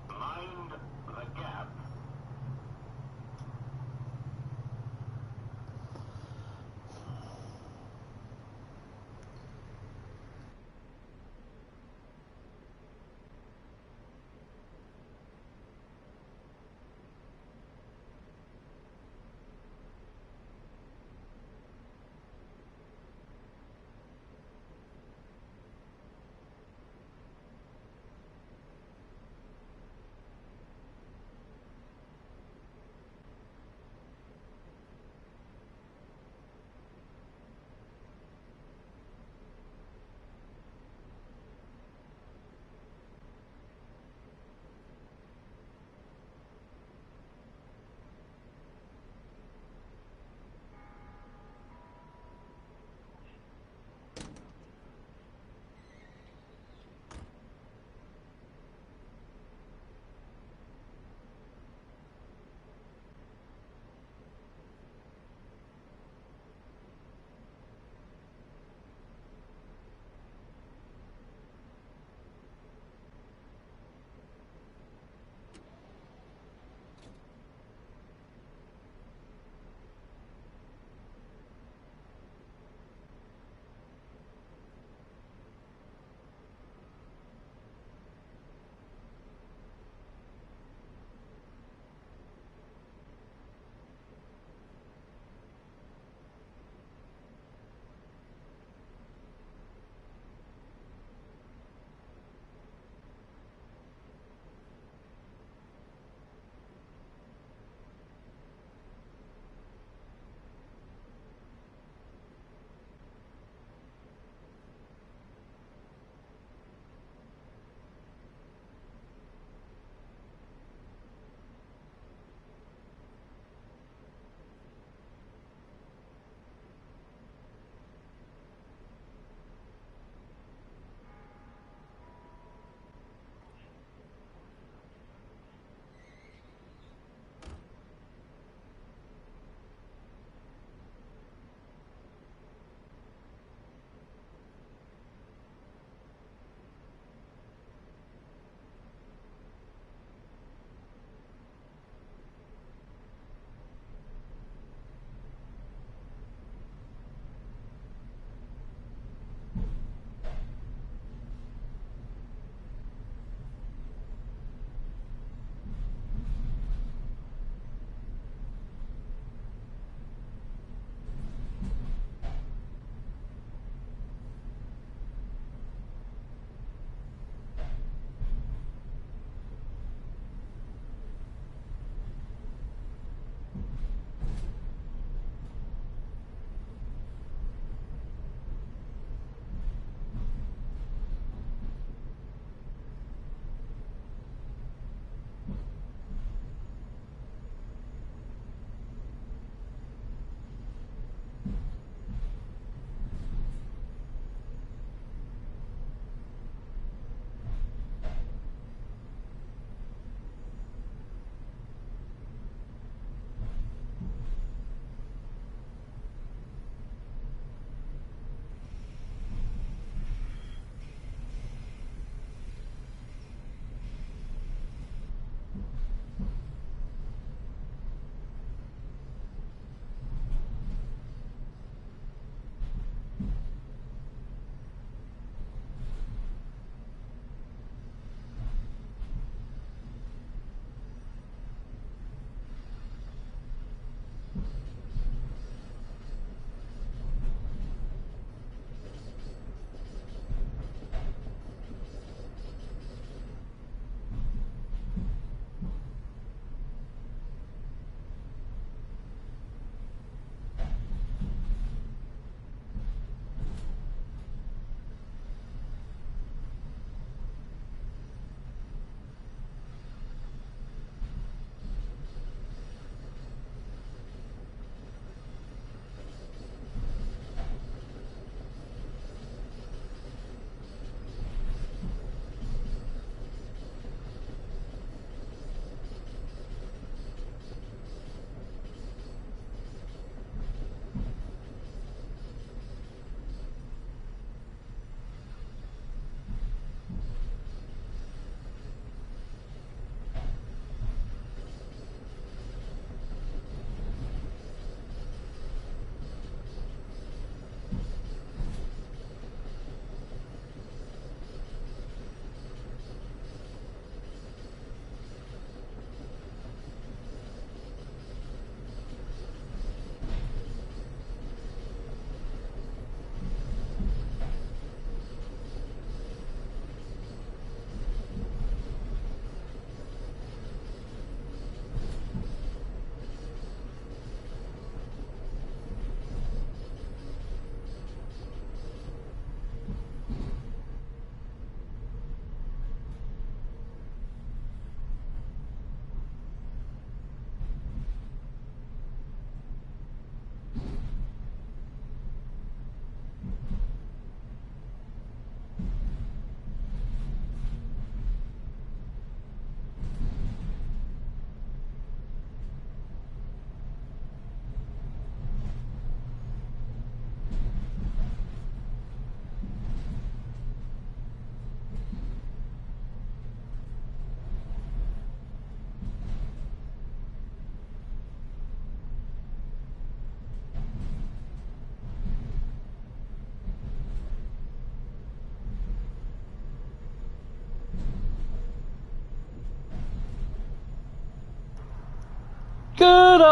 Mind the gap.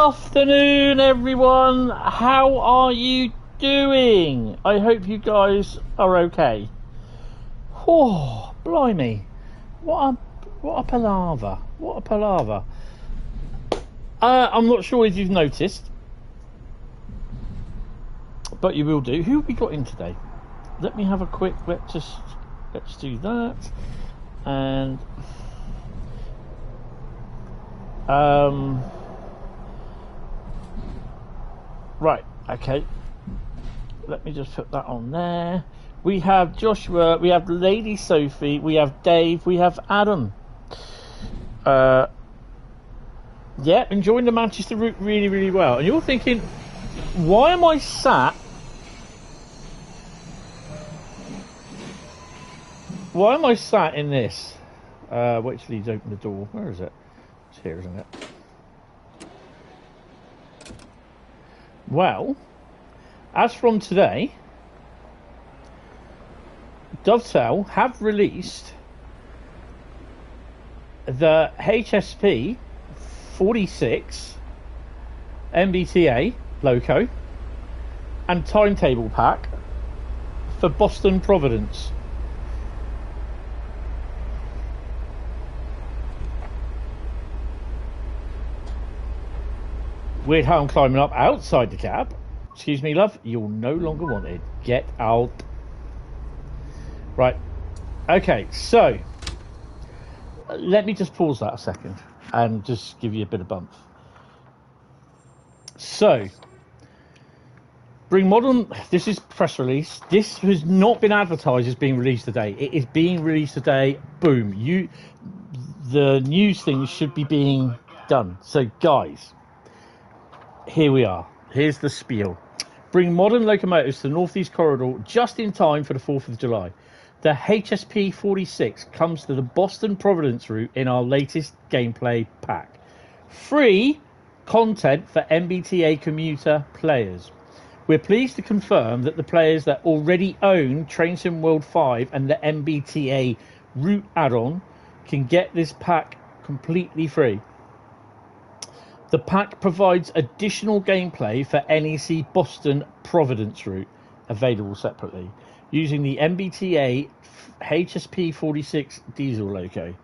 afternoon, everyone. How are you doing? I hope you guys are okay. Oh, blimey. What a palaver. What a palaver. I'm not sure if you've noticed, but you will do. Who have we got in today? Let me have a quick, let's do that. And right, okay. Let me just put that on there. We have Joshua, we have Lady Sophie, we have Dave, we have Adam. Yeah, enjoying the Manchester route really, really well. And you're thinking, why am I sat? Why am I sat in this? Which leads open the door. Where is it? It's here, isn't it? Well, as from today, Dovetail have released the HSP 46 MBTA loco and timetable pack for Boston Providence. Weird how I'm climbing up outside the cab. Excuse me, love. You're no longer wanted. Get out. Right. Okay, so let me just pause that a second and just give you a bit of bump. So, bring modern. This is press release. This has not been advertised as being released today. It is being released today. Boom. The news thing should be being done. So, guys, here we are. Here's the spiel. Bring modern locomotives to the Northeast Corridor just in time for the 4th of July. The HSP46 comes to the Boston Providence Route in our latest gameplay pack. Free content for MBTA Commuter players. We're pleased to confirm that the players that already own Train Sim World 5 and the MBTA Route add-on can get this pack completely free. The pack provides additional gameplay for NEC Boston Providence Route, available separately, using the MBTA HSP46 diesel loco.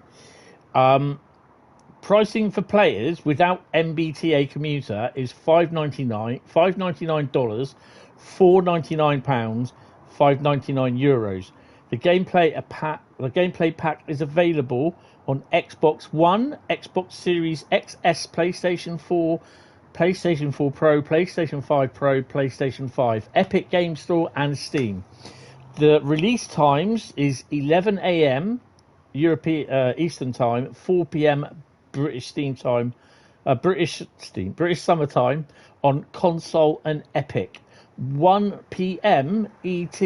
Pricing for players without MBTA Commuter is $5.99, $4.99, €5.99. The gameplay pack is available on Xbox One, Xbox Series XS, PlayStation 4, PlayStation 4 Pro, PlayStation 5 Pro, PlayStation 5, Epic Game Store, and Steam. The release times is 11 a.m. European Eastern Time, 4 p.m. British Summer Time on console and Epic, 1 p.m. ET,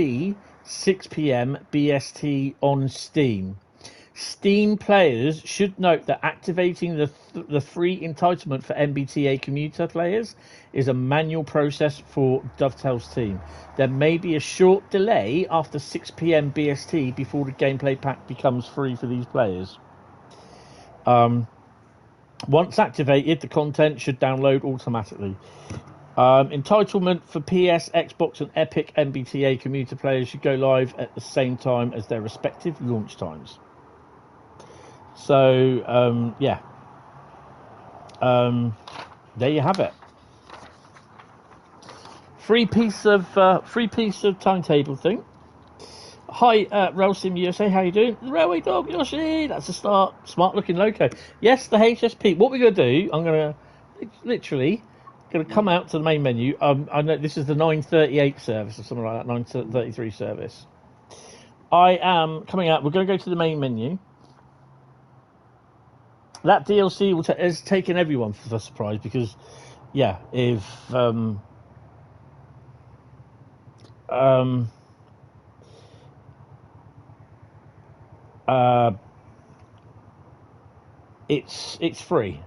6 p.m. BST on Steam. Steam players should note that activating the free entitlement for MBTA Commuter players is a manual process for Dovetail's team. There may be a short delay after 6 p.m. BST before the gameplay pack becomes free for these players. Once activated, the content should download automatically. Entitlement for PS, Xbox, and Epic MBTA Commuter players should go live at the same time as their respective launch times. So, yeah. There you have it. Free piece of timetable thing. Hi, Railsim USA, how you doing? Railway Dog Yoshi, that's a start. Smart looking loco. Yes, the HSP. What we're going to do, I'm going to literally come out to the main menu. I know this is the 9:38 service or something like that, 9:33 service. I am coming out. We're going to go to the main menu. That DLC has taken everyone for surprise because, yeah, if it's free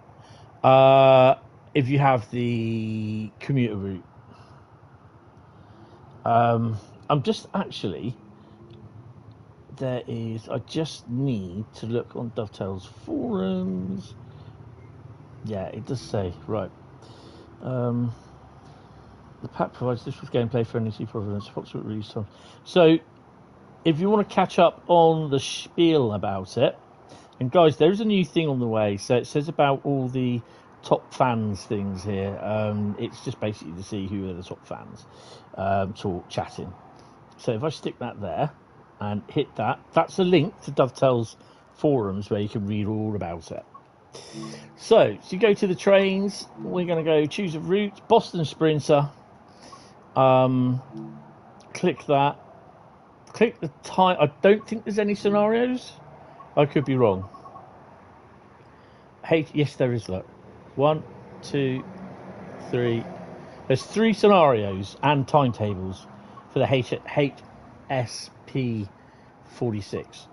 if you have the commuter route. I'm just actually I just need to look on Dovetail's forums. Yeah, it does say right. The pack provides this with gameplay for NEC Providence. Fox release time. So, if you want to catch up on the spiel about it, and guys, there is a new thing on the way. So it says about all the top fans things here. It's just basically to see who are the top fans, chatting. So if I stick that there and hit that, that's a link to Dovetail's forums where you can read all about it. So you go to the trains. We're going to go choose a route, Boston Sprinter. Click that. Click the time. I don't think there's any scenarios. I could be wrong. Hey, yes, there is. Look, 1, 2, 3. There's 3 scenarios and timetables for the HSP46.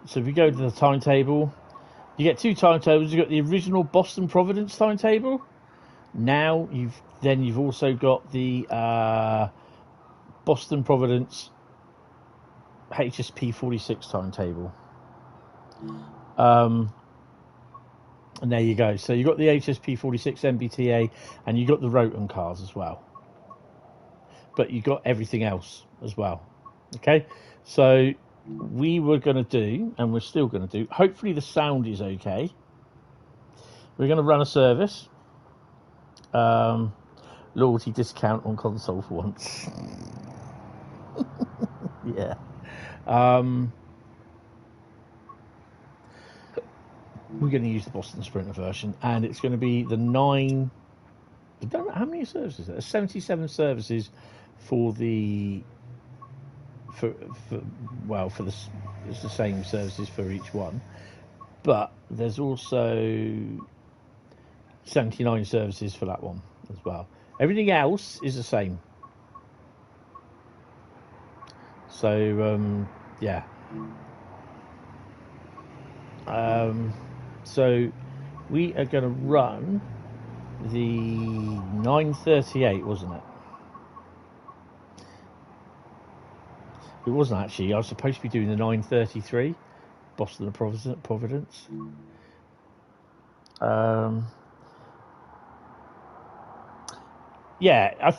So if you go to the timetable, you get 2 timetables. You've got the original Boston Providence timetable. Now you've also got the Boston Providence HSP46 timetable. And there you go. So you've got the HSP46 MBTA and you've got the Roten cars as well. But you've got everything else as well. Okay? So we were going to do, and we're still going to do, hopefully the sound is okay. We're going to run a service. Loyalty discount on console for once. Yeah. We're going to use the Boston Sprinter version, and it's going to be the 9. I don't know how many services. There's 77 services for the. It's the same services for each one, but there's also 79 services for that one as well. Everything else is the same. So yeah. So we are going to run the 938, wasn't it? It wasn't actually. I was supposed to be doing the 933, Boston Providence. Yeah,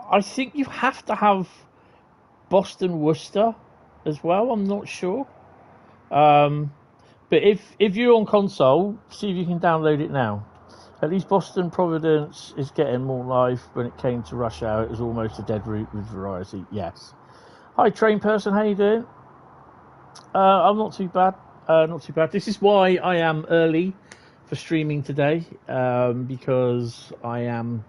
I think you have to have Boston Worcester as well. I'm not sure. But if you're on console, see if you can download it now. At least Boston Providence is getting more life. When it came to rush hour, it was almost a dead route with variety. Yes. Hi, train person. How you doing? I'm not too bad. Not too bad. This is why I am early for streaming today, because I am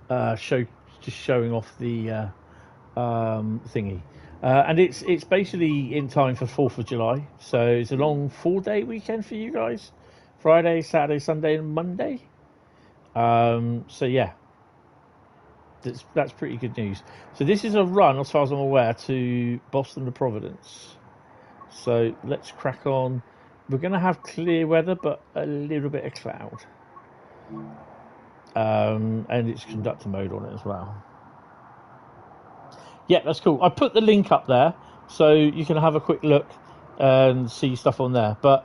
just showing off the thingy. And it's basically in time for 4th of July. So it's a long 4-day weekend for you guys. Friday, Saturday, Sunday, and Monday. So yeah, that's pretty good news. So this is a run, as far as I'm aware, to Boston to Providence. So let's crack on. We're going to have clear weather, but a little bit of cloud. And it's conductor mode on it as well. Yeah, that's cool. I put the link up there so you can have a quick look and see stuff on there. But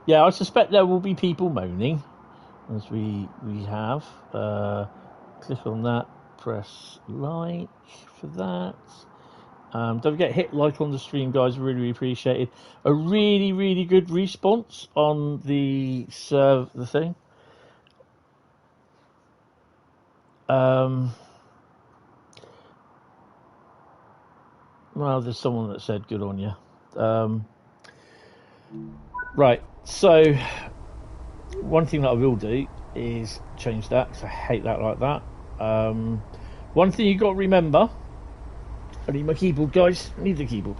yeah, I suspect there will be people moaning, as we have. Click on that, press like for that. Don't forget, hit like on the stream, guys. Really, really appreciate it. A really, really good response on the thing. Well, there's someone that said good on you. Right, so one thing that I will do is change that, because I hate that like that. One thing you got to remember, I need my keyboard, guys. I need the keyboard.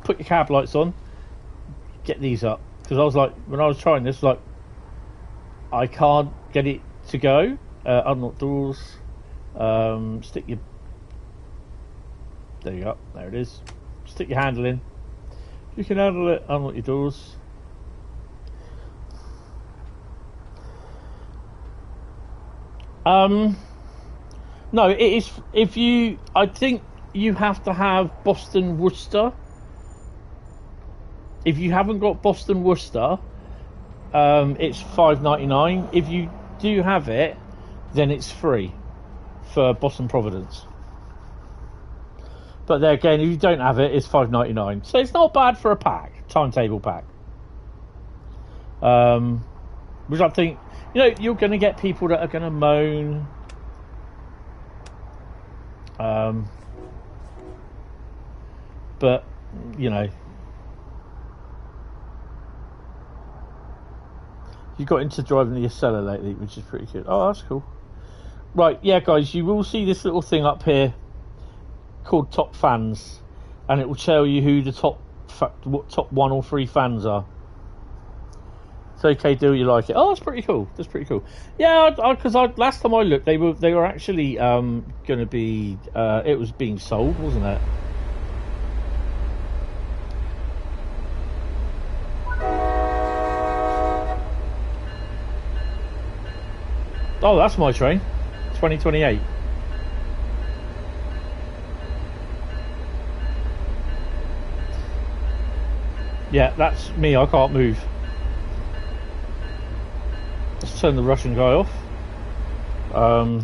Put your cab lights on. Get these up, because I was like, when I was trying this, like, I can't get it to go. Unlock doors. Stick your. There you go. There it is. Stick your handle in. You can handle it. Unlock your doors. No, it is. If you, I think you have to have Boston Worcester. If you haven't got Boston Worcester, it's £5.99. If you do have it, then it's free for Boston Providence. But there again, if you don't have it, it's £5.99. So it's not bad for a pack, timetable pack. Which I think, you know, you're going to get people that are going to moan. But, you know, you got into driving the Acela lately, which is pretty good. Oh, that's cool. Right, yeah, guys, you will see this little thing up here called Top Fans, and it will tell you who the top 1 or 3 fans are. It's okay, do you like it? Oh, that's pretty cool. That's pretty cool. Yeah, because last time I looked, they were actually going to be. It was being sold, wasn't it? Oh, that's my train. 2028. Yeah, that's me. I can't move. Let's turn the Russian guy off. I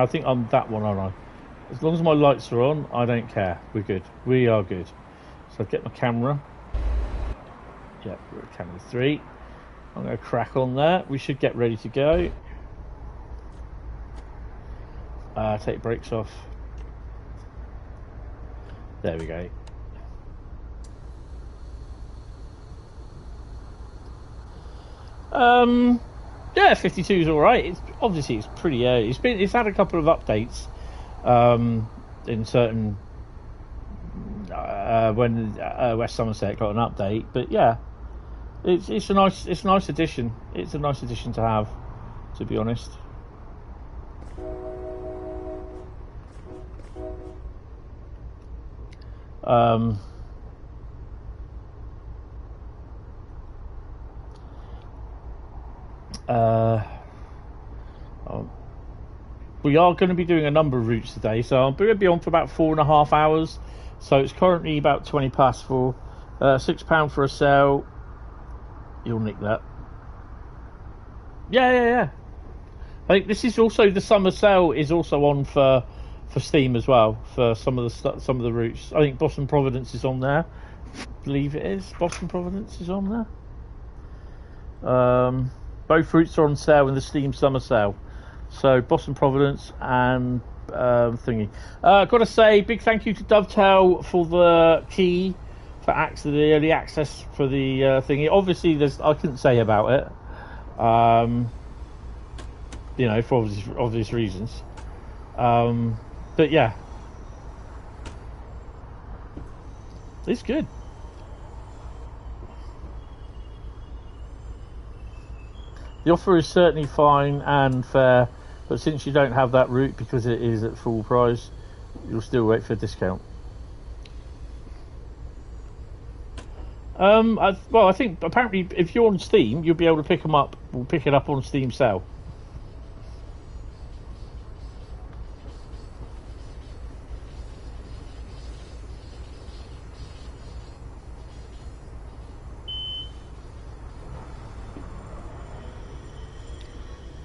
think I'm that one, aren't I? As long as my lights are on, I don't care. We're good. We are good. So I'll get my camera. Yeah, we're at camera 3. I'm going to crack on there. We should get ready to go. Take brakes off. There we go. Yeah, 52 is all right. It's obviously it's pretty early. It's had a couple of updates in certain when West Somerset got an update, but yeah, it's a nice addition. It's a nice addition to have, to be honest. We are going to be doing a number of routes today, so I'm going to be on for about 4.5 hours. So it's currently about 20 past 4. £6 for a sale. You'll nick that. Yeah. I think this is also the summer sale is also on for Steam as well for some of the routes. I think Boston Providence is on there. I believe it is. Boston Providence is on there. Both routes are on sale in the Steam summer sale. So Boston Providence and thingy. Got to say, big thank you to Dovetail for the key for the early access for the thingy. Obviously, I couldn't say about it. You know, for obvious reasons. But yeah, it's good. The offer is certainly fine and fair, but since you don't have that route because it is at full price, you'll still wait for a discount. I think apparently if you're on Steam, you'll be able to pick them up. We'll pick it up on Steam sale.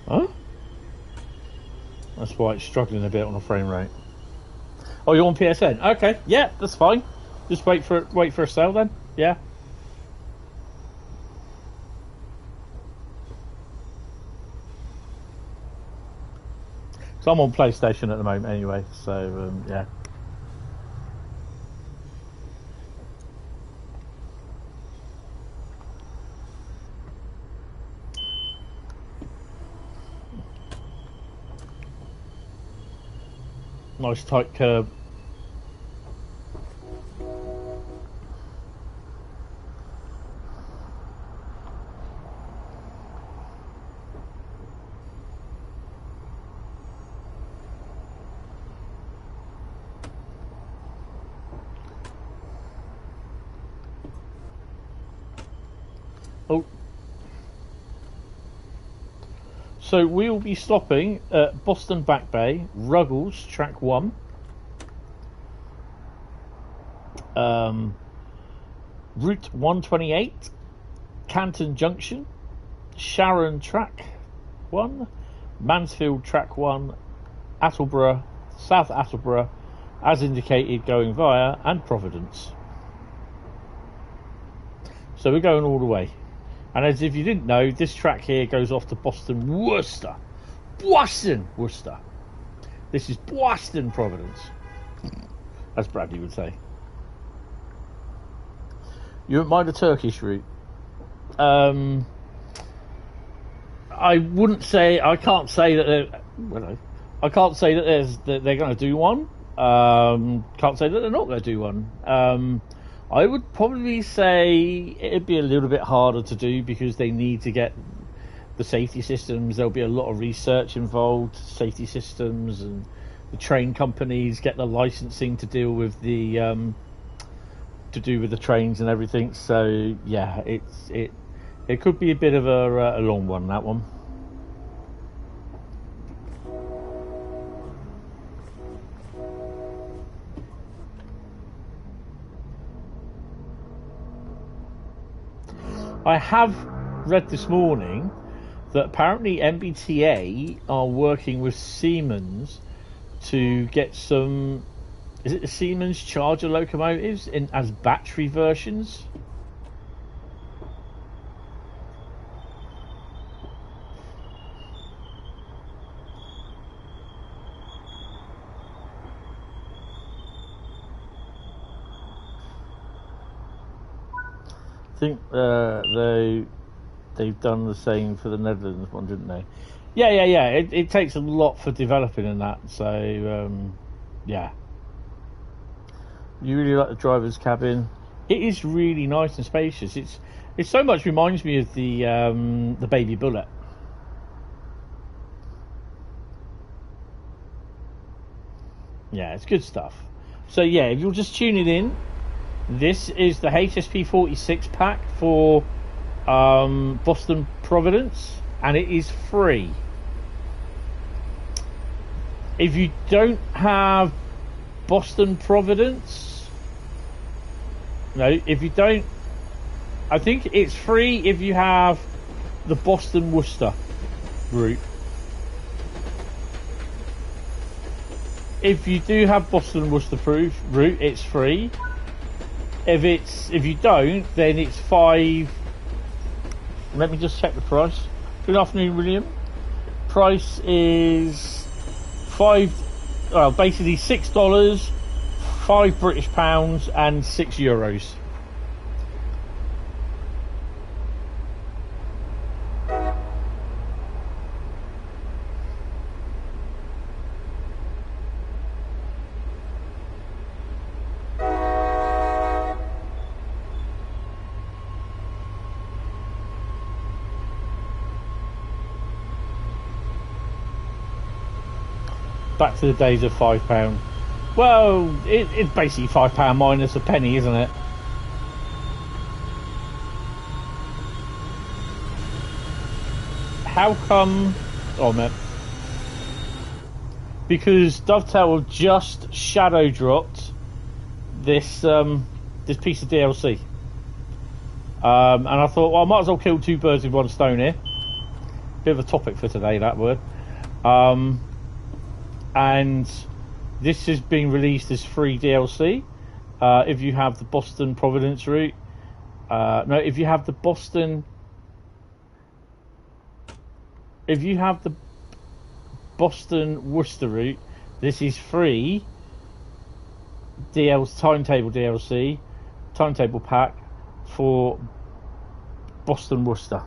Huh? That's why it's struggling a bit on the frame rate. Oh, you're on PSN? Okay, yeah, that's fine. Just wait for a sale then. Yeah. So I'm on PlayStation at the moment anyway. So yeah. Nice tight curb. Oh. So we'll be stopping at Boston Back Bay, Ruggles, track 1. Route 128. Canton Junction, Sharon Track 1, Mansfield Track 1, Attleborough, South Attleborough, as indicated going via, and Providence. So we're going all the way. And as if you didn't know, this track here goes off to Boston, Worcester. Boston, Worcester. This is Boston Providence, as Bradley would say. You wouldn't mind a Turkish route? I wouldn't say. I can't say that. I can't say that they're going to do one. Can't say that they're not going to do one. I would probably say it'd be a little bit harder to do because they need to get the safety systems. There'll be a lot of research involved, safety systems, and the train companies get the licensing to deal with the to do with the trains and everything. So yeah, it could be a bit of a long one, that one. I have read this morning that apparently MBTA are working with Siemens to get some, is it the Siemens charger locomotives as battery versions? I think they've done the same for the Netherlands one, didn't they? Yeah. It takes a lot for developing in that. So yeah. You really like the driver's cabin. It is really nice and spacious. It so much reminds me of the Baby Bullet. Yeah, it's good stuff. So yeah, if you're just tuning in, this is the HSP46 pack for Boston Providence, and it is free. If you don't have Boston Providence, no, if you don't, I think it's free if you have the Boston Worcester route. If you do have Boston Worcester route, it's free. If you don't, then it's $5. Let me just check the price. Good afternoon, William. Price is basically $6, £5 British pounds, and €6. Back to the days of £5. Well, it's basically £5 minus a penny, isn't it? How come? Oh man, because Dovetail have just shadow dropped this this piece of DLC, and I thought, well, I might as well kill two birds with one stone here. Bit of a topic for today, that word. And this is being released as free DLC if you have the Boston Providence route. No, if you have the Boston Worcester route, this is free timetable DLC, timetable pack for Boston Worcester.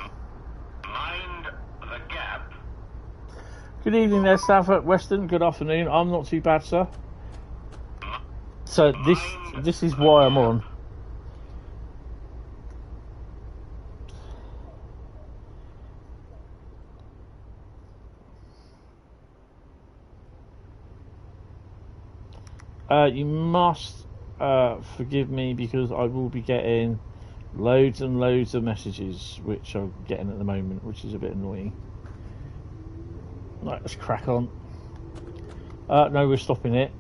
Good evening there, Southwark Western. Good afternoon. I'm not too bad, sir. So this is why I'm on. You must forgive me because I will be getting loads and loads of messages, which I'm getting at the moment, which is a bit annoying. Right, let's crack on. No, we're stopping it.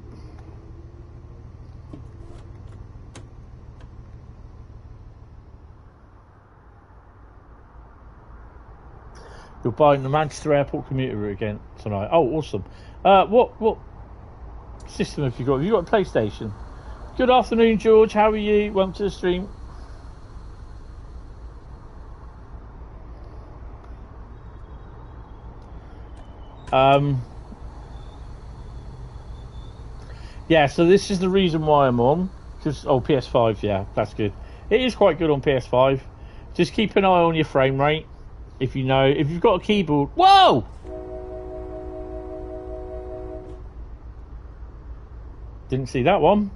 You're buying the Manchester Airport commuter route again tonight. Oh, awesome. What system have you got? Have you got a PlayStation? Good afternoon, George. How are you? Welcome to the stream. Yeah, so this is the reason why I'm on. Just PS5, yeah, that's good. It is quite good on PS5. Just keep an eye on your frame rate. If you've got a keyboard. Whoa! Didn't see that one.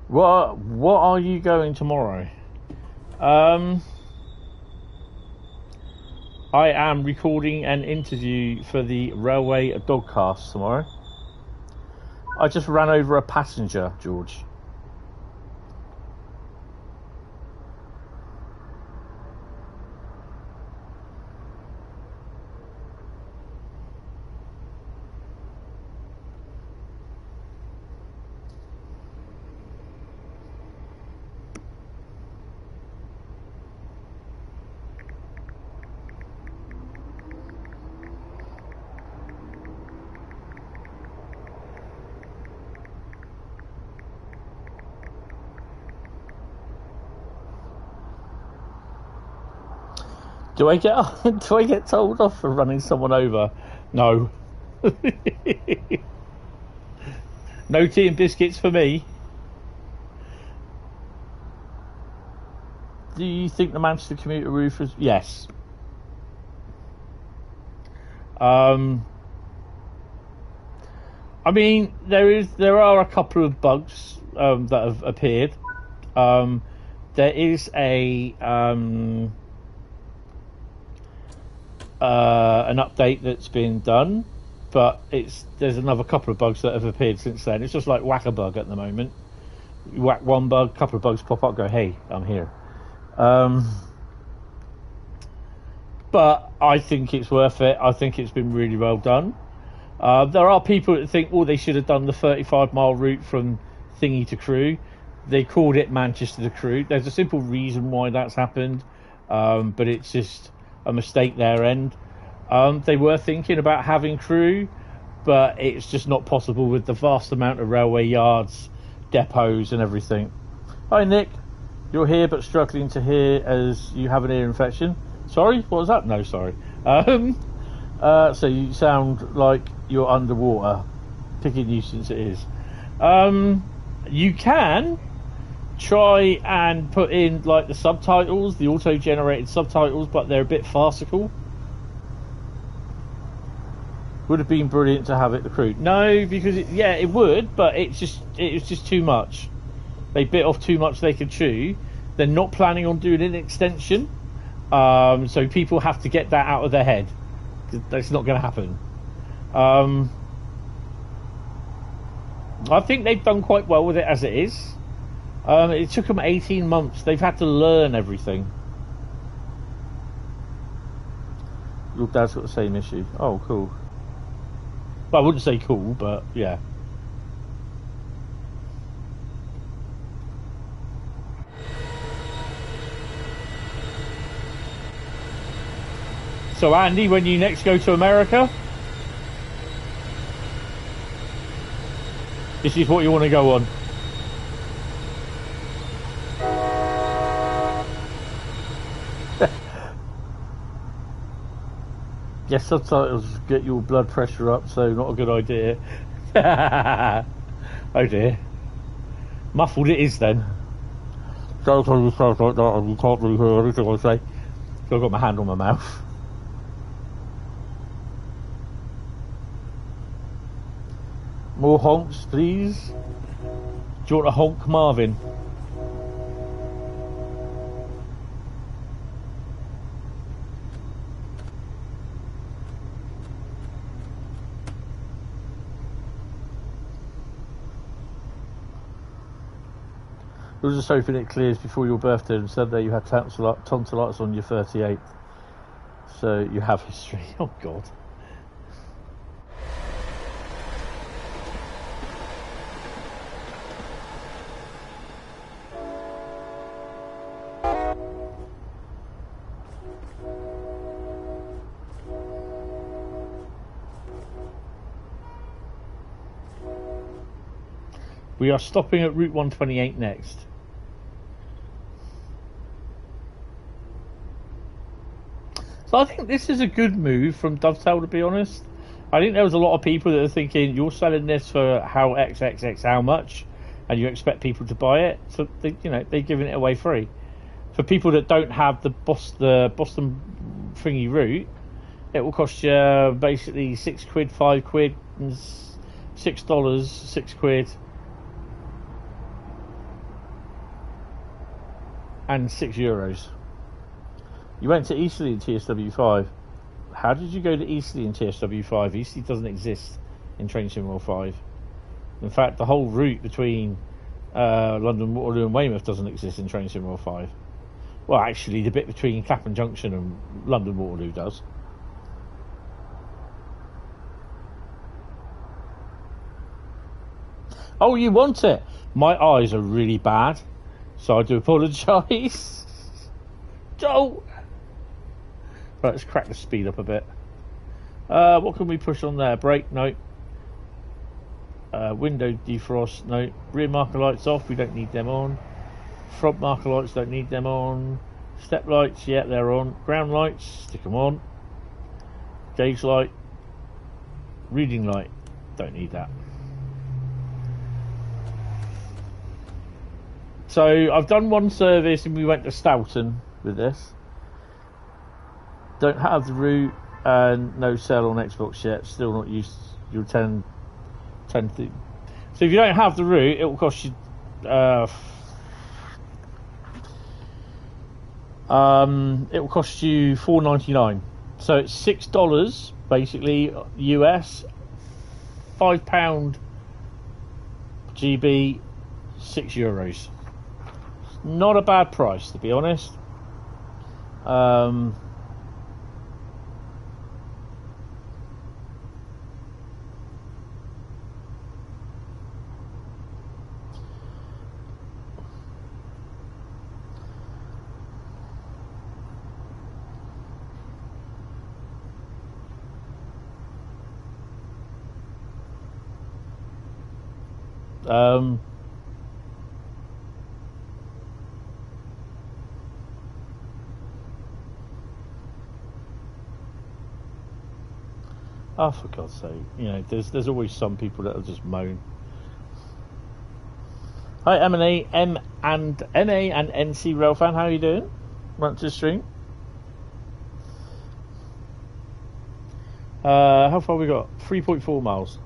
What are you going tomorrow? I am recording an interview for the Railway Dogcast tomorrow. I just ran over a passenger, George. Do I get told off for running someone over? No. No tea and biscuits for me. Do you think the Manchester commuter route is... Yes. I mean, there are a couple of bugs that have appeared. There is an update that's been done, but there's another couple of bugs that have appeared since then. It's just like whack a bug at the moment. You whack one bug, couple of bugs pop up, go, hey, I'm here. But I think it's worth it. I think it's been really well done. There are people that think, they should have done the 35-mile route from Thingy to Crewe. They called it Manchester to Crewe. There's a simple reason why that's happened, but it's just a mistake their end. They were thinking about having Crewe, but it's just not possible with the vast amount of railway yards, depots and everything. Hi Nick, you're here but struggling to hear as you have an ear infection. Sorry, what was that? No, sorry. So you sound like you're underwater. Picking nuisance it is. You can try and put in like the subtitles, the auto-generated subtitles, but they're a bit farcical. Would have been brilliant to have it the Crewe. No, because it would, but it was just too much. They bit off too much they could chew. They're not planning on doing an extension, so people have to get that out of their head. That's not going to happen. I think they've done quite well with it as it is. It took them 18 months. They've had to learn everything. Your dad's got the same issue. Oh, cool. Well, I wouldn't say cool, but yeah. So, Andy, when you next go to America, this is what you want to go on. Yes, subtitles get your blood pressure up, so not a good idea. Oh dear. Muffled it is then. Don't tell yourself like that and you can't really hear anything I say. So I've got my hand on my mouth. More honks, please. Do you want a honk, Marvin? I was just hoping it clears before your birthday, and said that you had tonsillitis on your 38th. So you have history. Oh God. We are stopping at Route 128 next. So I think this is a good move from Dovetail, to be honest. I think there was a lot of people that are thinking, you're selling this for how XXX how much, and you expect people to buy it. So they, they're giving it away free. For people that don't have the Boston thingy route, it will cost you basically £6, £5, and $6, £6, and €6. You went to Eastleigh in TSW5. How did you go to Eastleigh in TSW5? Eastleigh doesn't exist in Train Sim 5. In fact, the whole route between London Waterloo and Weymouth doesn't exist in Train Sim 5. Well, actually, the bit between Clapham Junction and London Waterloo does. Oh, you want it? My eyes are really bad, so I do apologise. Joe! Right, let's crack the speed up a bit. What can we push on there? Brake? No. Window defrost? No. Rear marker lights off, we don't need them on. Front marker lights, don't need them on. Step lights, yeah, they're on. Ground lights, stick them on. Gauge light. Reading light, don't need that. So I've done one service and we went to Stoughton with this. Don't have the route and no sale on Xbox yet. Still not used your 10 thing. So if you don't have the route, it will cost you it will cost you $4.99. So it's $6 basically US, £5 GB, €6. Not a bad price, to be honest. Oh, for God's sake! There's always some people that'll just moan. Hi, M&A, M and NA and NC Rail fan. How are you doing? Welcome to the stream. How far we got? 3.4 miles.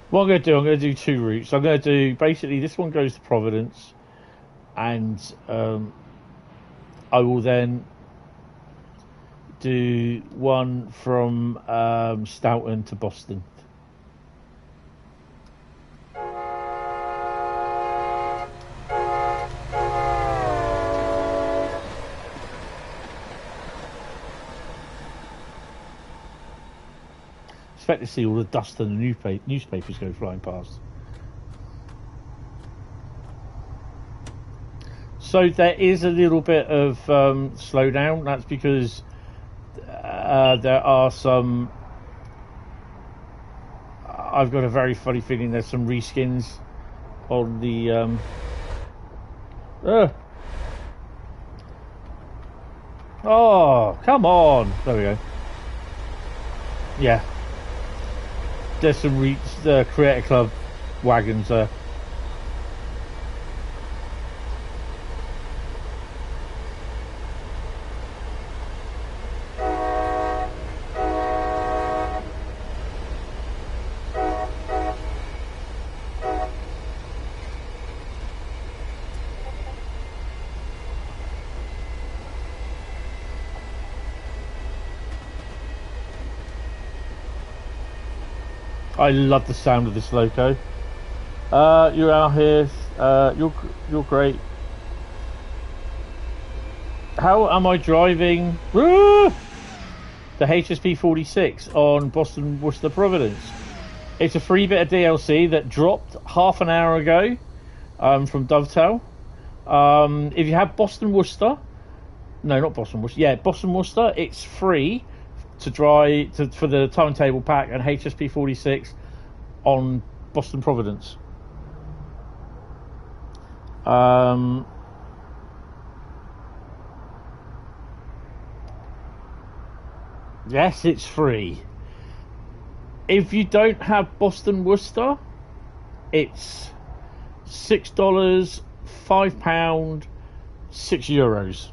What I'm going to do two routes. I'm going to do, basically, this one goes to Providence, and I will then do one from Stoughton to Boston. Expect to see all the dust and the newspapers go flying past. So there is a little bit of slowdown. That's because there are some. I've got a very funny feeling there's some reskins on the. Oh, come on! There we go. Yeah. There's some Creator Club wagons there. I love the sound of this loco. You're out here. You're great. How am I driving the HSP46 on Boston Worcester Providence? It's a free bit of DLC that dropped half an hour ago from Dovetail. If you have Boston Worcester, no, not Boston Worcester, yeah, Boston Worcester, it's free to for the timetable pack and HSP46 on Boston Providence. Yes, it's free. If you don't have Boston Worcester, it's $6, £5, €6.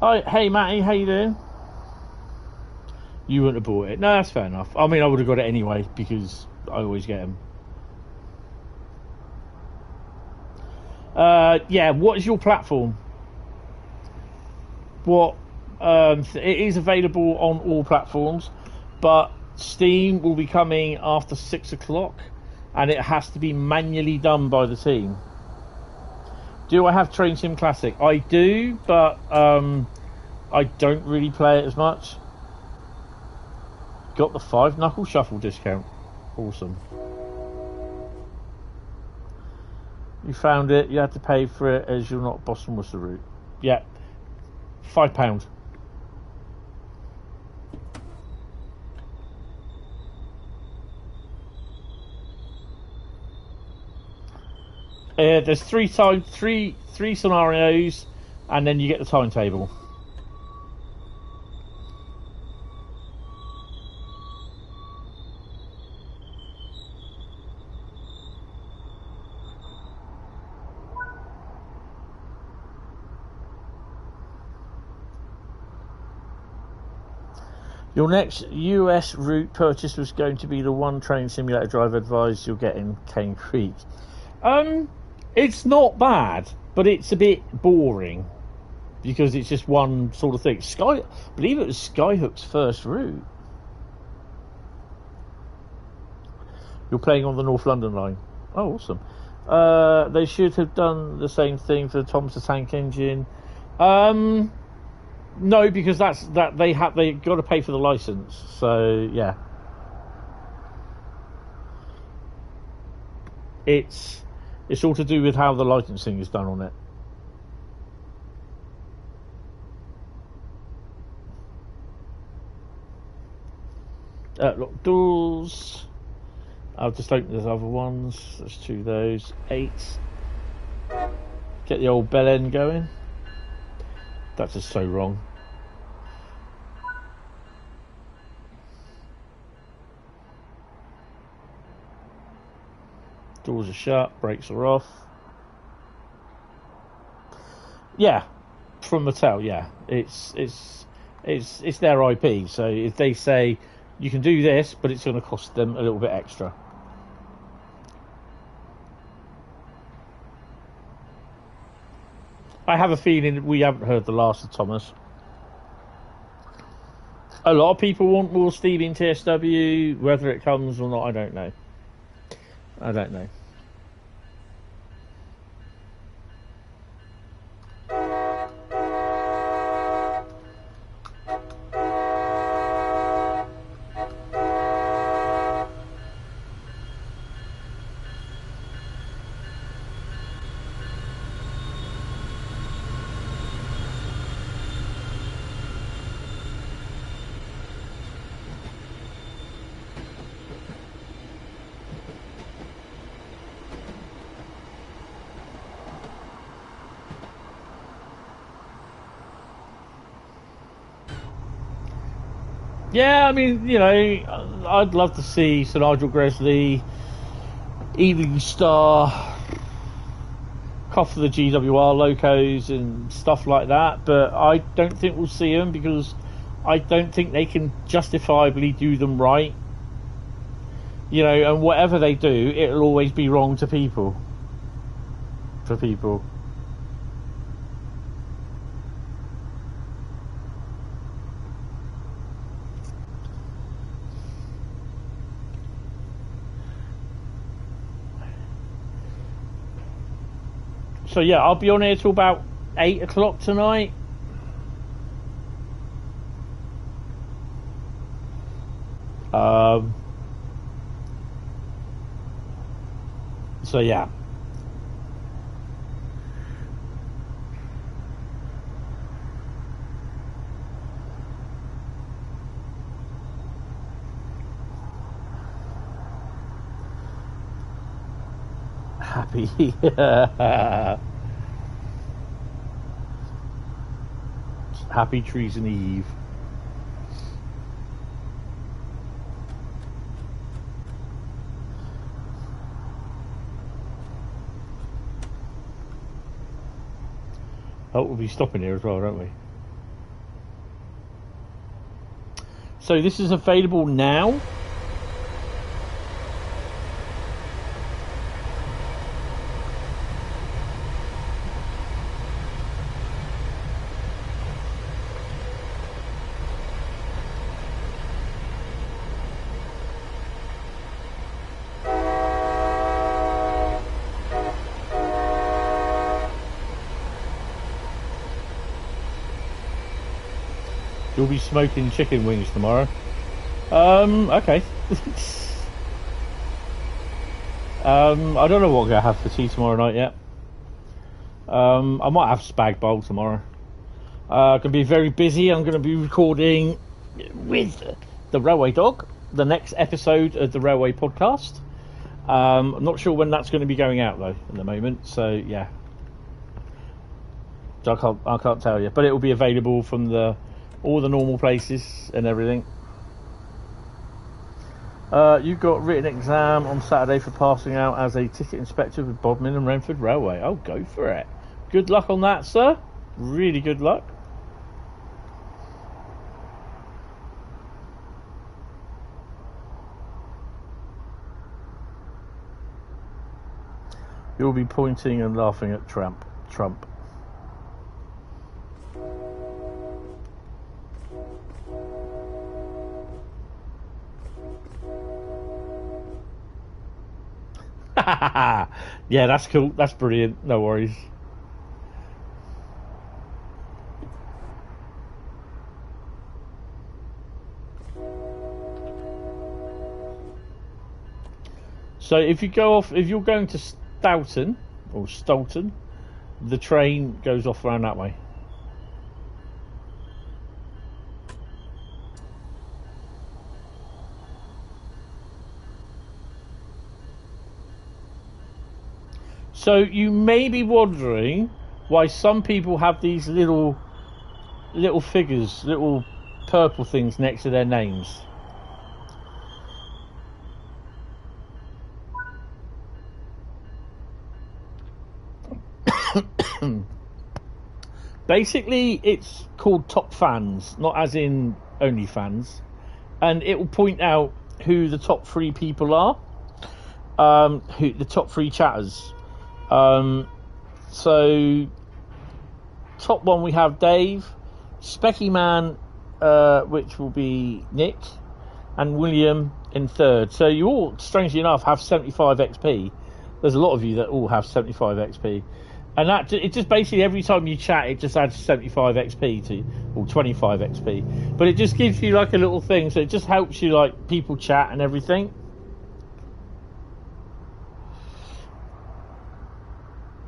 Hi, hey Matty, how you doing? You wouldn't have bought it. No, that's fair enough. I mean, I would have got it anyway because I always get them. Yeah, what is your platform? What? It is available on all platforms, but Steam will be coming after 6 o'clock, and it has to be manually done by the team. Do I have Train Sim Classic? I do, but I don't really play it as much. Got the 5 Knuckle Shuffle discount. Awesome. You found it. You had to pay for it as you're not Boston Worcester Route. Yeah, £5. There's three scenarios, and then you get the timetable. Your next US route purchase was going to be the one train simulator drive advised you'll get in Cane Creek. It's not bad, but it's a bit boring because it's just one sort of thing. I believe it was Skyhook's first route. You're playing on the North London line. Oh, awesome. They should have done the same thing for the Thomas the Tank Engine. No, because they got to pay for the license. So yeah, it's all to do with how the licensing is done on it. Lock doors. I'll just open those other ones. There's 2 of those. 8. Get the old bell end going. That's just so wrong. Doors are shut, brakes are off. Yeah, from Mattel, yeah. It's their IP, so if they say you can do this, but it's going to cost them a little bit extra. I have a feeling we haven't heard the last of Thomas. A lot of people want more Steve in TSW. Whether it comes or not, I don't know. I don't know. Yeah, I mean, you know, I'd love to see Sir Nigel Gresley, Evening Star, cough the GWR locos and stuff like that, but I don't think we'll see them because I don't think they can justifiably do them right. You know, and whatever they do, it'll always be wrong to people. For people. So yeah, I'll be on here till about 8 o'clock tonight. So yeah. Happy. Happy Treason Eve. Oh, we'll be stopping here as well, don't we? So this is available now. You'll be smoking chicken wings tomorrow. Okay. I don't know what I'm going to have for tea tomorrow night yet. I might have spag bowl tomorrow. Going to be very busy. I'm going to be recording with the Railway Dog, the next episode of the Railway Podcast. I'm not sure when that's going to be going out though at the moment. So yeah, so I can't tell you, but it will be available from all the normal places and everything. You've got written exam on Saturday for passing out as a ticket inspector with Bodmin and Renford Railway. Oh, go for it. Good luck on that, sir. Really good luck. You'll be pointing and laughing at Trump. Yeah, that's cool. That's brilliant. No worries. So if you're going to Stoughton or Stoughton, the train goes off around that way. So you may be wondering why some people have these little figures, little purple things next to their names. Basically, it's called top fans, not as in only fans, and it will point out who the top 3 people are, who the top 3 chatters. So top 1 we have Dave, Specky Man, which will be Nick, and William in 3rd. So you all, strangely enough, have 75 XP. There's a lot of you that all have 75 XP. And that, it just basically, every time you chat, it just adds 75 XP to, or 25 XP. But it just gives you like a little thing, so it just helps you, like, people chat and everything.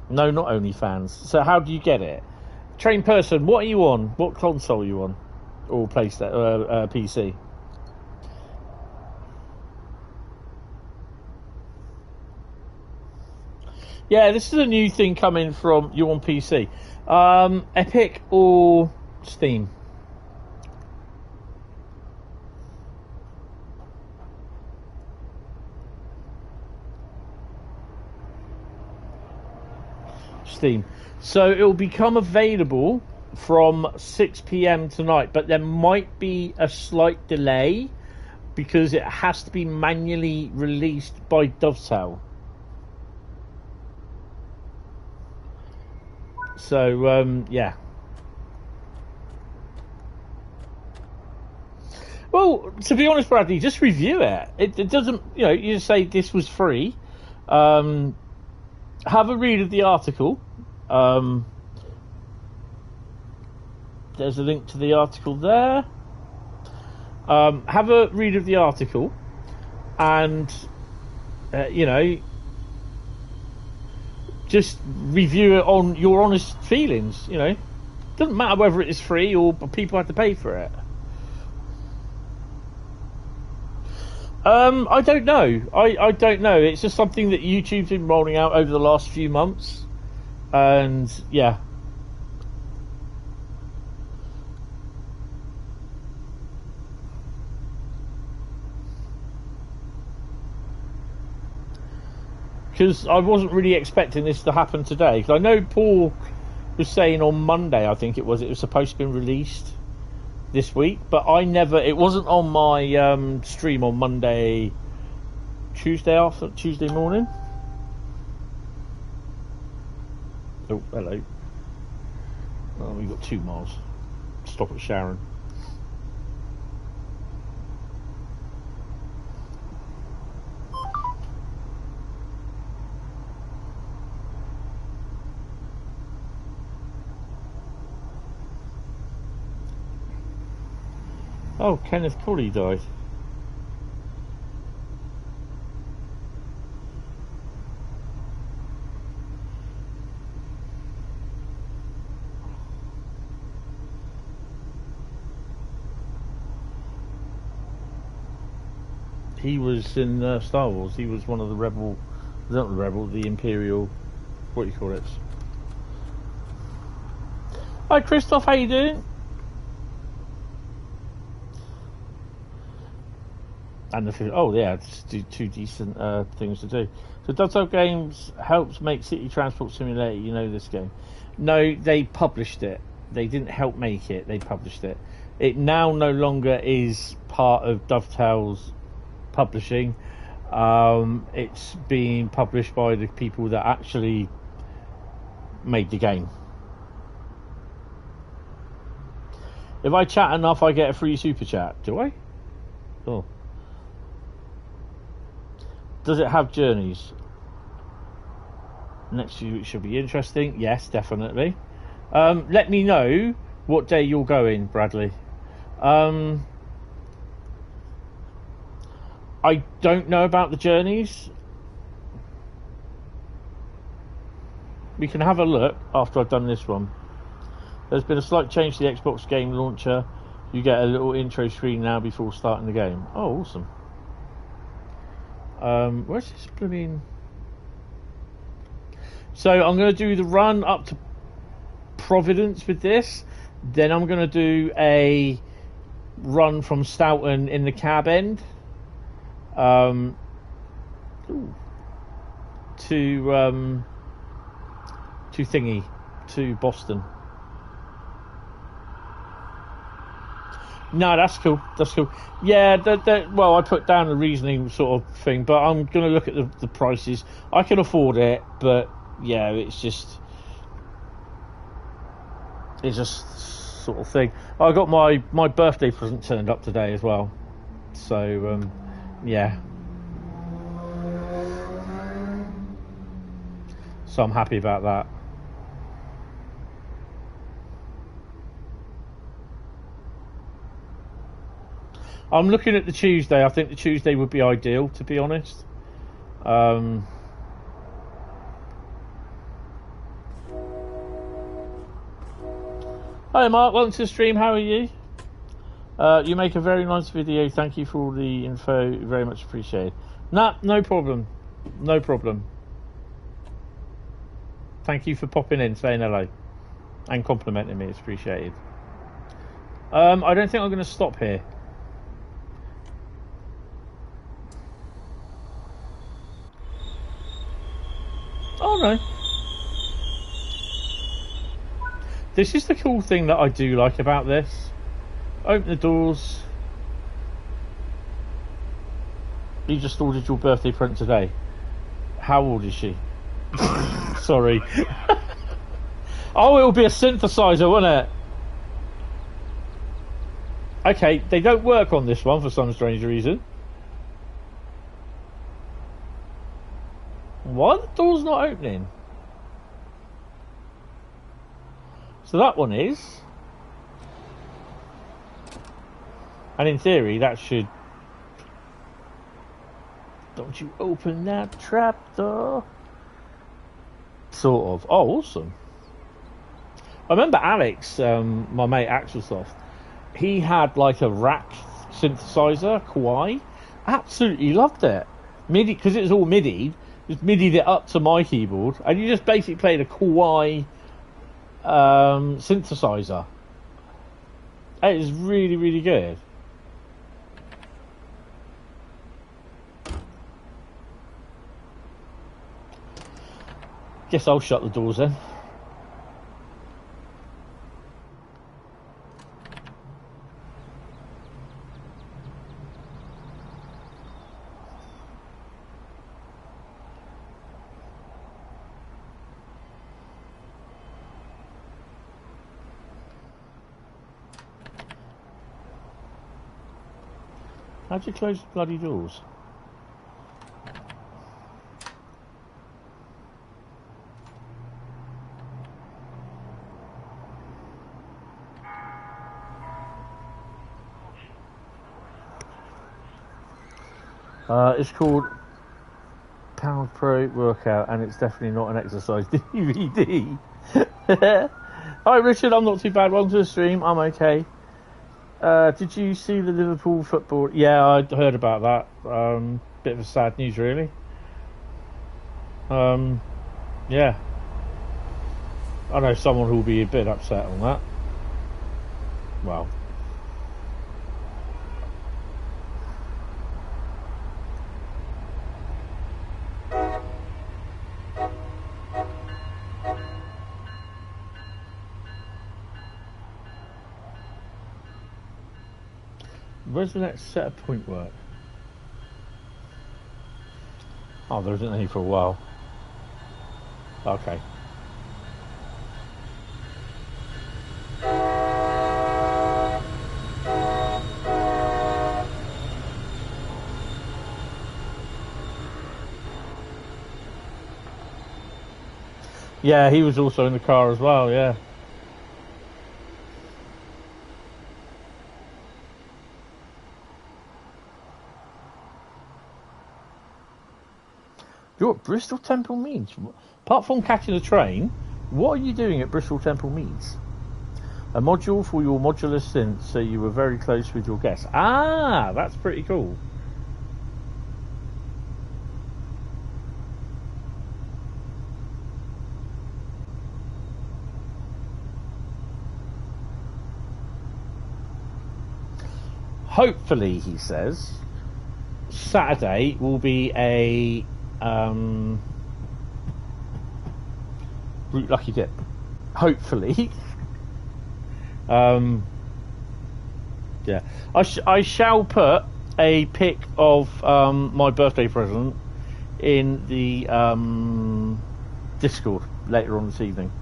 No, not OnlyFans. So how do you get it? Trained person, what are you on? What console are you on? Or PlayStation, PC? Yeah, this is a new thing coming from you on PC. Epic or Steam? Steam. So it will become available from 6 p.m. tonight, but there might be a slight delay because it has to be manually released by Dovetail. So yeah. Well, to be honest, Bradley, just review it. It doesn't, you just say this was free. Have a read of the article. There's a link to the article there. Have a read of the article, and you know, just review it on your honest feelings. You know, doesn't matter whether it is free or people have to pay for it. I don't know. I don't know. It's just something that YouTube's been rolling out over the last few months, and yeah. Because I wasn't really expecting this to happen today. Because I know Paul was saying on Monday, I think it was supposed to be released this week, but it wasn't on my stream on Monday, Tuesday morning. Oh, hello. Oh, we've got 2 miles. Stop at Sharon. Oh, Kenneth Colley died. He was in Star Wars. He was one of the Imperial, what do you call it? Hi Christoph, how you doing? And two decent things to do. So Dovetail Games helps make City Transport Simulator. You know this game? No, they published it. They didn't help make it. They published it. It now no longer is part of Dovetail's publishing. It's being published by the people that actually made the game. If I chat enough, I get a free super chat. Do I? Oh. Does it have journeys? Next few weeks should be interesting. Yes, definitely. Let me know what day you're going, Bradley. I don't know about the journeys. We can have a look after I've done this one. There's been a slight change to the Xbox game launcher. You get a little intro screen now before starting the game. Oh, awesome. Where's this blooming? So I'm going to do the run up to Providence with this. Then I'm going to do a run from Stoughton in the cab end to Boston. No, that's cool. That's cool. Yeah, well, I put down the reasoning sort of thing, but I'm going to look at the prices. I can afford it, but yeah, it's just sort of thing. I got my birthday present turned up today as well, so yeah. So I'm happy about that. I'm looking at the Tuesday. I think the Tuesday would be ideal, to be honest. Hi Mark, welcome to the stream. How are you? You make a very nice video. Thank you for all the info. Very much appreciated. Nah, no problem. No problem. Thank you for popping in, saying hello, and complimenting me. It's appreciated. I don't think I'm going to stop here. Oh no. This is the cool thing that I do like about this. Open the doors. You just ordered your birthday present today. How old is she? Sorry. Oh, it'll be a synthesizer, won't it? Okay, they don't work on this one for some strange reason. Why the door's not opening? So that one is. And in theory, that should... Don't you open that trap door? Sort of. Oh, awesome. I remember Alex, my mate Axelsoft, he had like a rack synthesizer, Kauai. Absolutely loved it. MIDI, because it was all MIDI, just MIDI'd it up to my keyboard, and you just basically played a Kauai synthesizer. It is really, really good. Guess I'll shut the doors then. How'd you close the bloody doors? It's called Pound Pro Workout, and it's definitely not an exercise DVD. Hi Richard, I'm not too bad. Welcome to the stream. I'm okay. Did you see the Liverpool football? Yeah, I heard about that. Bit of a sad news, really. Yeah. I know someone who'll be a bit upset on that. Well. Where's the next set of point work? Oh, there isn't any for a while. Okay. Yeah, he was also in the car as well, yeah. You're at Bristol Temple Meads. Apart from catching a train, what are you doing at Bristol Temple Meads? A module for your modular synth, so you were very close with your guests. Ah, that's pretty cool. Hopefully, he says, Saturday will be a Route Lucky Dip. Hopefully. Yeah. I shall put a pic of my birthday present in the Discord later on this evening.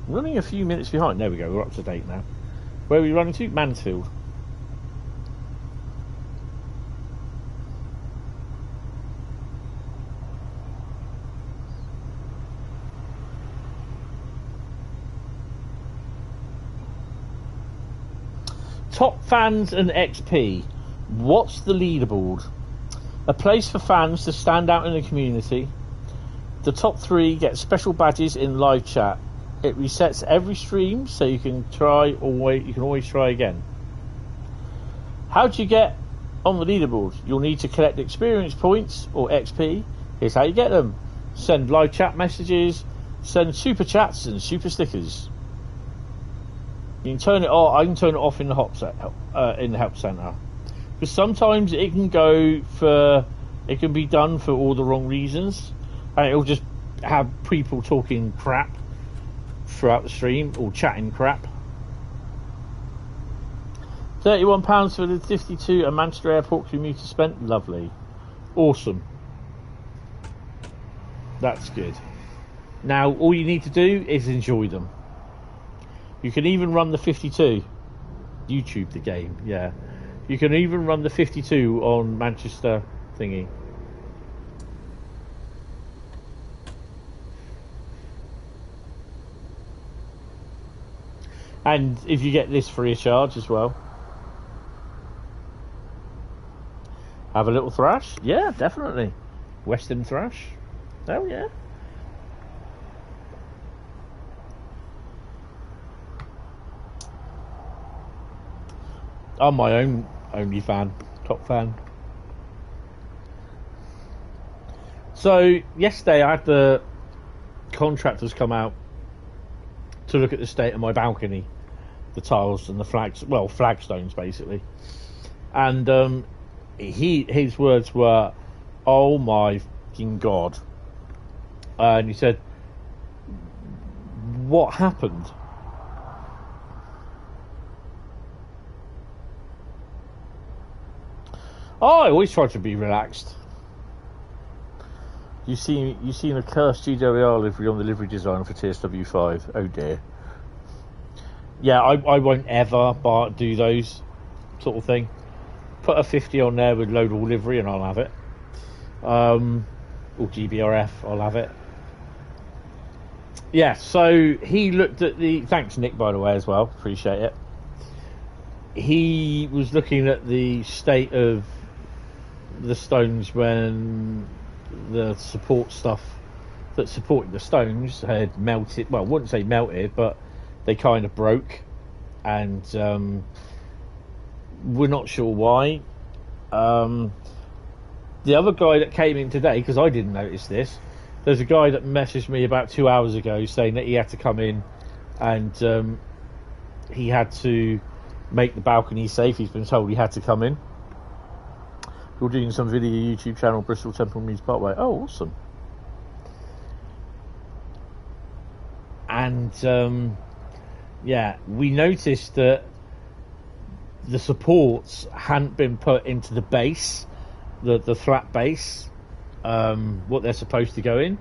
Running a few minutes behind. There we go, we're up to date now. Where are we running to? Mansfield. Top fans and XP. What's the leaderboard? A place for fans to stand out in the community. The top 3 get special badges in live chat. It resets every stream, so you can try or wait. You can always try again. How do you get on the leaderboard? You'll need to collect experience points or XP. Here's how you get them: send live chat messages, send super chats and super stickers. You can turn it off. I can turn it off in the help center, because sometimes it can be done for all the wrong reasons, and it'll just have people talking crap throughout the stream or chatting crap. £31 for the 52 at Manchester Airport commuter spent. Lovely, awesome. That's good. Now all you need to do is enjoy them. You can even run the 52. YouTube the game, yeah. You can even run the 52 on Manchester thingy. And if you get this free of charge as well. Have a little thrash? Yeah, definitely. Western thrash? Oh yeah. I'm my own only fan, top fan. So yesterday I had the contractors come out to look at the state of my balcony, the tiles and the flags, well, flagstones basically. And his words were, "Oh my fucking God!" And he said, "What happened?" Oh, I always try to be relaxed. You seen a cursed GWR livery on the livery design for TSW5? Oh dear. Yeah, I won't ever do those sort of thing. Put a 50 on there with loadable livery and I'll have it. Or GBRF, I'll have it. Yeah, so he looked at the... Thanks, Nick, by the way, as well. Appreciate it. He was looking at the state of the stones when the support stuff that supported the stones had melted. Well, I wouldn't say melted, but they kind of broke. And we're not sure why. The other guy that came in today, because I didn't notice this, there's a guy that messaged me about 2 hours ago saying that he had to come in and he had to make the balcony safe. He's been told he had to come in. You're doing some video YouTube channel, Bristol Temple Meads Parkway. Oh, awesome. And yeah, we noticed that the supports hadn't been put into the base, the flat base, what they're supposed to go in.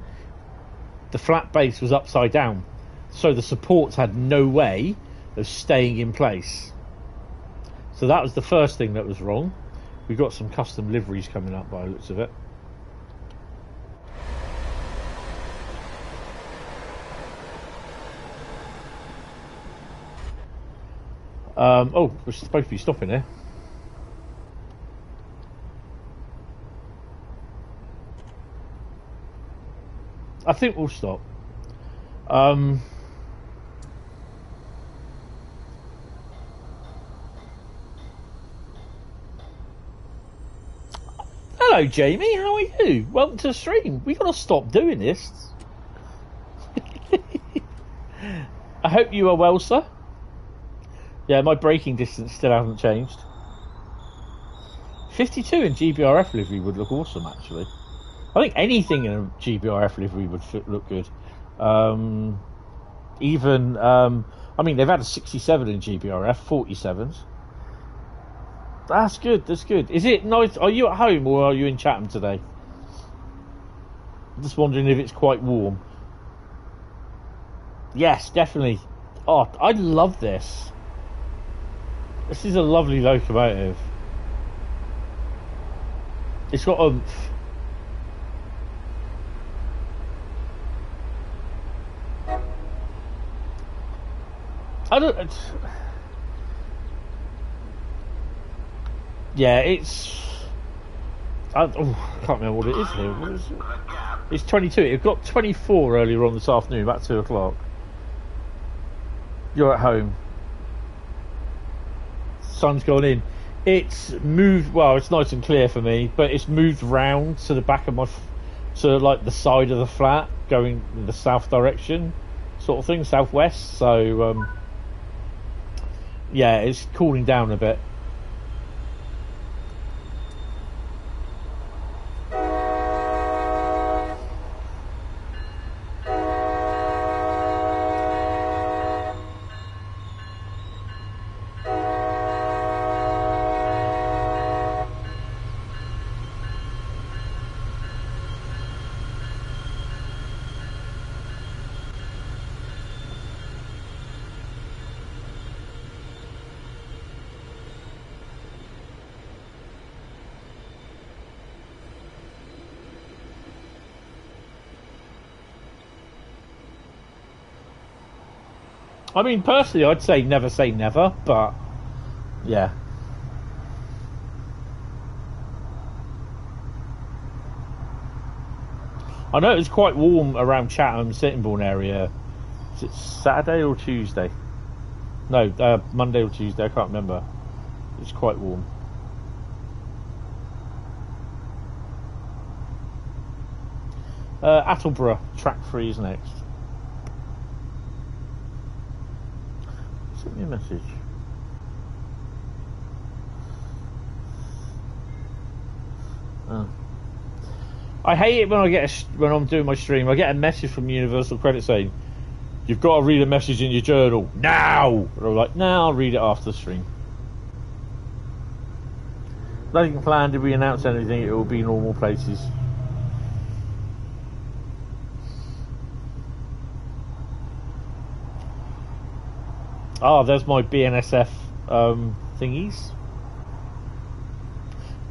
The flat base was upside down, so the supports had no way of staying in place. So that was the first thing that was wrong. We've got some custom liveries coming up by the looks of it. Oh, we're supposed to be stopping here. I think we'll stop. Hello, Jamie. How are you? Welcome to the stream. We got to stop doing this. I hope you are well, sir. Yeah, my braking distance still hasn't changed. 52 in GBRF livery would look awesome, actually. I think anything in a GBRF livery would look good. Even, I mean, they've had a 67 in GBRF, 47s. That's good, that's good. Is it nice? Are you at home or are you in Chatham today? Just wondering if it's quite warm. Yes, definitely. Oh, I love this. This is a lovely locomotive. It's got oomph. I don't... Yeah, it's... I can't remember what it is here. What is it? It's 22. It got 24 earlier on this afternoon, about 2 o'clock. You're at home. Sun's gone in. It's moved, well, it's nice and clear for me, but it's moved round to the back of my, to like the side of the flat, going in the south direction, sort of thing, southwest. So, yeah, it's cooling down a bit. I mean, personally, I'd say never, but yeah. I know it was quite warm around Chatham, Sittingbourne area. Is it Saturday or Tuesday? No, Monday or Tuesday, I can't remember. It's quite warm. Attleborough, track 3 is next. Send me a message. Oh. I hate it when when I'm doing my stream, I get a message from Universal Credit saying, "You've got to read a message in your journal now." And I'm like, "No, I'll read it after the stream." Nothing planned. If we announce anything, it will be normal places. Oh, there's my BNSF thingies.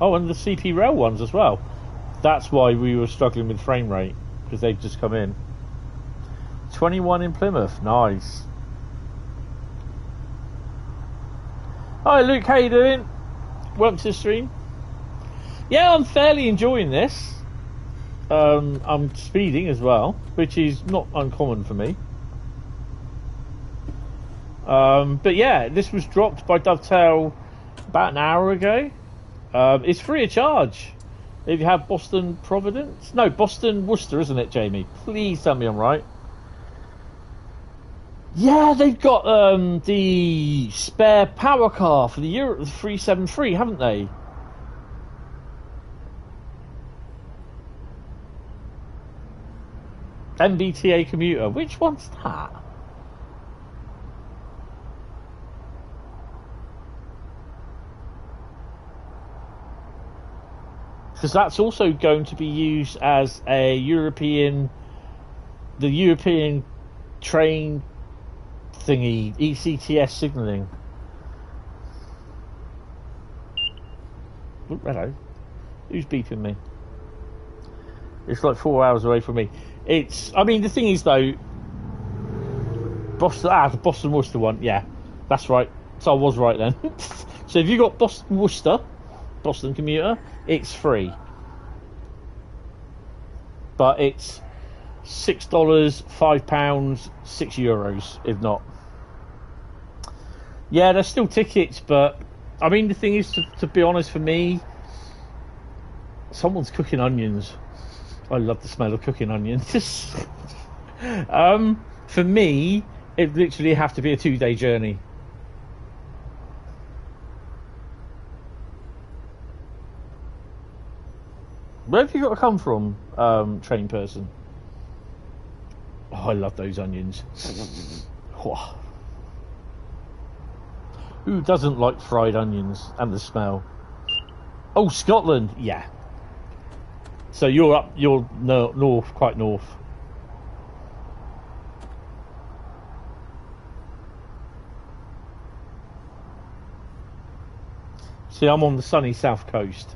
Oh, and the CP Rail ones as well. That's why we were struggling with frame rate, because they've just come in. 21 in Plymouth, nice. Hi Luke, how you doing? Welcome to the stream. Yeah, I'm fairly enjoying this. I'm speeding as well, which is not uncommon for me. But yeah, this was dropped by Dovetail about an hour ago. It's free of charge if you have Boston Providence. No, Boston Worcester, isn't it, Jamie? Please tell me I'm right. Yeah, they've got the spare power car for the Euro 373, haven't they? MBTA Commuter. Which one's that? Because that's also going to be used as a European train thingy, ECTS signalling. Oh, hello. Who's beeping me? It's like 4 hours away from me. I mean, the thing is though, the Boston Worcester one, yeah, that's right. So I was right then. So if you got Boston Worcester, Boston Commuter, it's free. But it's $6, £5, €6, if not. Yeah, there's still tickets, but I mean, the thing is, to be honest, for me, someone's cooking onions. I love the smell of cooking onions. For me, it literally have to be a 2-day journey. Where have you got to come from, train person? Oh, I love those onions. Who doesn't like fried onions and the smell? Oh, Scotland, yeah. So you're north, quite north. See, I'm on the sunny south coast.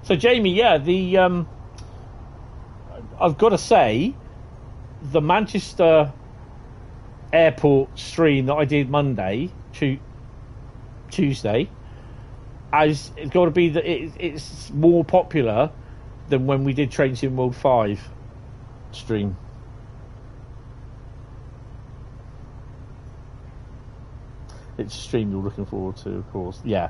So Jamie, yeah, I've got to say, the Manchester airport stream that I did Monday, Tuesday, it's got to be that it's more popular than when we did Train Sim World 5 stream. It's a stream you're looking forward to, of course. Yeah.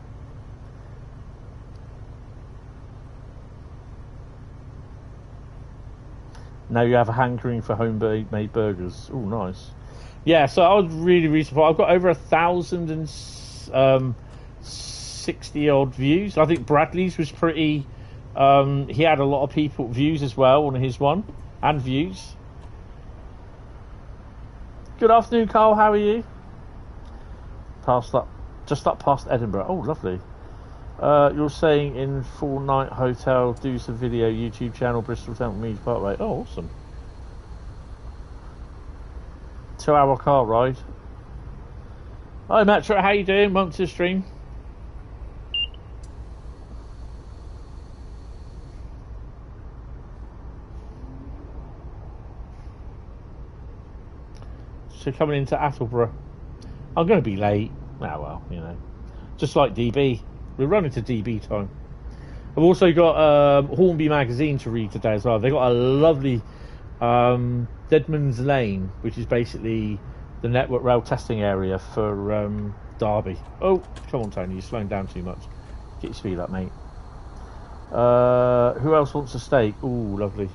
Now you have a hankering for home-made burgers. Oh, nice. Yeah, so I was really surprised. I've got over 1,060 odd views. I think Bradley's was pretty. He had a lot of views as well on his one, and views. Good afternoon, Carl. How are you? Just up past Edinburgh. Oh, lovely. You're saying in 4-night hotel, do some video, YouTube channel, Bristol Temple Meads Parkway. Oh, awesome. 2-hour car ride. Hi, Metro. How you doing? Welcome to the stream. so coming into Attleborough. I'm going to be late. Ah, well, you know, just like DB. We're running to DB time. I've also got Hornby magazine to read today as well. They've got a lovely Deadman's Lane, which is basically the network rail testing area for Derby. Oh, come on, Tony, you're slowing down too much. Get your speed up, mate. Who else wants a steak? Ooh, lovely.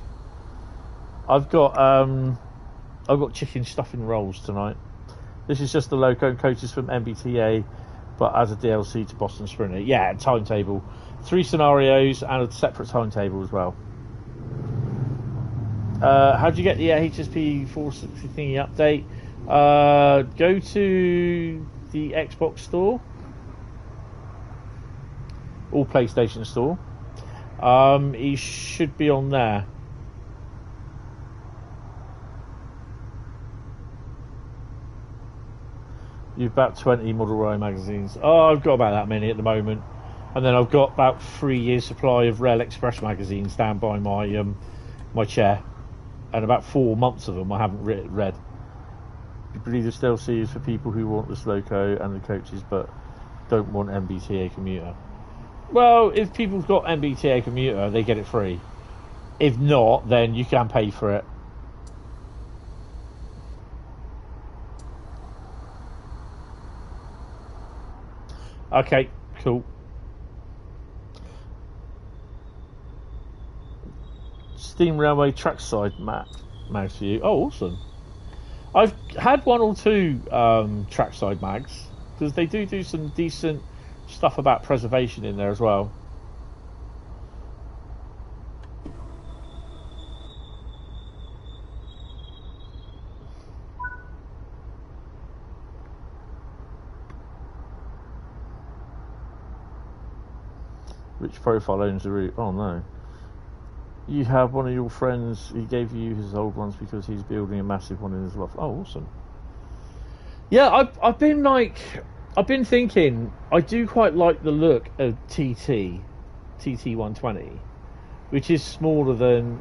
I've got chicken stuffing rolls tonight. This is just the loco and coaches from MBTA, but as a DLC to Boston Sprinter. Yeah, timetable. 3 scenarios and a separate timetable as well. How do you get the HSP46 thingy update? Go to the Xbox store or PlayStation store. He should be on there. You've about 20 Model Rail magazines. Oh, I've got about that many at the moment. And then I've got about 3 years supply of Rail Express magazines down by my my chair. And about 4 months of them I haven't read. I believe the DLC is for people who want this loco and the coaches but don't want MBTA Commuter. Well, if people's got MBTA Commuter, they get it free. If not, then you can pay for it. Okay, cool. Steam Railway trackside map mags for you. Oh, awesome. I've had 1 or 2 trackside mags because they do some decent stuff about preservation in there as well. Which profile owns the route? Oh no. You have one of your friends, he gave you his old ones because he's building a massive one in his loft. Oh, awesome. Yeah, I've been thinking, I do quite like the look of TT 120, which is smaller than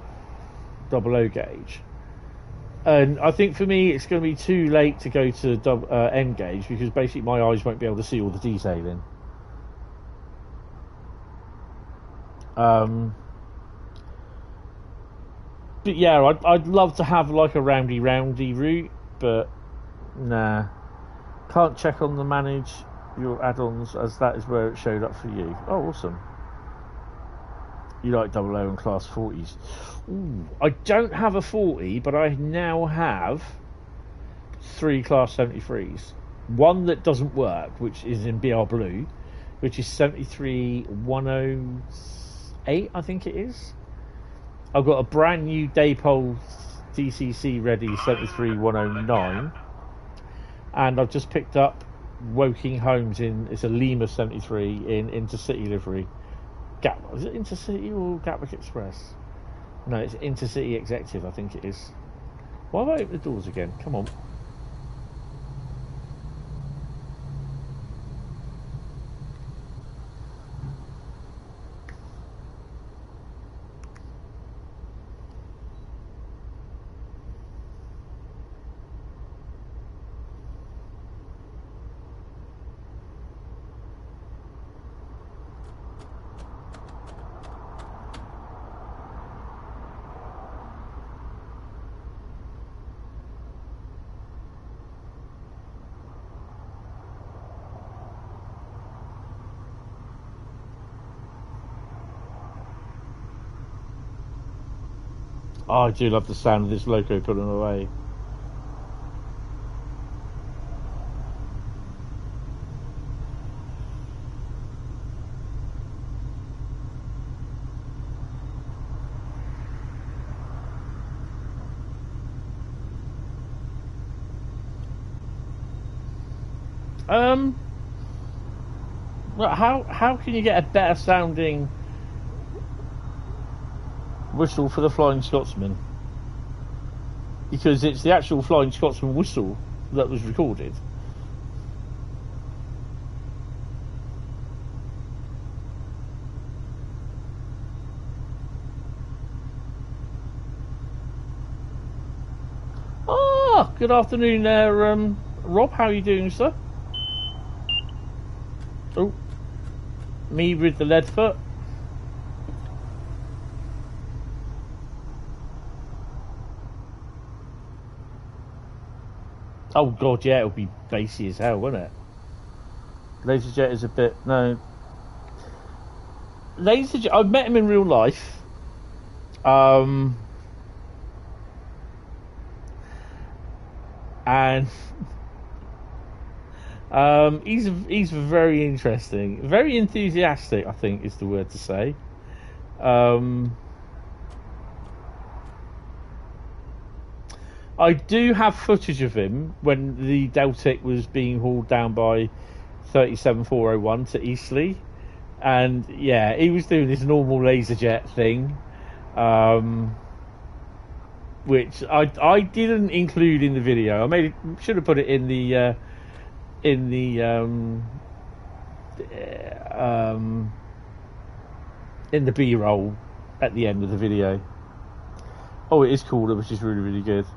00 gauge. And I think for me, it's going to be too late to go to N gauge because basically my eyes won't be able to see all the detailing. But yeah, I'd love to have like a roundy route, but nah. Can't check on the manage your add-ons as that is where it showed up for you. Oh, awesome. You like 00 and class 40s. Ooh, I don't have a 40, but I now have 3 class 73s. One that doesn't work, which is in BR Blue, which is 73108, I think it is. I've got a brand new Daypole DCC ready 73109, and I've just picked up Woking Homes it's a Lima 73 in Intercity livery. Is it Intercity or Gatwick Express? No, it's Intercity Executive, I think it is. Why have I opened the doors again? Come on. Oh, I do love the sound of this loco pulling away. Well, how can you get a better sounding whistle for the Flying Scotsman? Because it's the actual Flying Scotsman whistle that was recorded. Oh, good afternoon there, Rob. How are you doing, sir? Oh, me with the lead foot. Oh god, yeah, it'll be bassy as hell, won't it? LaserJet is a bit no. LaserJet, I've met him in real life. And he's very interesting, very enthusiastic, I think is the word to say. I do have footage of him when the Deltic was being hauled down by 37401 to Eastleigh, and yeah, he was doing this normal LaserJet thing, which I didn't include in the video. I should have put it in the B-roll at the end of the video. Oh, it is cooler, which is really, really good.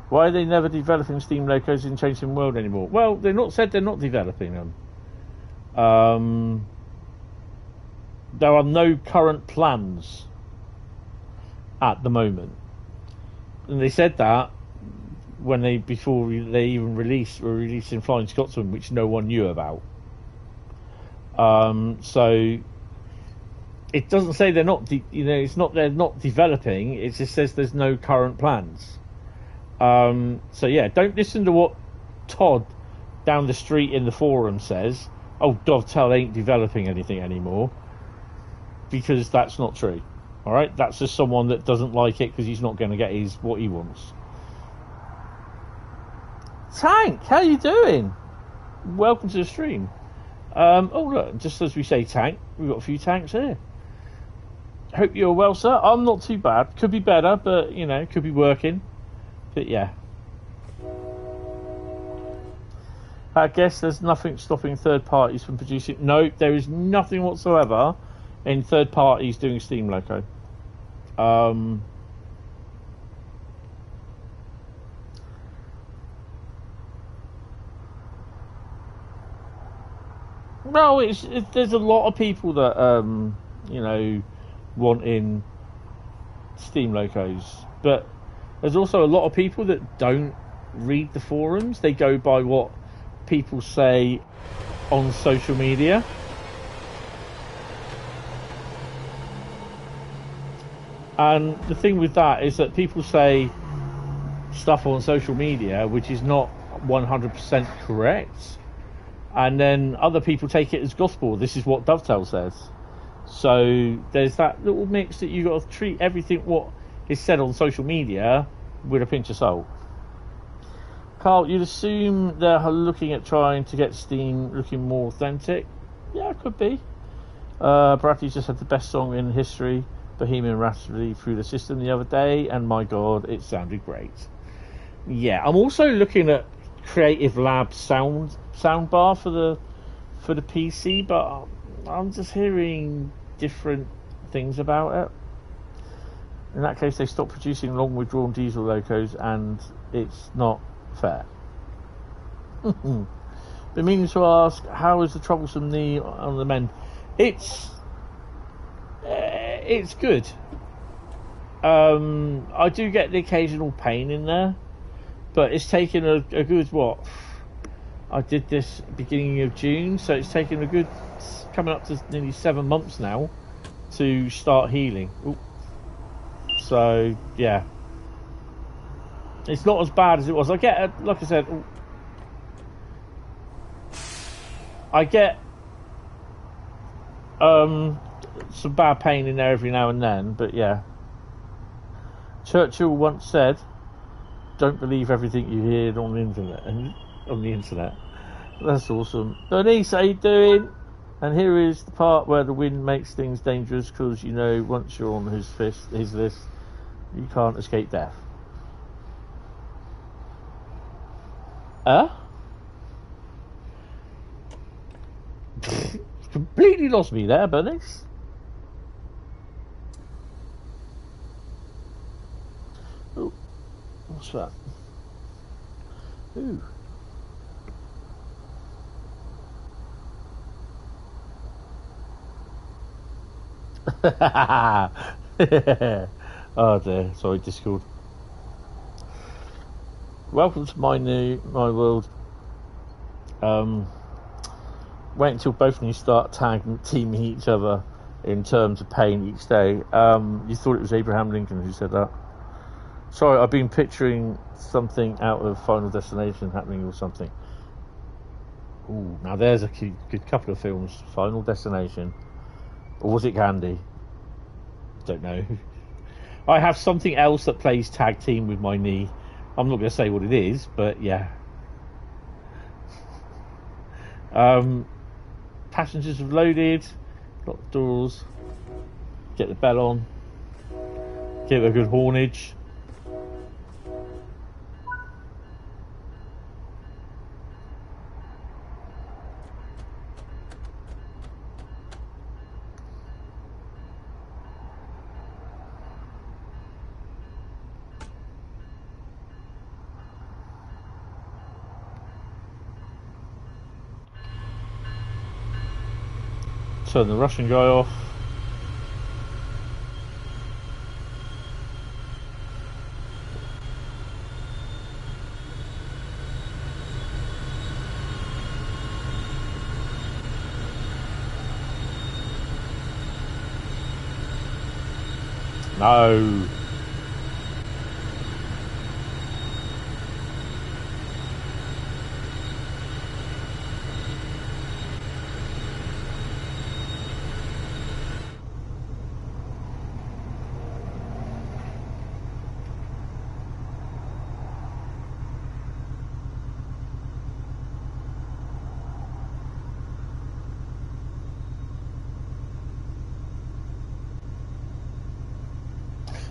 Why are they never developing steam locos in Changing World anymore? Well, they're not developing them. There are no current plans at the moment, and they said that when before they even were releasing Flying Scotsman, which no one knew about. So it doesn't say they're not, it's not they're not developing. It just says there's no current plans. So yeah, don't listen to what Todd down the street in the forum says. Oh, Dovetail ain't developing anything anymore, because that's not true. All right, that's just someone that doesn't like it because he's not going to get what he wants. Tank, how you doing? Welcome to the stream. Oh look, just as we say tank, we've got a few tanks here. Hope you're well, sir. I'm not too bad. Could be better, but could be working. But yeah, I guess there's nothing stopping third parties from producing. No, there is nothing whatsoever in third parties doing steam loco. No, there's a lot of people that wanting steam locos, but there's also a lot of people that don't read the forums. They go by what people say on social media. And the thing with that is that people say stuff on social media which is not 100% correct, and then other people take it as gospel. This is what Dovetail says. So there's that little mix that you got to treat everything what is said on social media with a pinch of salt. Carl, you'd assume they're looking at trying to get Steam looking more authentic. Yeah, it could be. Bradley just had the best song in history, Bohemian Rhapsody, through the system the other day, and my god, it sounded great. Yeah, I'm also looking at Creative Lab soundbar for the PC, but I'm just hearing different things about it. In that case, they stopped producing long withdrawn diesel locos, and it's not fair. Been meaning to ask, how is the troublesome knee on the mend? It's good. I do get the occasional pain in there, but it's taken a good what? I did this beginning of June, so it's taken a good coming up to nearly 7 months now to start healing. Ooh. So yeah, it's not as bad as it was. I get, like I said, I get some bad pain in there every now and then, but yeah. Churchill once said, "Don't believe everything you hear on the internet." That's awesome. Bernice, how you doing? And here is the part where the wind makes things dangerous, because once you're on his list, you can't escape death. Completely lost me there, Bernice. Oh, what's that? Ooh. Oh dear, sorry, Discord. Welcome to my world. Wait until both of you start teaming each other in terms of pain each day. You thought it was Abraham Lincoln who said that. Sorry, I've been picturing something out of Final Destination happening or something. Ooh, now there's a good couple of films. Final Destination. Or was it Candy? Don't know. I have something else that plays tag team with my knee. I'm not going to say what it is, but yeah. Passengers have loaded. Lock the doors. Get the bell on. Give it a good hornage. Turn the Russian guy off. No.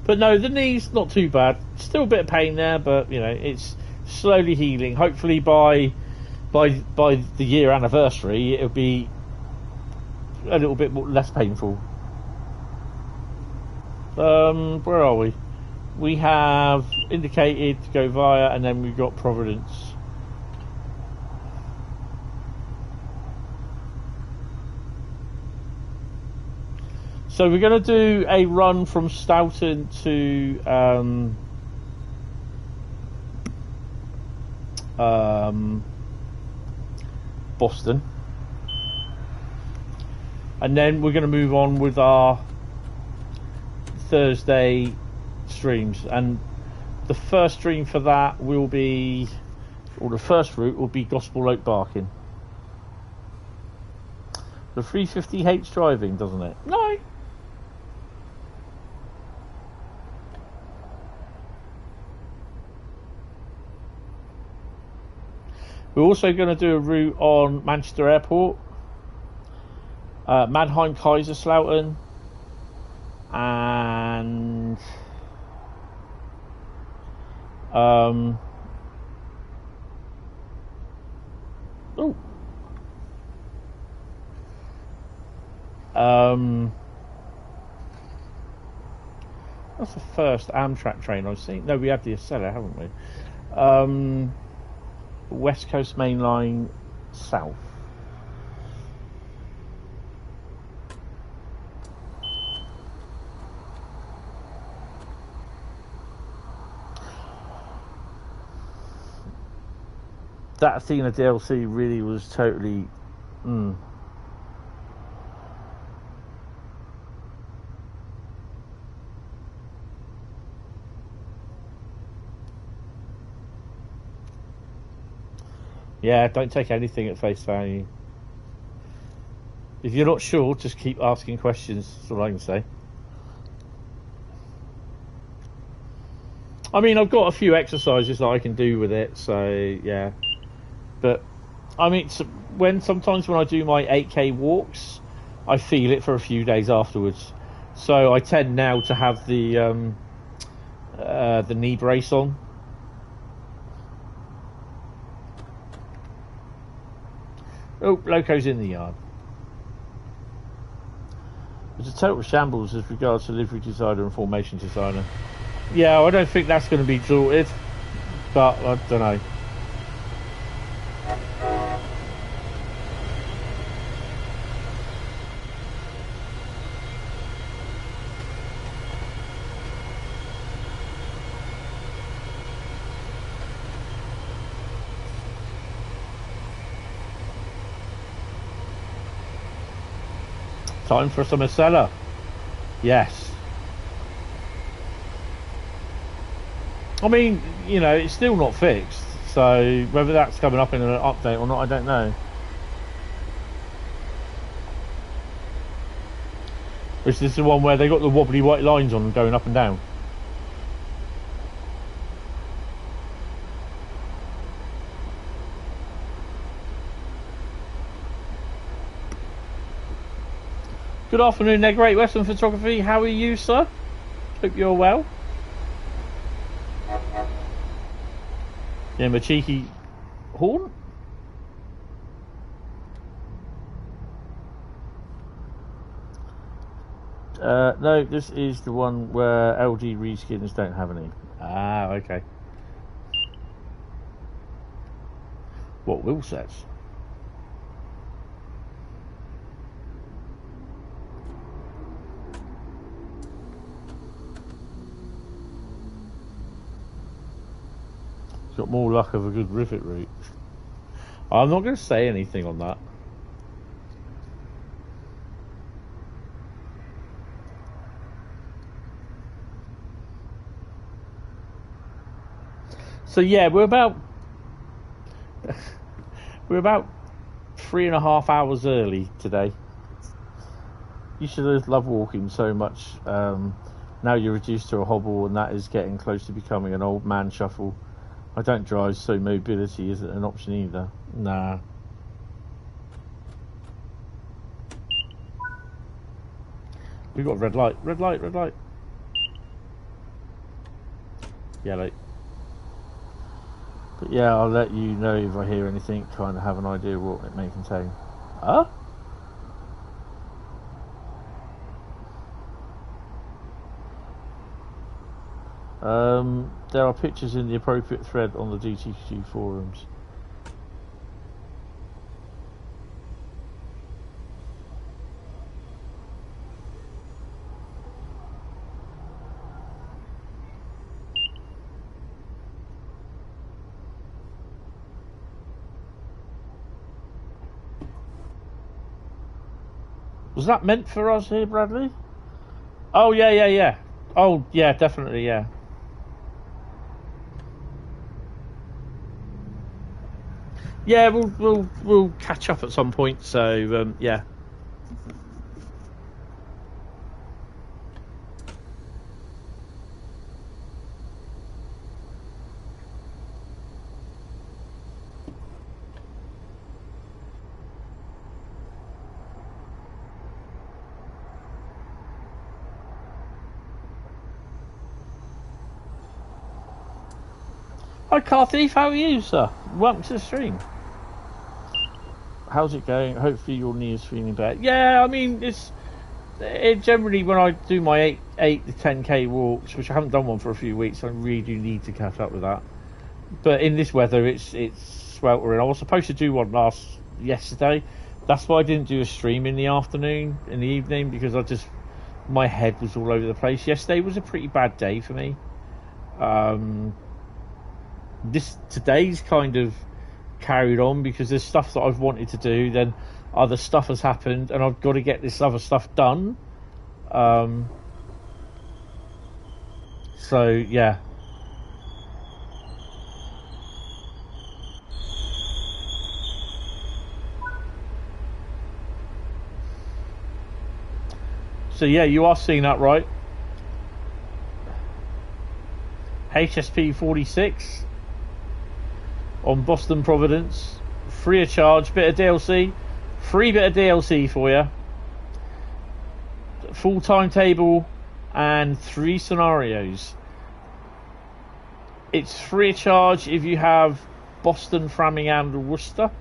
But no, the knee's not too bad. Still a bit of pain there, but you know, it's slowly healing. Hopefully by the year anniversary it'll be a little bit less painful. Where are we? We have indicated to go via, and then we've got Providence. So we're going to do a run from Stoughton to Boston, and then we're going to move on with our Thursday streams, and the first stream for that will be, or the first route will be Gospel Oak Barking. The 350 hates driving, doesn't it? No. We're also going to do a route on Manchester Airport, Mannheim, Kaiserslautern, and that's the first Amtrak train I've seen. No, we had the Acela, haven't we? West Coast Main Line South. That Athena DLC really was totally Yeah, don't take anything at face value. If you're not sure, just keep asking questions. That's all I can say. I mean, I've got a few exercises that I can do with it, so yeah. But I mean, sometimes when I do my 8K walks, I feel it for a few days afterwards. So I tend now to have the knee brace on. Oh, Loco's in the yard. It's a total shambles as regards to livery designer and formation designer. Yeah, I don't think that's going to be sorted, but I don't know. Time for some Acela. Yes. I mean, you know, it's still not fixed, so whether that's coming up in an update or not, I don't know. This is the one where they got the wobbly white lines on going up and down. Good afternoon there, Great Western Photography. How are you, sir? Hope you're well. Yeah, my cheeky horn. No, this is the one where LG reskins don't have any. Ah, okay. What wheel sets? Got more luck of a good rivet route. I'm not going to say anything on that. So yeah, we're about 3.5 hours early today. You should have loved walking so much. Now you're reduced to a hobble, and that is getting close to becoming an old man shuffle. I don't drive, so mobility isn't an option either. Nah. We've got a red light. Red light, red light. Yellow. But yeah, I'll let you know if I hear anything, kind of have an idea what it may contain. Huh? There are pictures in the appropriate thread on the DTQ forums. Was that meant for us here, Bradley? Oh yeah, yeah, yeah. Oh yeah, definitely, yeah. Yeah, we'll catch up at some point. So yeah. Hi Car Thief, how are you, sir? Welcome to the stream. How's it going? Hopefully your knee is feeling better. Yeah, I mean, it generally, when I do my 8 to 10k walks, which I haven't done one for a few weeks, I really do need to catch up with that. But in this weather, it's sweltering. I was supposed to do one yesterday. That's why I didn't do a stream in the evening, because my head was all over the place. Yesterday was a pretty bad day for me. Today's kind of carried on because there's stuff that I've wanted to do, then other stuff has happened, and I've got to get this other stuff done. So yeah. So yeah, you are seeing that right. HSP46 on Boston Providence, free of charge, free bit of DLC for you, full timetable and 3 scenarios. It's free of charge if you have Boston, Framingham, and Worcester,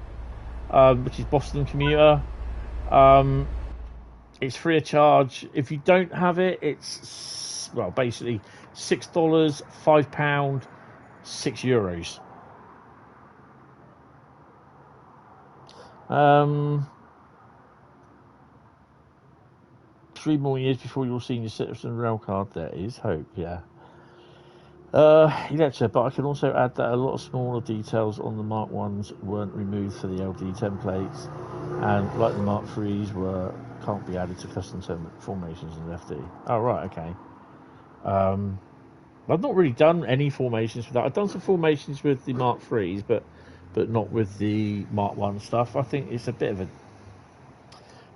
which is Boston Commuter. It's free of charge if you don't have it. It's basically $6, £5, €6. 3 more years before your senior citizen rail card. There is hope, yeah. Electra, but I can also add that a lot of smaller details on the Mark 1s weren't removed for the LD templates, and like the Mark 3s were can't be added to custom formations in FD. Oh, right, okay. I've not really done any formations with that. I've done some formations with the Mark IIIs, but not with the Mark I stuff. I think it's a bit of a,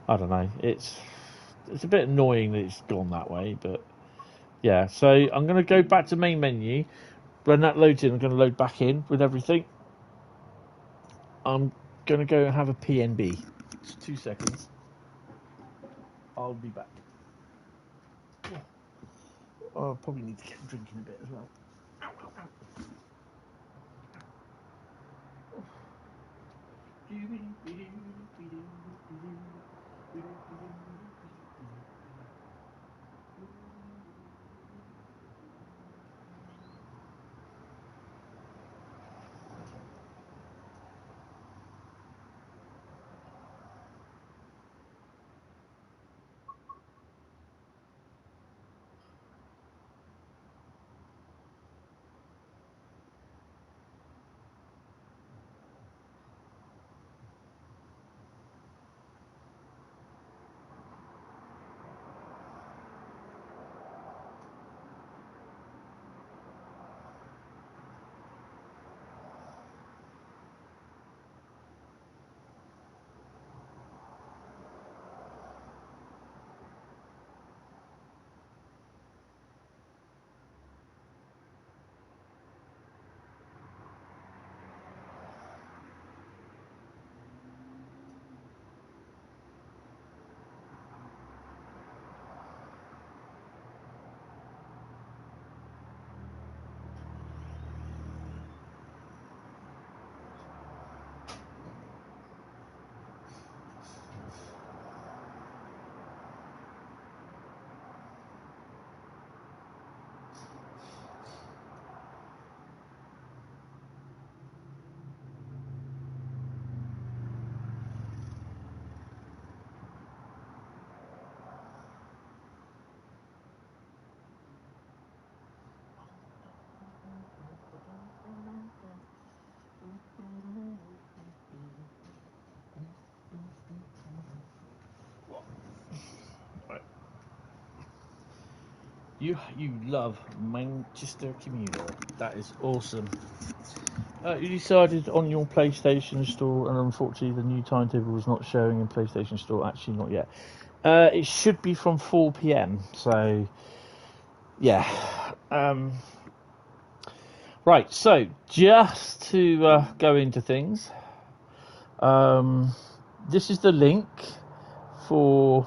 I don't know, it's a bit annoying that it's gone that way, but yeah. So I'm going to go back to main menu. When that loads in, I'm going to load back in with everything. I'm going to go and have a PNB. Just 2 seconds. I'll be back. Oh, I'll probably need to get drinking a bit as well. You love Manchester Commuter. That is awesome. You decided on your PlayStation Store, and unfortunately the new timetable was not showing in PlayStation Store. Actually, not yet. It should be from 4 p.m. So, yeah. Right. So, just to go into things, this is the link for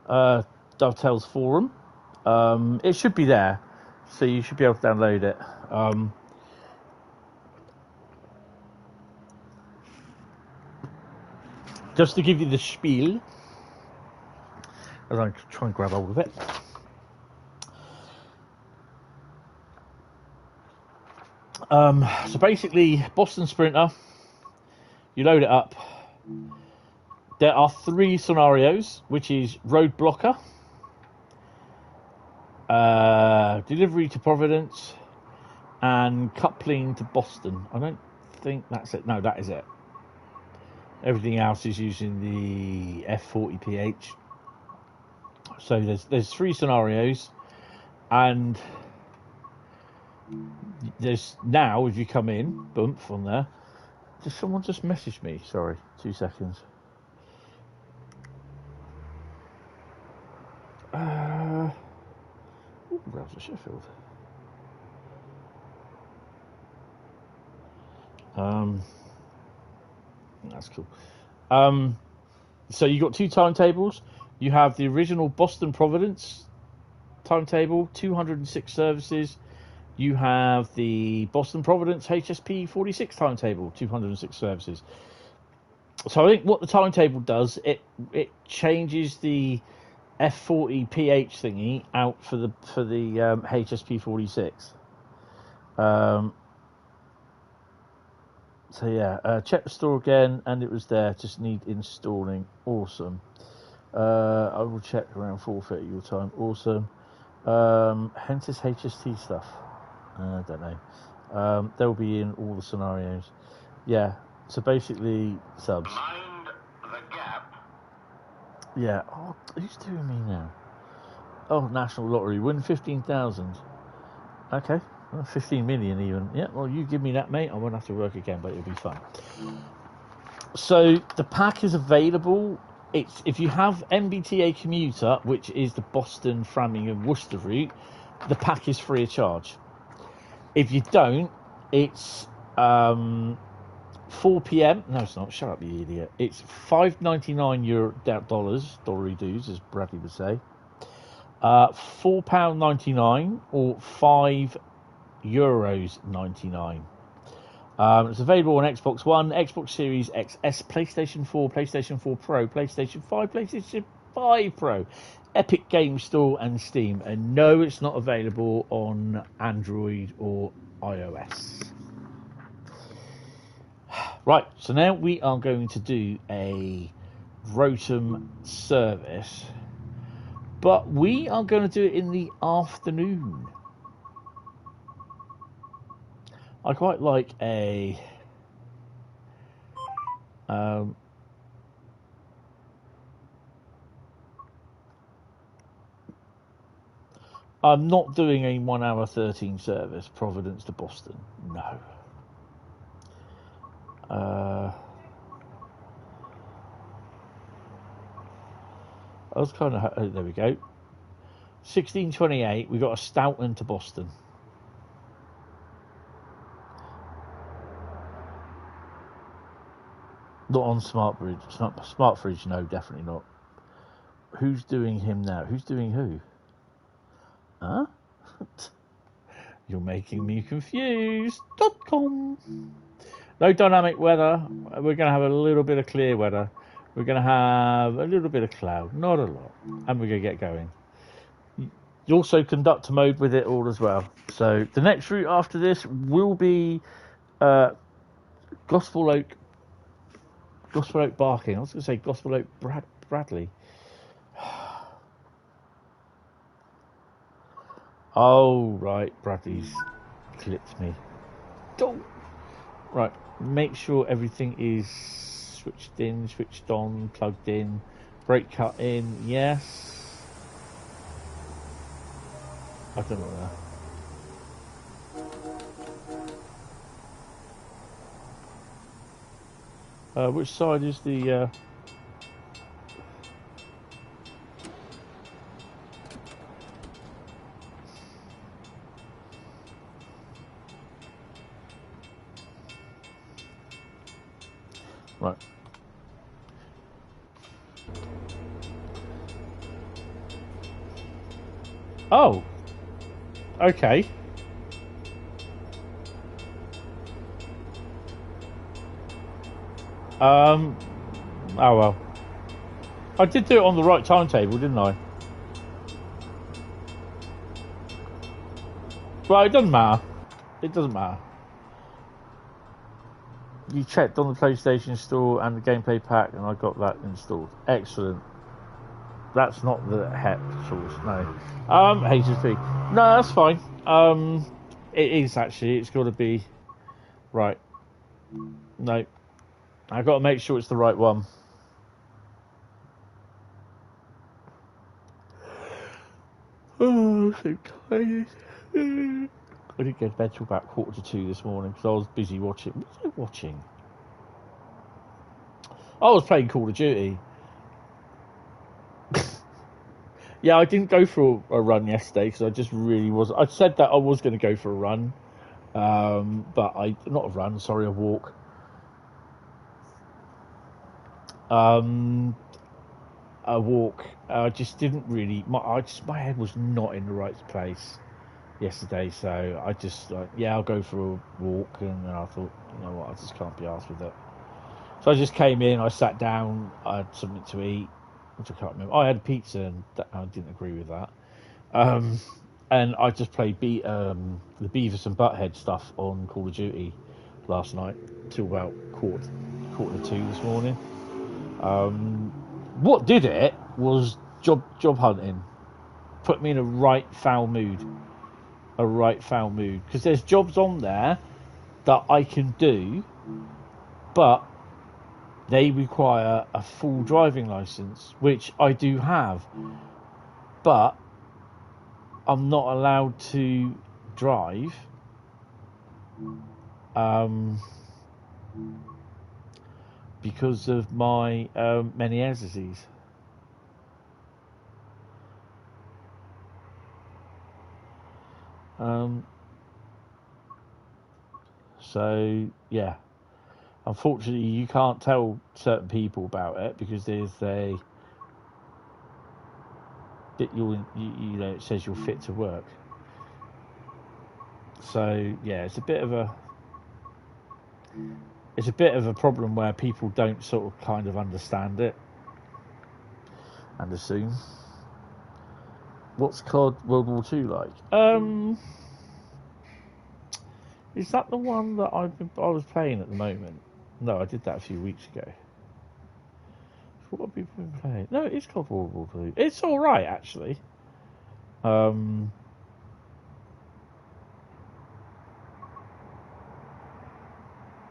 Dovetail's forum. It should be there, so you should be able to download it. Just to give you the spiel, as I try and grab hold of it. So basically, Boston Sprinter, you load it up. There are 3 scenarios, which is road blocker, delivery to Providence, and coupling to Boston. I don't think that's it. No, that is it. Everything else is using the F40PH. So there's 3 scenarios, and there's now, if you come in, bump from there. Did someone just message me? Sorry, 2 seconds. Browser Sheffield. That's cool. So you got 2 timetables. You have the original Boston Providence timetable, 206 services. You have the Boston Providence HSP46 timetable, 206 services. So I think what the timetable does, it changes the F40PH thingy out for the HSP46. So yeah, check the store again, and it was there. Just need installing. Awesome. I will check around 4:30 your time. Awesome. Hentis HST stuff. I don't know. They'll be in all the scenarios. Yeah. So basically, subs. Mind the gap. Yeah. Oh, who's doing me now? Oh, National Lottery. Win 15,000. Okay. Well, 15 million even. Yeah, well, you give me that, mate. I won't have to work again, but it'll be fun. So the pack is available. It's if you have MBTA Commuter, which is the Boston, Framingham, Worcester route, the pack is free of charge. If you don't, it's 4 p.m. No, it's not. Shut up, you idiot. It's $5.99 dollary dues, as Bradley would say. £4.99 or €5.99. It's available on Xbox One, Xbox Series XS, PlayStation 4, PlayStation 4 Pro, PlayStation 5, PlayStation 5 Pro, Epic Game Store, and Steam. And no, it's not available on Android or iOS. Right, so now we are going to do a Rotom service, but we are going to do it in the afternoon. I quite like a I'm not doing a 1 hour 13 service, Providence to Boston. No. I was kind of there we go. 16:28. We got a Stoughton to Boston. Not on Smart Bridge. Smart Fridge, no, definitely not. Who's doing him now? Who's doing who? Huh? You're making me confused. .com. No dynamic weather. We're going to have a little bit of clear weather. We're going to have a little bit of cloud, not a lot. And we're going to get going. You also conductor mode with it all as well. So the next route after this will be Gospel Oak Barking. I was going to say Gospel Oak Bradley. Oh, right. Bradley's clipped me. Oh. Right. Make sure everything is switched in, switched on, plugged in. Brake cut in. Yes. I don't know that. Which side is the... Right. Oh. Okay. Oh well. I did do it on the right timetable, didn't I? Well, it doesn't matter. It doesn't matter. You checked on the PlayStation Store and the gameplay pack, and I got that installed. Excellent. That's not the HEP source, no. HSP. No, that's fine. It is actually. It's got to be right. No, I've got to make sure it's the right one. Oh, I'm so tired. I didn't go to bed till about 1:45 this morning because I was busy watching. What was I watching? I was playing Call of Duty. Yeah, I didn't go for a run yesterday because I just really was. I said that I was going to go for a run, but not a run. Sorry, a walk. A walk. I just didn't really. My head was not in the right place yesterday, so I just I'll go for a walk, and then I thought, you know what, I just can't be arsed with it. So I just came in, I sat down, I had something to eat, which I can't remember. I had pizza, and I didn't agree with that. And I just played the Beavis and Butthead stuff on Call of Duty last night till about quarter to 2 this morning. What did it was job hunting. Put me in a right foul mood. Because there's jobs on there that I can do, but they require a full driving license, which I do have, but I'm not allowed to drive because of my menière disease. So yeah, unfortunately you can't tell certain people about it because there's a that you know, it says you're fit to work. So yeah, it's a bit of a problem where people don't sort of kind of understand it and assume. What's COD World War II like? Is that the one that I was playing at the moment? No, I did that a few weeks ago. What have people been playing? No, it is COD World War II. It's all right actually. No,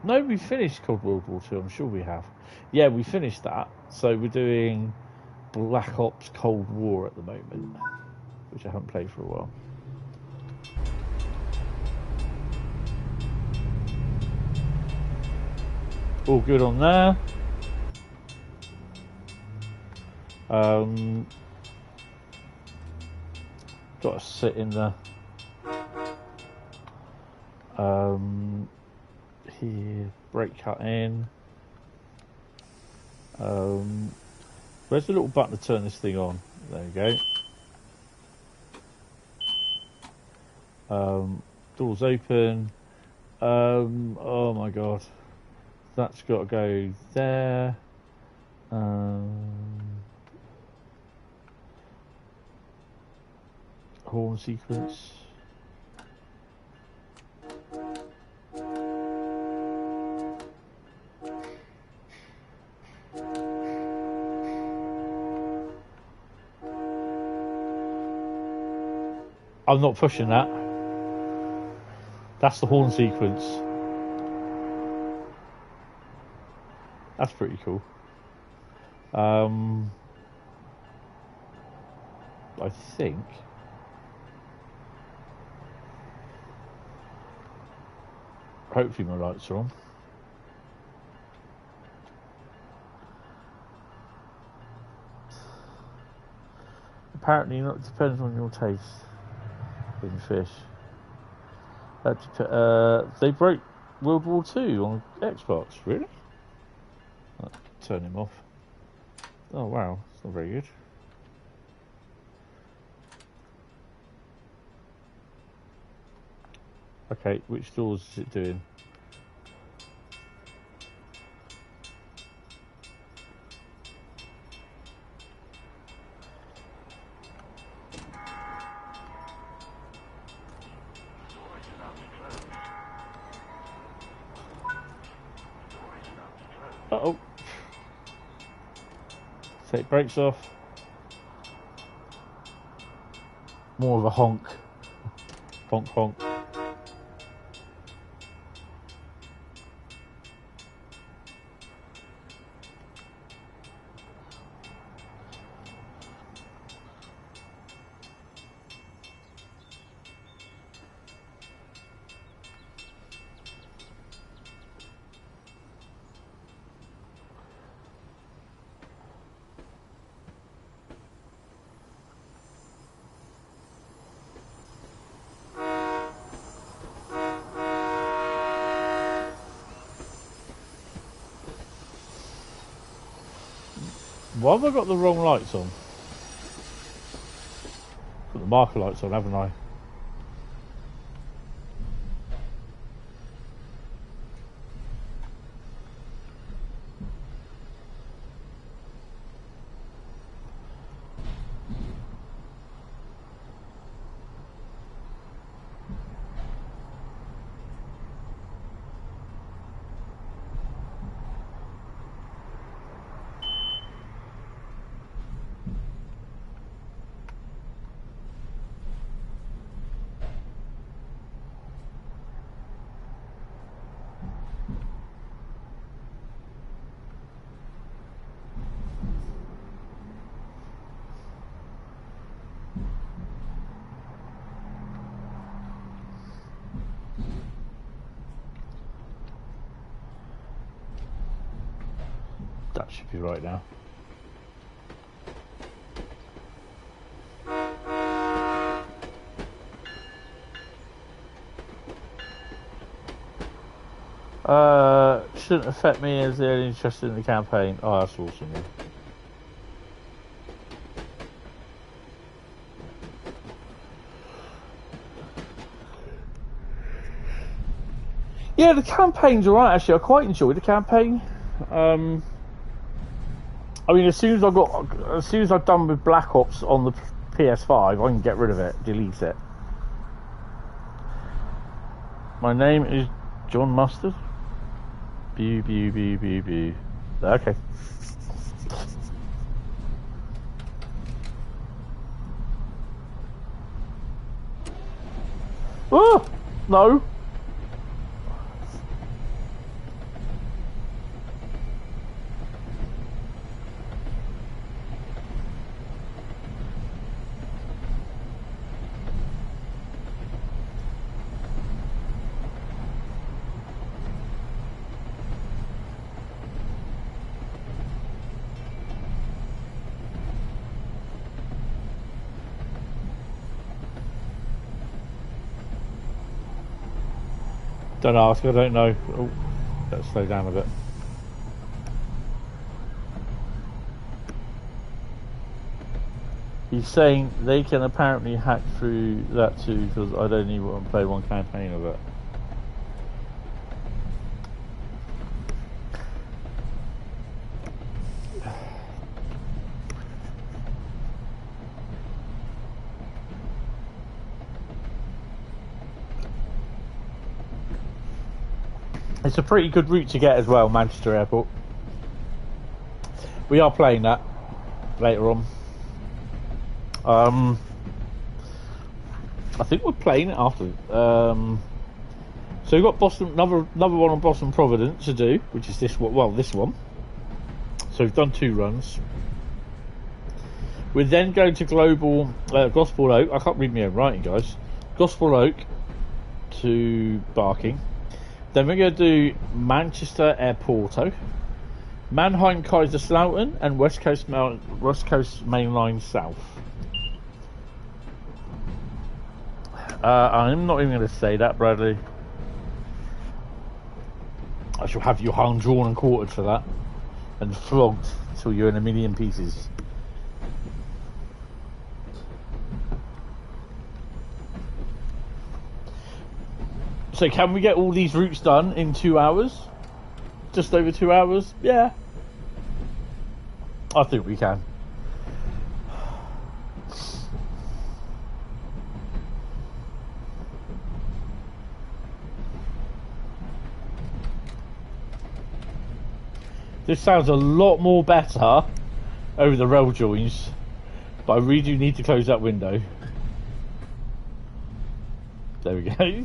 we finished COD World War II. I'm sure we have. Yeah, we finished that. So we're doing Black Ops Cold War at the moment, which I haven't played for a while. All good on there. Got to sit in the here, brake cut in. Where's the little button to turn this thing on? There we go. Doors open. Oh my god, that's got to go there. Horn sequence. I'm not pushing that. That's the horn sequence. That's pretty cool. I think hopefully my lights are on. Apparently not. It depends on your taste in fish. They broke World War II on Xbox. Really? I'll turn him off. Oh wow, it's not very good. Okay, which doors is it doing? Uh-oh. Take brakes off. More of a honk. Honk honk. Why have I got the wrong lights on? Put the marker lights on, haven't I? That should be right now. Shouldn't affect me as they're interested in the campaign. Oh, that's awesome. Yeah. Yeah, the campaign's alright actually. I quite enjoy the campaign. I mean, as soon as I've done with Black Ops on the PS5, I can get rid of it, delete it. My name is John Mustard. Boo. Okay. Oh no. Don't ask, I don't know. Oh, let's slow down a bit. He's saying they can apparently hack through that too because I don't even want to play one campaign of it. It's a pretty good route to get as well, Manchester Airport. We are playing that later on. I think we're playing it after. So we've got Boston, another one on Boston Providence to do, which is this one. Well, this one. So we've done 2 runs. We're then going to Gospel Oak. I can't read my own writing, guys. Gospel Oak to Barking. Then we're going to do Manchester Airporto, Mannheim Kaiserslautern, and West Coast Main Line South. I'm not even going to say that, Bradley. I shall have you hung, drawn, and quartered for that, and flogged till you're in a million pieces. So can we get all these routes done in 2 hours? Just over 2 hours? Yeah. I think we can. This sounds a lot more better over the rail joins, but I really do need to close that window. There we go.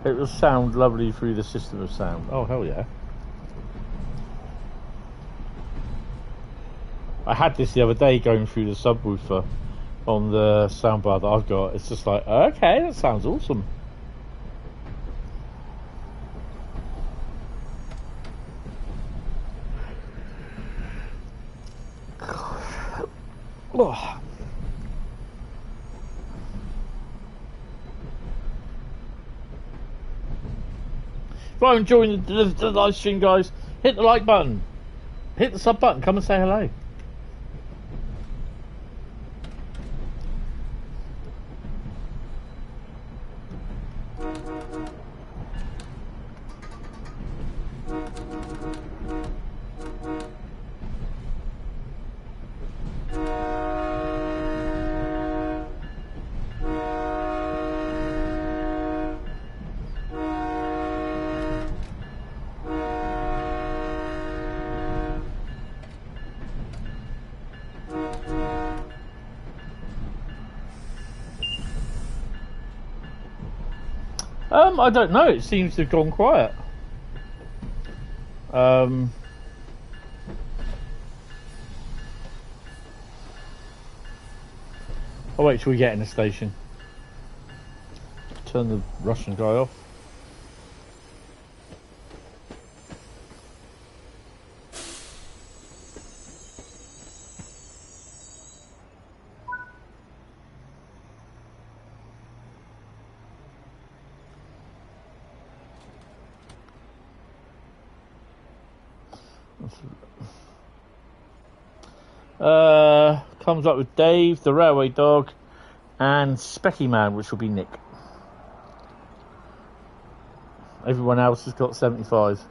It will sound lovely through the system of sound. Oh, hell yeah. I had this the other day going through the subwoofer on the soundbar that I've got. It's just like, okay, that sounds awesome. Oh. If you're enjoying the live stream, guys, hit the like button, hit the sub button, come and say hello. I don't know. It seems to have gone quiet. I'll wait till we get in the station. Turn the Russian guy off. Comes up with Dave, the railway dog, and Specky Man, which will be Nick. Everyone else has got 75.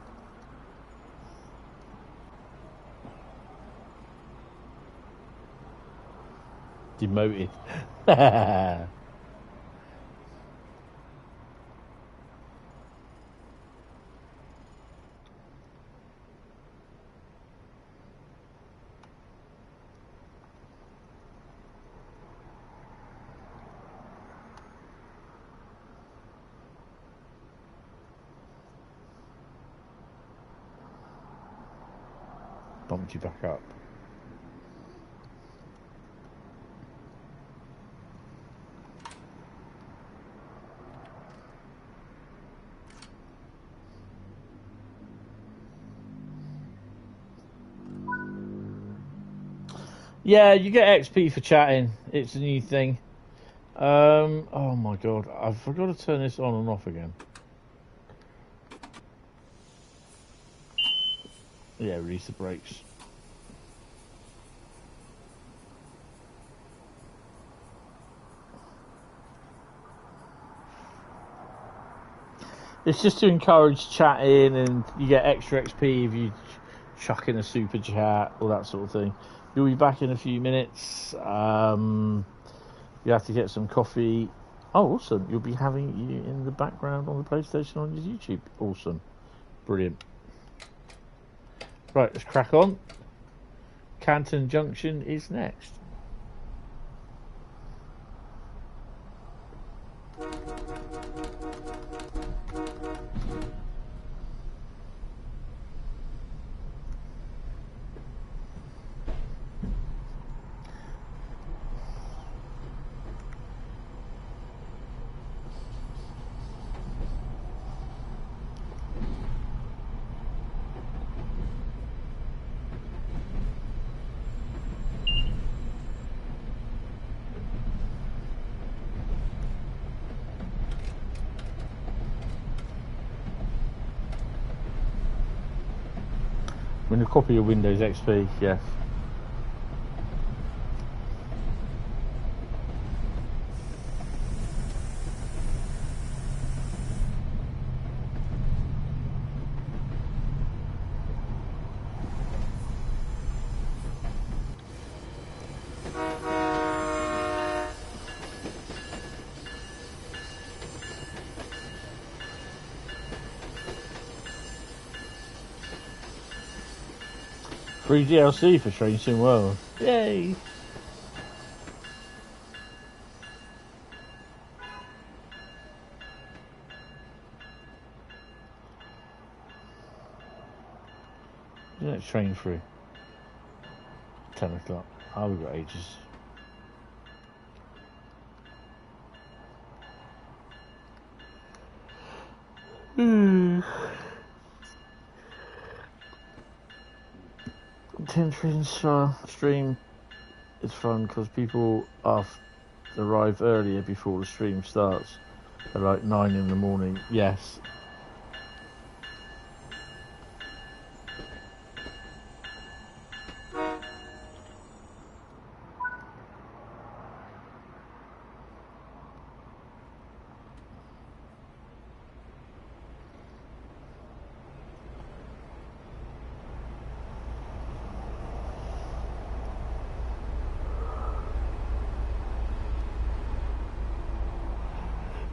Demoted. Bumped you back up. Yeah, you get XP for chatting. It's a new thing. Oh my god, I forgot to turn this on and off again. Yeah, release the brakes. It's just to encourage chatting, and you get extra XP if you chuck in a super chat, all that sort of thing. You'll be back in a few minutes. You have to get some coffee. Oh, awesome. You'll be having you in the background on the PlayStation on your YouTube. Awesome. Brilliant. Right, let's crack on. Canton Junction is next. When you copy your Windows XP, yes. Free DLC for Train Sim World. Yay! Next train through. 10 o'clock. Oh, we've got ages. Stream is fun because people arrive earlier before the stream starts. At like 9 in the morning. Yes.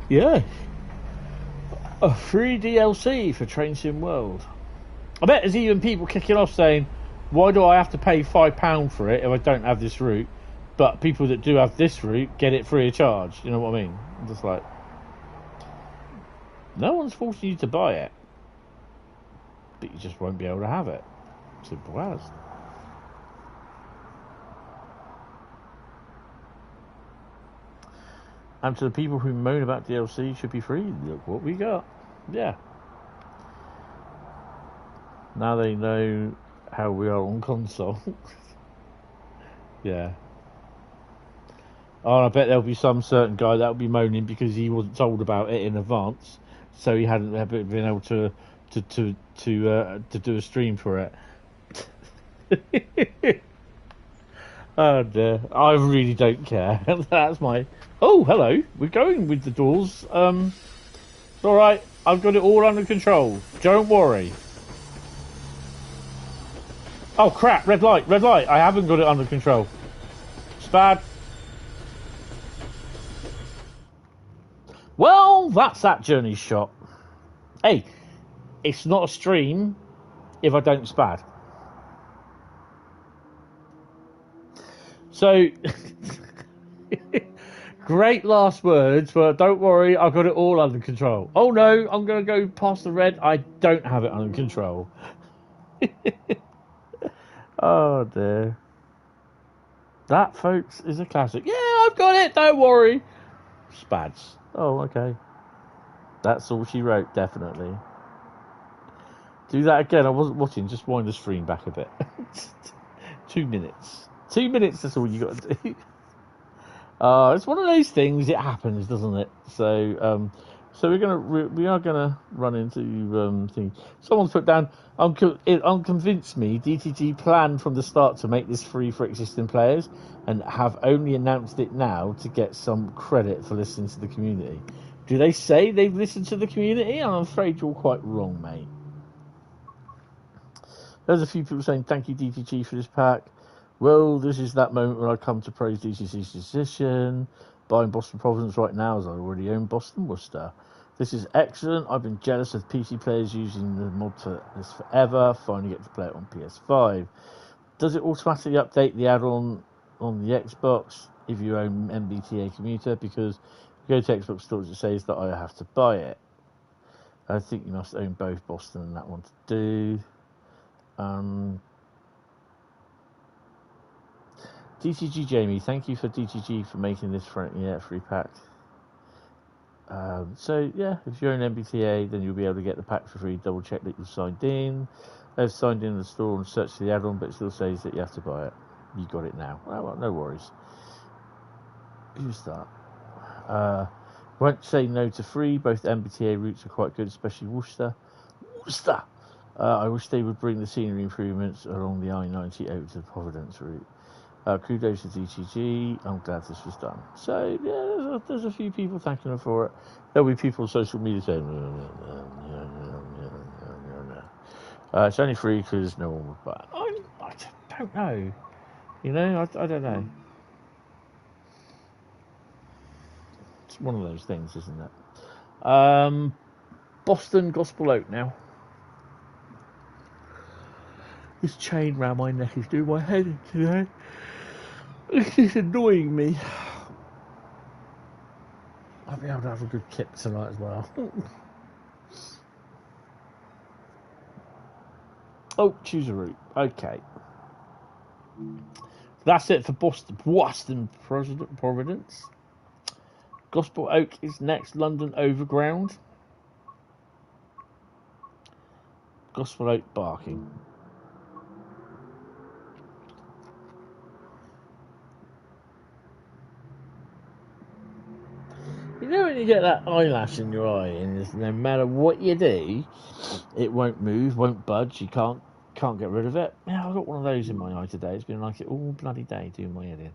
Yeah, a free DLC for Train Sim World. I bet there's even people kicking off saying, why do I have to pay £5 for it if I don't have this route? But people that do have this route get it free of charge. You know what I mean? I'm just like, No one's forcing you to buy it, but you just won't be able to have it. Simple as. And to the people who moan about DLC should be free, look what we got. Yeah. Now they know how we are on console. Yeah. Oh, I bet there'll be some certain guy that'll be moaning because he wasn't told about it in advance, so he hadn't been able to do a stream for it. Oh dear, I really don't care. That's my. Oh, hello. We're going with the doors. It's all right. I've got it all under control. Don't worry. Oh crap! Red light. Red light. I haven't got it under control. It's bad. Well, that's that journey shot. Hey, it's not a stream if I don't spad. So, great last words, but don't worry, I've got it all under control. Oh no, I'm going to go past the red. I don't have it under control. Oh dear. That, folks, is a classic. Yeah, I've got it, don't worry. Spads. Oh, okay. That's all she wrote, definitely. Do that again. I wasn't watching. Just wind the stream back a bit. 2 minutes. 2 minutes, that's all you got to do. It's one of those things. It happens, doesn't it? So, so we are gonna run into things. Someone's put down. Unconvinced me. DTG planned from the start to make this free for existing players, and have only announced it now to get some credit for listening to the community. Do they say they've listened to the community? I'm afraid you're quite wrong, mate. There's a few people saying thank you DTG for this pack. Well, this is that moment when I come to praise DTG's decision. Buying Boston Providence right now as I already own Boston Worcester. This is excellent. I've been jealous of PC players using the mod for this forever. Finally get to play it on PS5. Does it automatically update the add-on on the Xbox if you own MBTA Commuter? Because if you go to Xbox stores, it says that I have to buy it. I think you must own both Boston and that one to do. DTG Jamie, thank you for DTG for making this free pack. So yeah, if you're an MBTA, then you'll be able to get the pack for free. Double check that you've signed in. They've signed in the store and searched for the add-on, but it still says that you have to buy it. You got it now. Well, no worries. Who's that? Won't say no to free. Both MBTA routes are quite good, especially Worcester. Worcester! I wish they would bring the scenery improvements along the I-90 over to the Providence route. Kudos to DTG. I'm glad this was done. So yeah, there's a few people thanking them for it. There'll be people on social media saying, it's only free because no one would buy it. I don't know. You know, I don't know. It's one of those things, isn't it? Boston Gospel Oak now. This chain round my neck is doing my head in today. It's annoying me. I'll be able to have a good kip tonight as well. Oh, choose a route. Okay. That's it for Boston Providence. Gospel Oak is next. London Overground. Gospel Oak Barking. You know when you get that eyelash in your eye, and no matter what you do, it won't move, won't budge. You can't get rid of it. Yeah, I've got one of those in my eye today. It's been like it all bloody day doing my head in.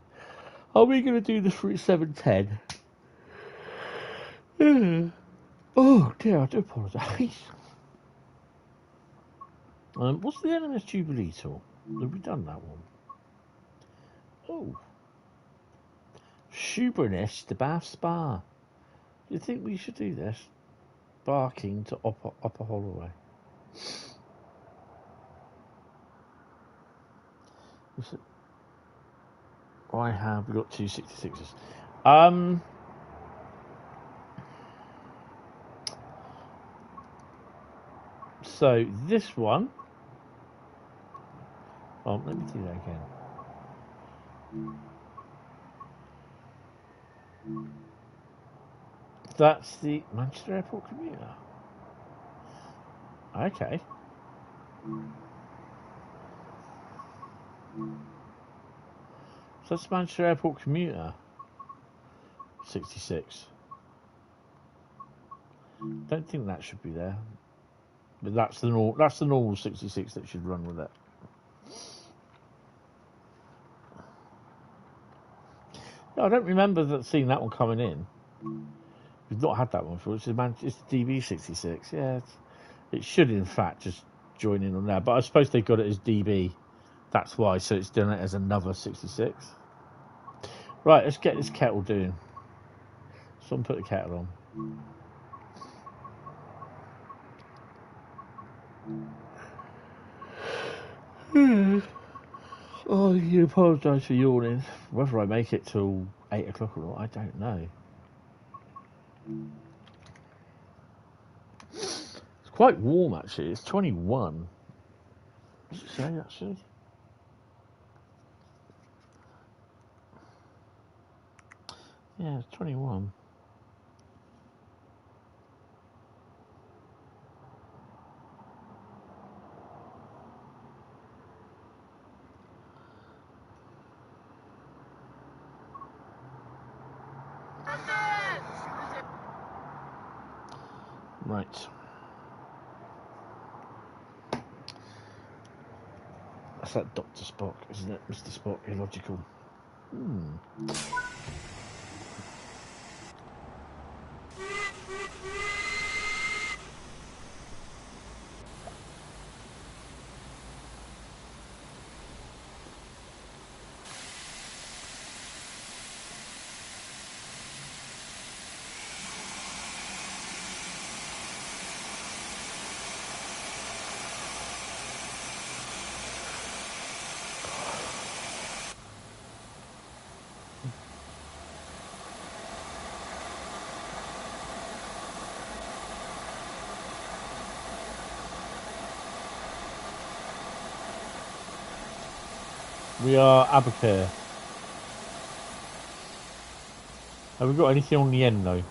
Are we going to do the 710? Oh dear, I do apologise. What's the NMS Jubilee tour? Have we done that one? Oh. Shoeburness to Bath Spa. Do you think we should do this? Barking to Upper Holloway. I have. We've got 266s. So this one, oh, let me do that again. That's the Manchester Airport Commuter. Okay. So that's Manchester Airport Commuter 66. Don't think that should be there, but that's the normal 66 that should run with it. No, I don't remember seeing that one coming in. We've not had that one before. It's the DB66. Yeah, it should in fact just join in on there, but I suppose they got it as DB. That's why. So it's done it as another 66. Right, let's get this kettle doing. Someone put the kettle on. Oh, you apologise for yawning. Whether I make it till 8 o'clock or not, I don't know. It's quite warm actually. It's 21. Does it say actually? Yeah, it's 21. Right. That's that Dr. Spock, isn't it? Mr. Spock, illogical. We are Abacare. Have we got anything on the end though?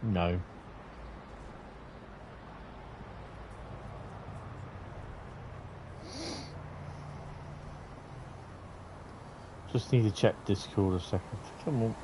No. Just need to check Discord a second. Come on.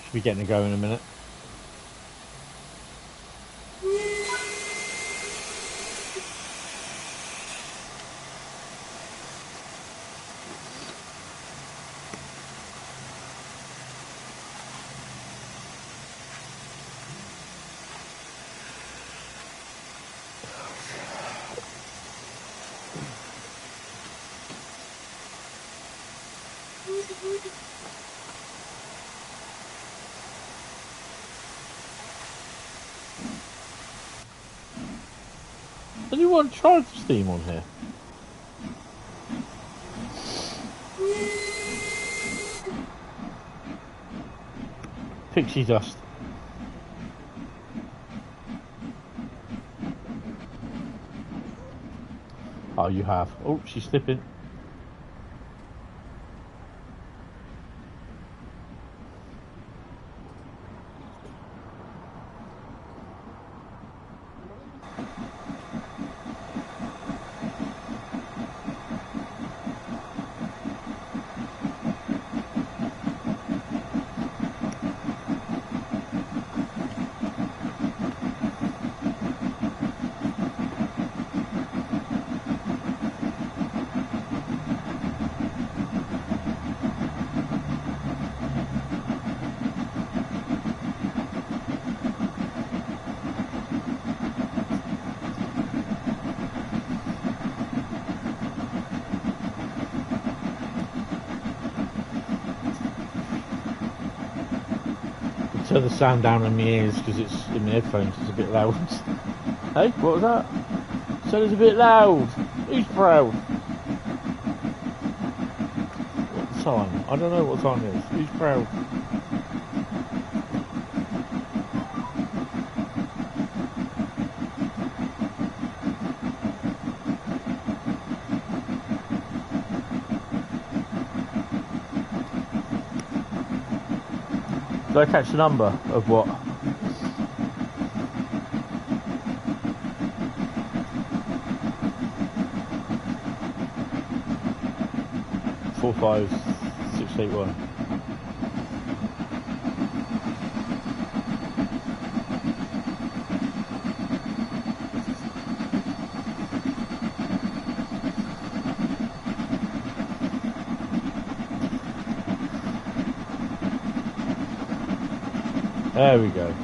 Should be getting a go in a minute. Anyone tried Steam on here? Pixie dust. Oh, you have. Oh, she's slipping. turn the sound down in my ears because it's in my headphones. It's a bit loud. Hey, what was that? Said it's a bit loud. Who's proud? What time? I don't know what time it is. Who's proud? Did I catch the number of what? 45681. There we go.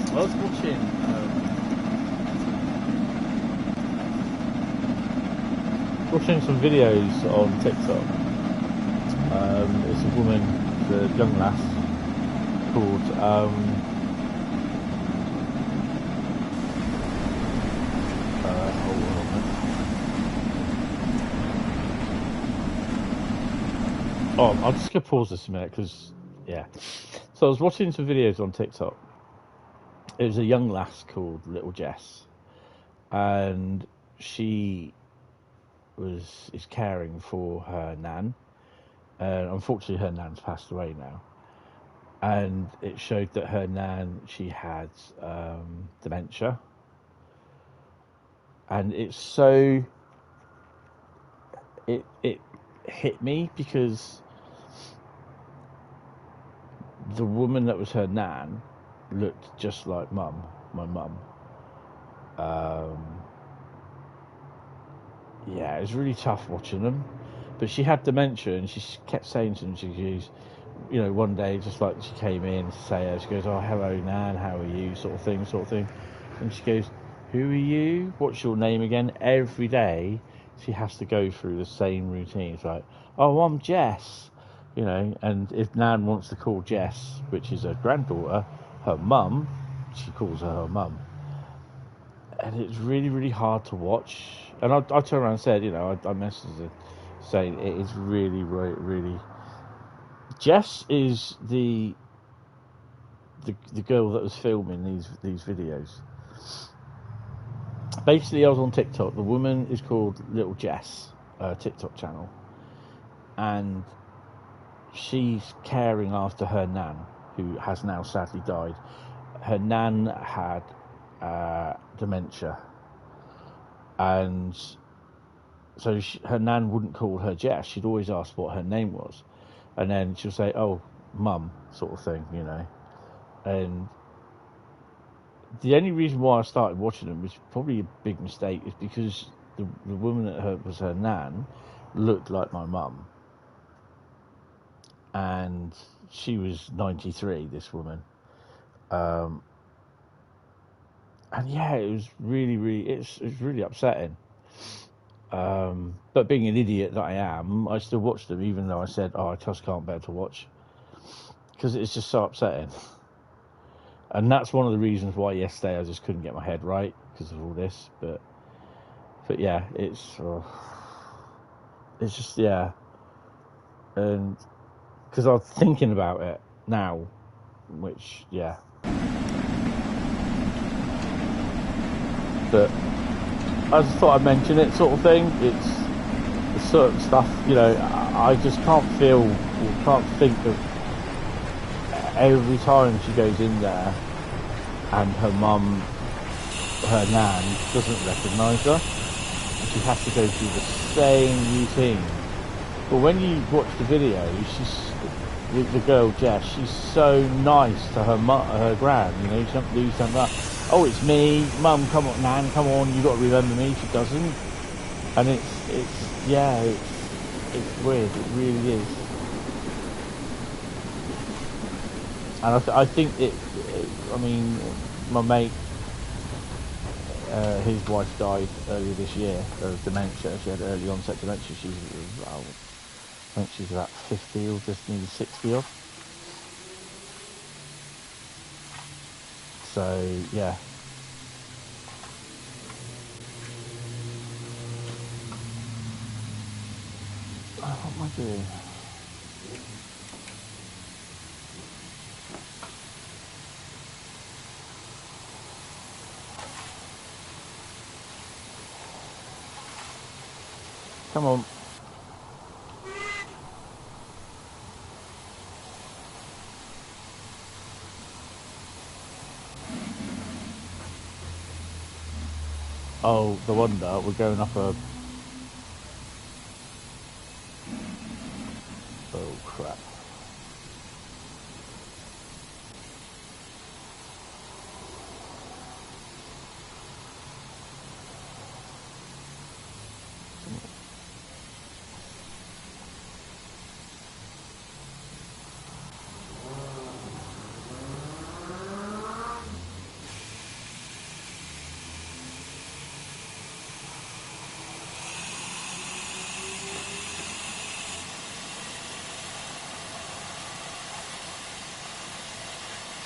I was watching some videos on TikTok. It's a woman, it's a young lass called hold on. Oh, I'm just gonna pause this a minute because yeah. So I was watching some videos on TikTok. It was a young lass called Little Jess, and she is caring for her nan, and unfortunately her nan's passed away now. And it showed that her nan, she had dementia, and it hit me because the woman that was her nan looked just like my mum. Yeah, it was really tough watching them, but she had dementia, and she kept saying to them, she goes, you know, one day, just like she came in to say her, she goes, oh, hello nan, how are you, sort of thing, and she goes, who are you, what's your name again? Every day she has to go through the same routine. It's like, oh, I'm Jess, you know. And if nan wants to call Jess, which is her granddaughter, her mum, she calls her mum. And it's really, really hard to watch. And I turned around and said, you know, I messaged her saying it is really, really, really. Jess is the girl that was filming these videos. Basically, I was on TikTok. The woman is called Little Jess, TikTok channel, and she's caring after her nan, who has now sadly died. Her nan had dementia, and so her nan wouldn't call her Jess. She'd always ask what her name was, and then she'll say, "Oh, mum," sort of thing, you know. And the only reason why I started watching them was probably a big mistake, is because the woman that was her nan looked like my mum, and she was 93. This woman. And yeah, it was really, it's really upsetting. But being an idiot that I am, I still watched them, even though I said, oh, I just can't bear to watch, because it's just so upsetting. And that's one of the reasons why yesterday I just couldn't get my head right, because of all this. But yeah, it's just, yeah. And because I was thinking about it now, which, yeah. But I just thought I'd mention it, sort of thing. certain stuff, you know, I just can't feel or can't think of every time she goes in there and her mum, her nan, doesn't recognise her. And she has to go through the same routine. But when you watch the video, she's the girl Jess. She's so nice to her gran. You know, she doesn't do something like, "Oh, it's me, mum. Come on, nan. Come on. You got to remember me." She doesn't, and it's weird. It really is. And I think I mean, my mate, his wife died earlier this year of dementia. She had early onset dementia. She was, I think she's about 50 or just nearly 60 odd. So, yeah. Oh, what am I doing? Come on. Oh, the wonder, we're going up a... Oh, crap.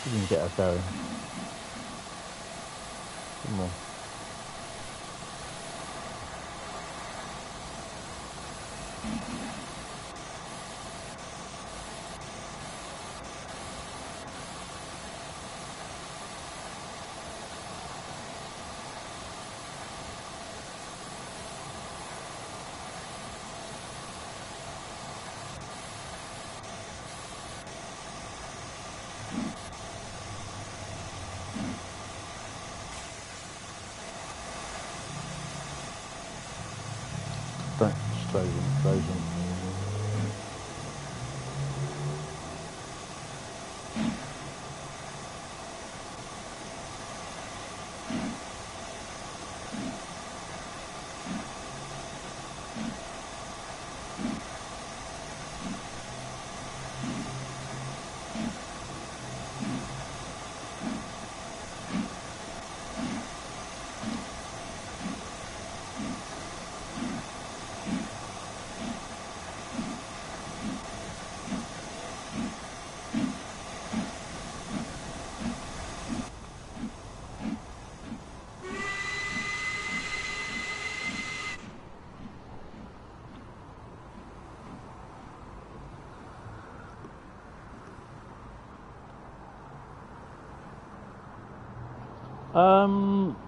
You can get her going. Come on. Don't close them.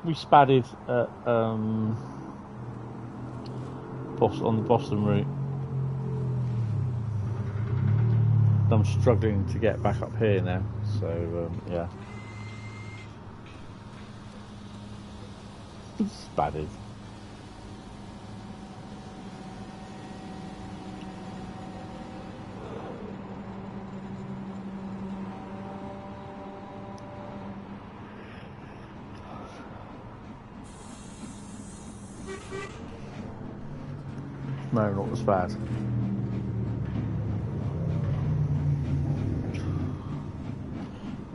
We spadded at on the Boston route. I'm struggling to get back up here now, so yeah. Spadded. No, not as bad.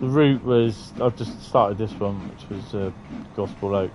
The route was, I've just started this one, which was Gospel Oak.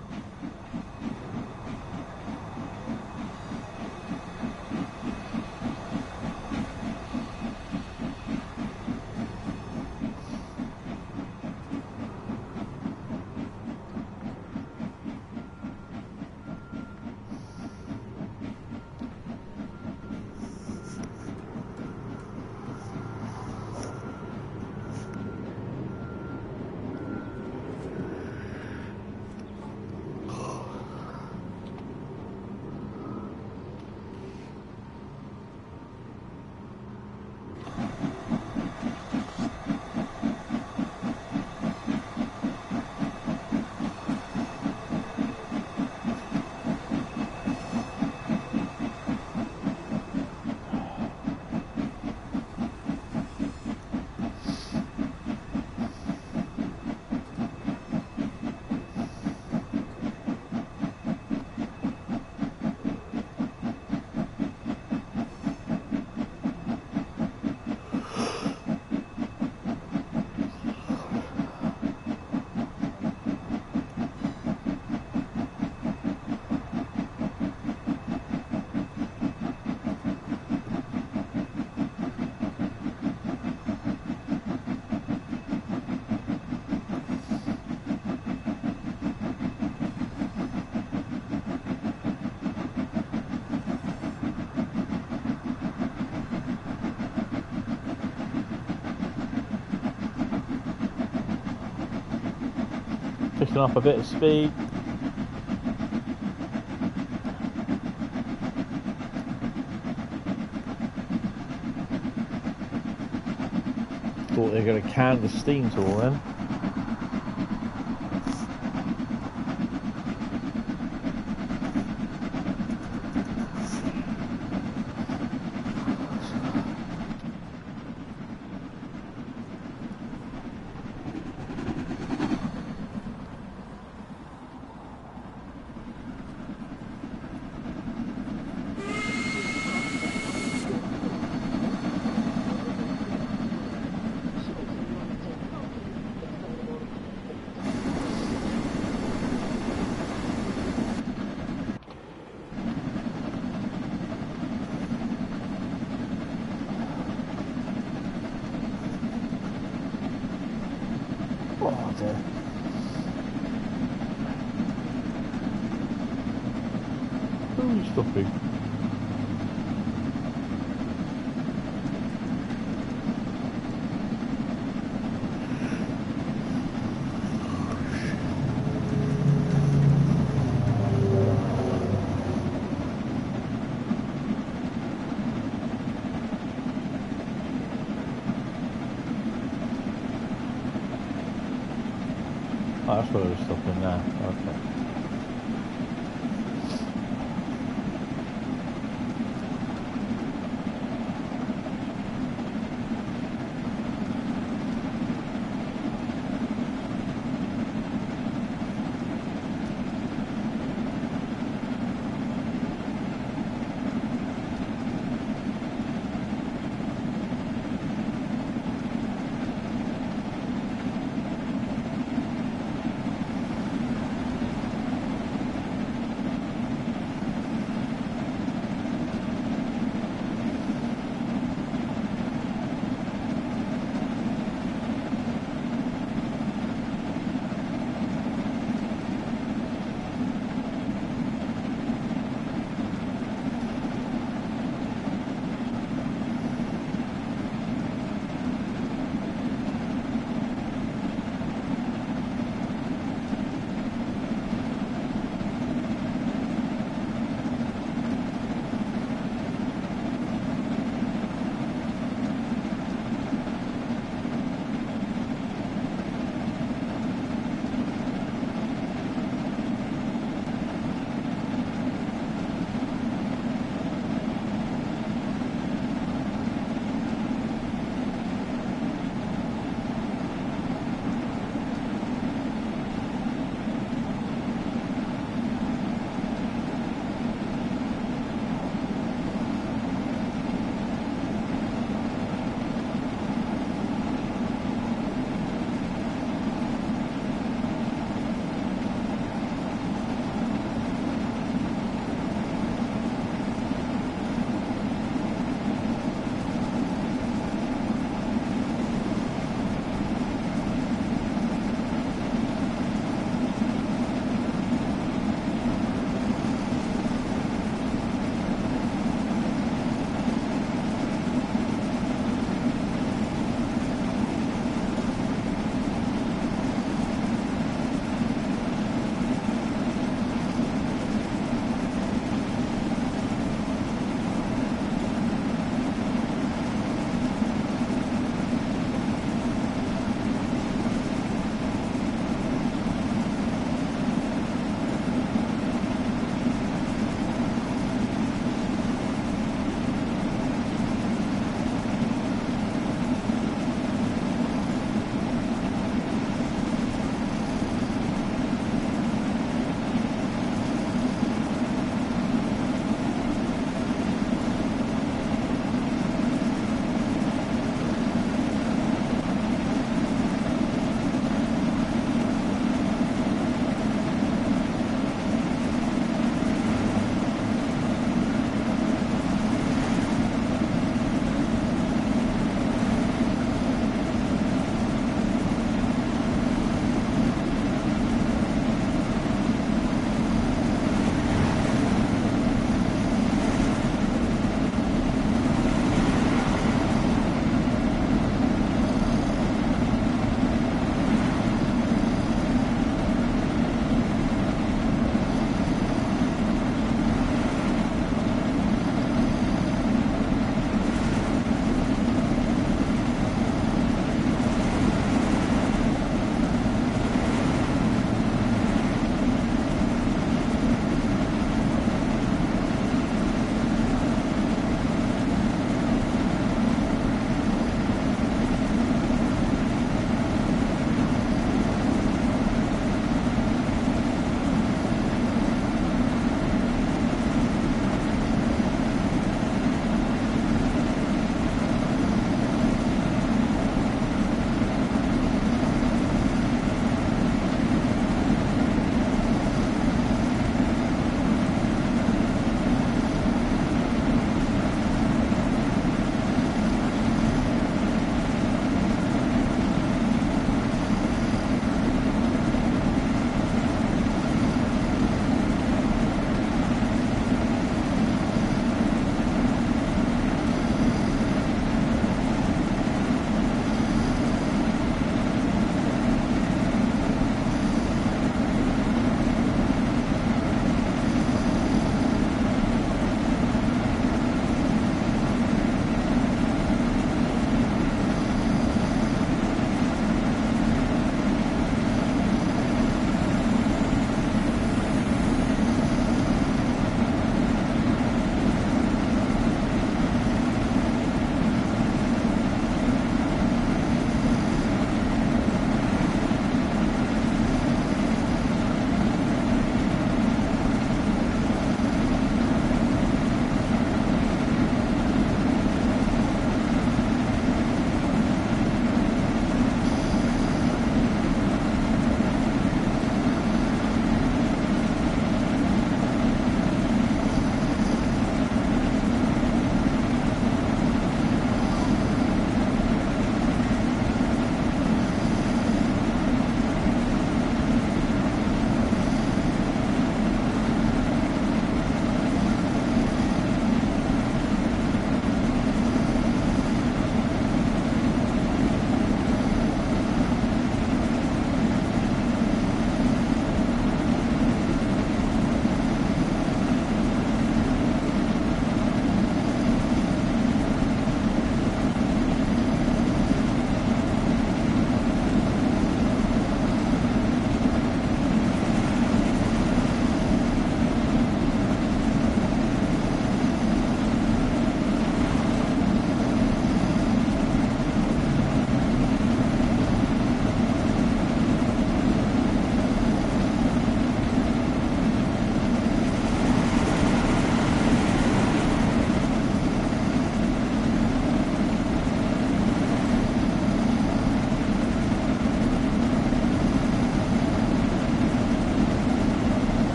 picking up a bit of speed. Thought they were going to can the steam tool then. Oh dear. Who are you stopping? Oh, that's where we're stopping now. Okay.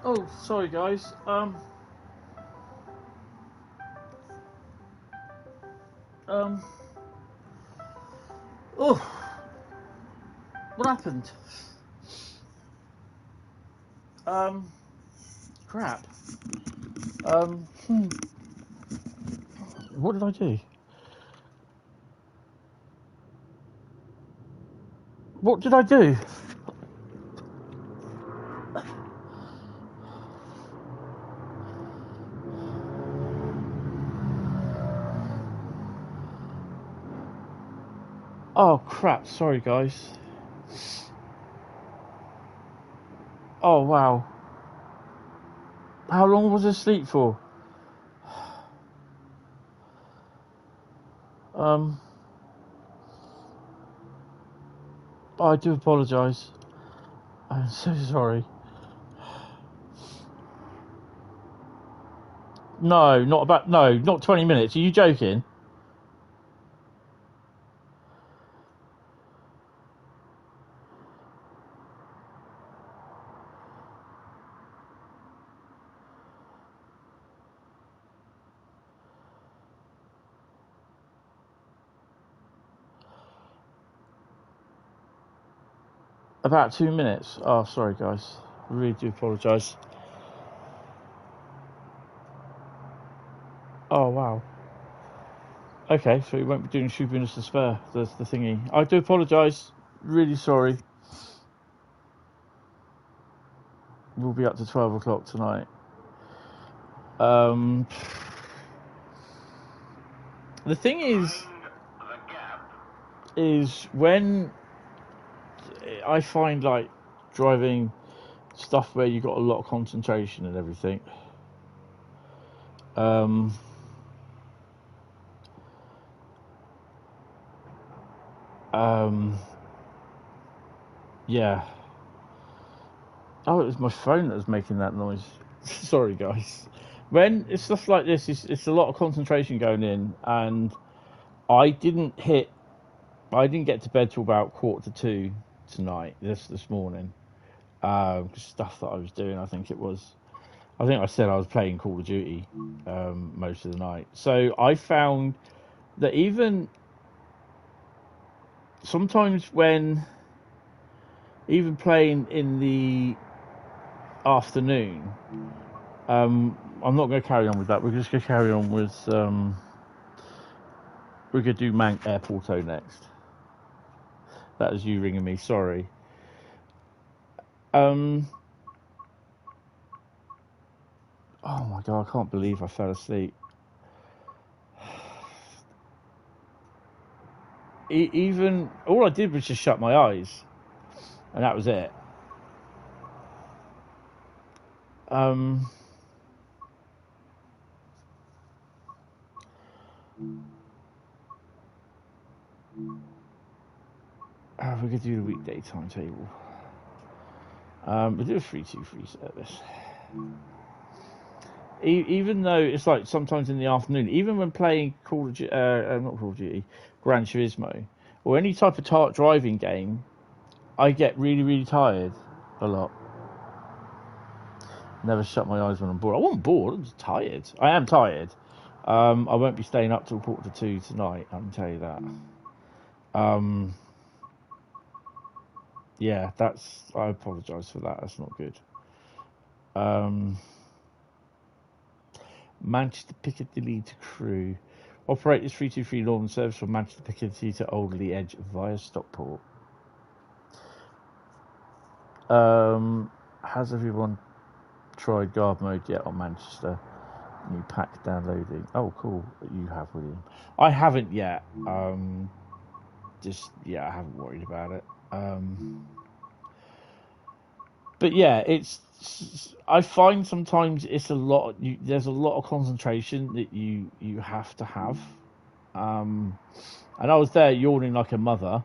Oh, sorry guys. Oh, what happened? Crap. What did I do? What did I do? Oh crap, sorry guys. Oh wow. How long was I asleep for? I do apologise. I'm so sorry. No, not 20 minutes. Are you joking? About 2 minutes. Oh, sorry guys. I really do apologise. Oh wow. Okay, so we won't be doing Shoebiness to Spare, the thingy. I do apologise. Really sorry. We'll be up to 12 o'clock tonight. The thing is when I find like driving stuff where you've got a lot of concentration and everything. Yeah. Oh, it was my phone that was making that noise. Sorry, guys. When it's stuff like this, it's a lot of concentration going in, and I didn't get to bed till about 1:45 tonight. This morning, stuff that I was doing. I think I said I was playing Call of Duty most of the night. So I found that even sometimes when even playing in the afternoon, I'm not going to carry on with that. We're just going to carry on with we're going to do Mank Airporto next. That is you ringing me, sorry. Oh my god, I can't believe I fell asleep. Even all I did was just shut my eyes, and that was it. We're going to do the weekday timetable. We'll do a 323 service. Even though it's like sometimes in the afternoon, even when playing not Call of Duty, Gran Turismo, or any type of driving game, I get really, really tired a lot. Never shut my eyes when I'm bored. I wasn't bored, I'm just tired. I am tired. I won't be staying up till 1:45 tonight, I can tell you that. Yeah, I apologise for that, that's not good. Manchester Piccadilly to Crewe. Operate this 323 Northern service from Manchester Piccadilly to Alderley Edge via Stockport. Has everyone tried guard mode yet on Manchester? New pack downloading. Oh, cool. You have, William. I haven't yet. I haven't worried about it. But yeah, I find sometimes it's a lot. There's a lot of concentration that you have to have. And I was there yawning like a mother,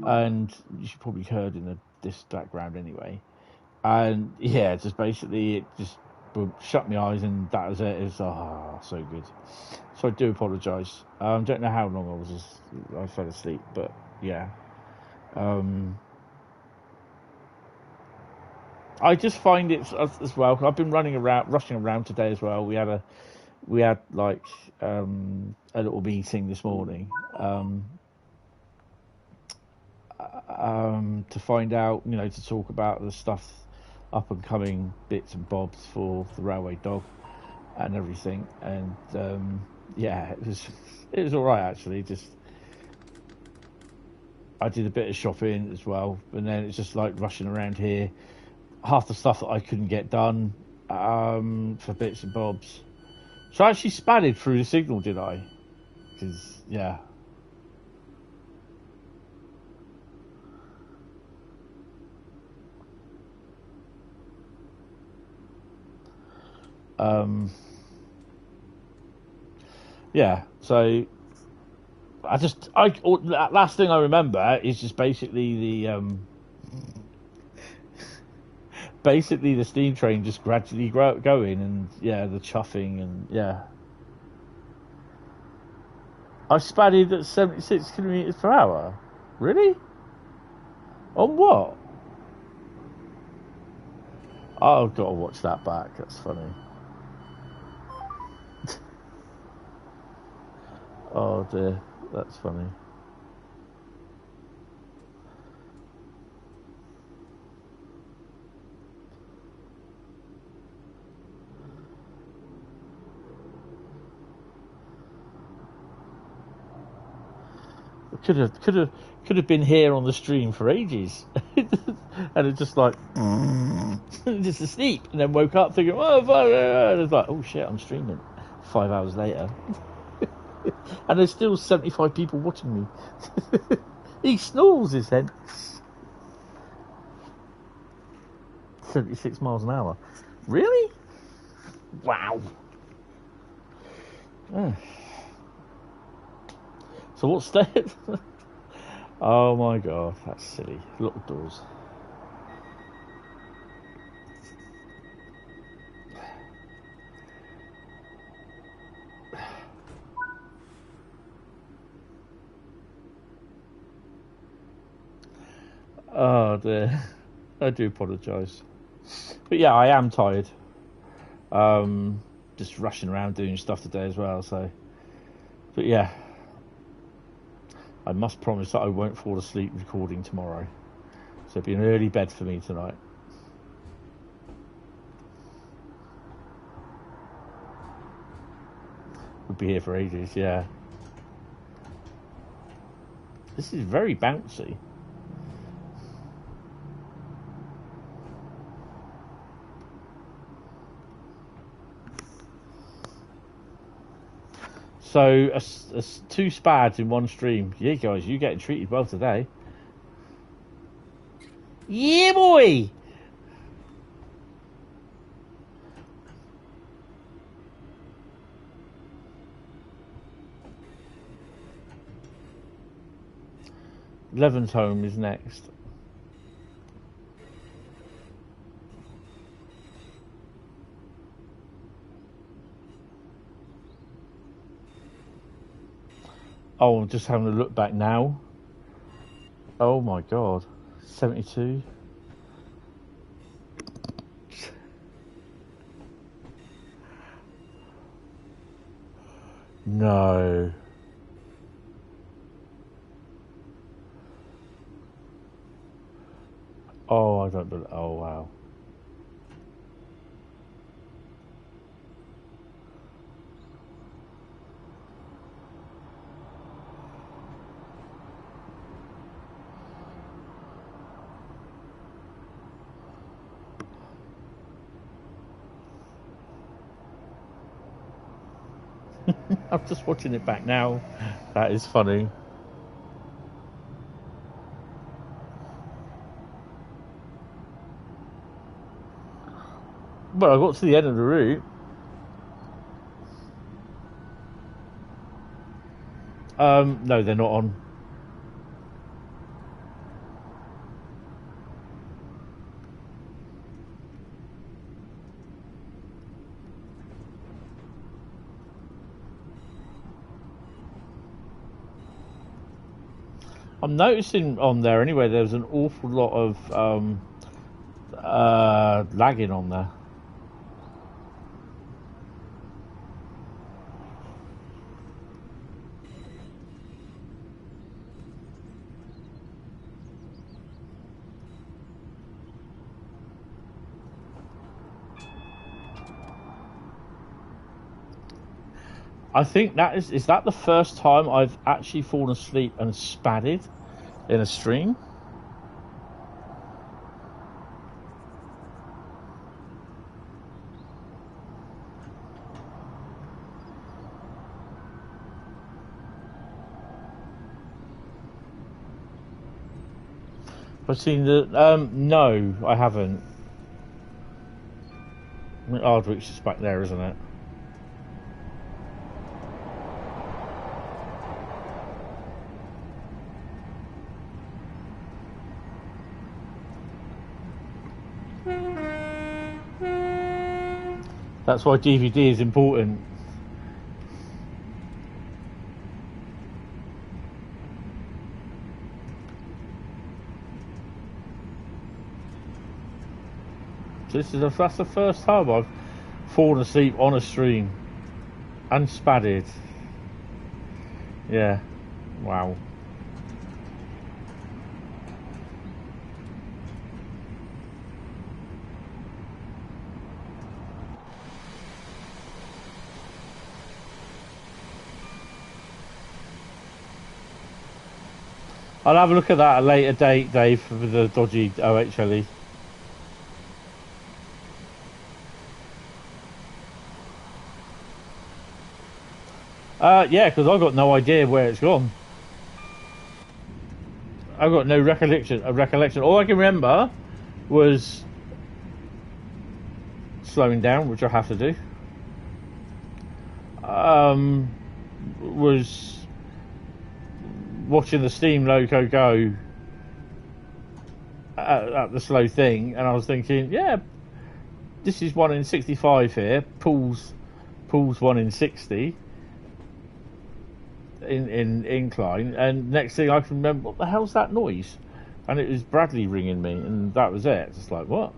and you probably heard in this background anyway. And yeah, just basically it just shut my eyes and that was it. It's so good. So I do apologise. Don't know how long I fell asleep, but yeah. I just find it as well. I've been rushing around today as well. We had like a little meeting this morning to find out, to talk about the stuff, up and coming bits and bobs for the railway dog and everything. And yeah, it was all right actually. Just I did a bit of shopping as well, and then it's just like rushing around here. Half the stuff that I couldn't get done for bits and bobs. So I actually spatted through the signal, did I? Because yeah. Yeah, so last thing I remember is just basically the steam train just gradually going, and yeah, the chuffing, and yeah. I spatted at 76 kilometres per hour. Really? On what? Oh, I've got to watch that back. That's funny. Oh dear, that's funny. Could have been here on the stream for ages, and it's just like just asleep, and then woke up thinking, and it's like, oh shit, I'm streaming. 5 hours later, and there's still 75 people watching me. He snores his head. 76 miles an hour. Really? Wow. So what's that? Oh my god, that's silly. Lock doors. Oh dear. I do apologise. But yeah, I am tired. Just rushing around doing stuff today as well, so. But yeah. I must promise that I won't fall asleep recording tomorrow. So it'll be an early bed for me tonight. We'll be here for ages, yeah. This is very bouncy. So, two spads in one stream. Yeah, guys, you're getting treated well today. Yeah, boy! Leven's home is next. Oh, I'm just having a look back now. Oh my god. 72. No. Oh, I don't believe. Oh, wow. I'm just watching it back now. That is funny. Well, I got to the end of the route. No, they're not on. I'm noticing on there anyway, there's an awful lot of lagging on there. I think that is that the first time I've actually fallen asleep and spatted in a stream? I've seen the no, I haven't. I mean, Ardwick's just back there, isn't it? That's why DVD is important. So that's the first time I've fallen asleep on a stream and spatted. Yeah, wow. I'll have a look at that at a later date, Dave, for the dodgy OHLE. Yeah, because I've got no idea where it's gone. I've got no recollection. All I can remember was slowing down, which I have to do. Was watching the steam loco go at the slow thing, and I was thinking, yeah, this is 1 in 65 here. Pulls 1 in 60 in incline, and next thing I can remember, what the hell's that noise? And it was Bradley ringing me, and that was it. It's just like, what?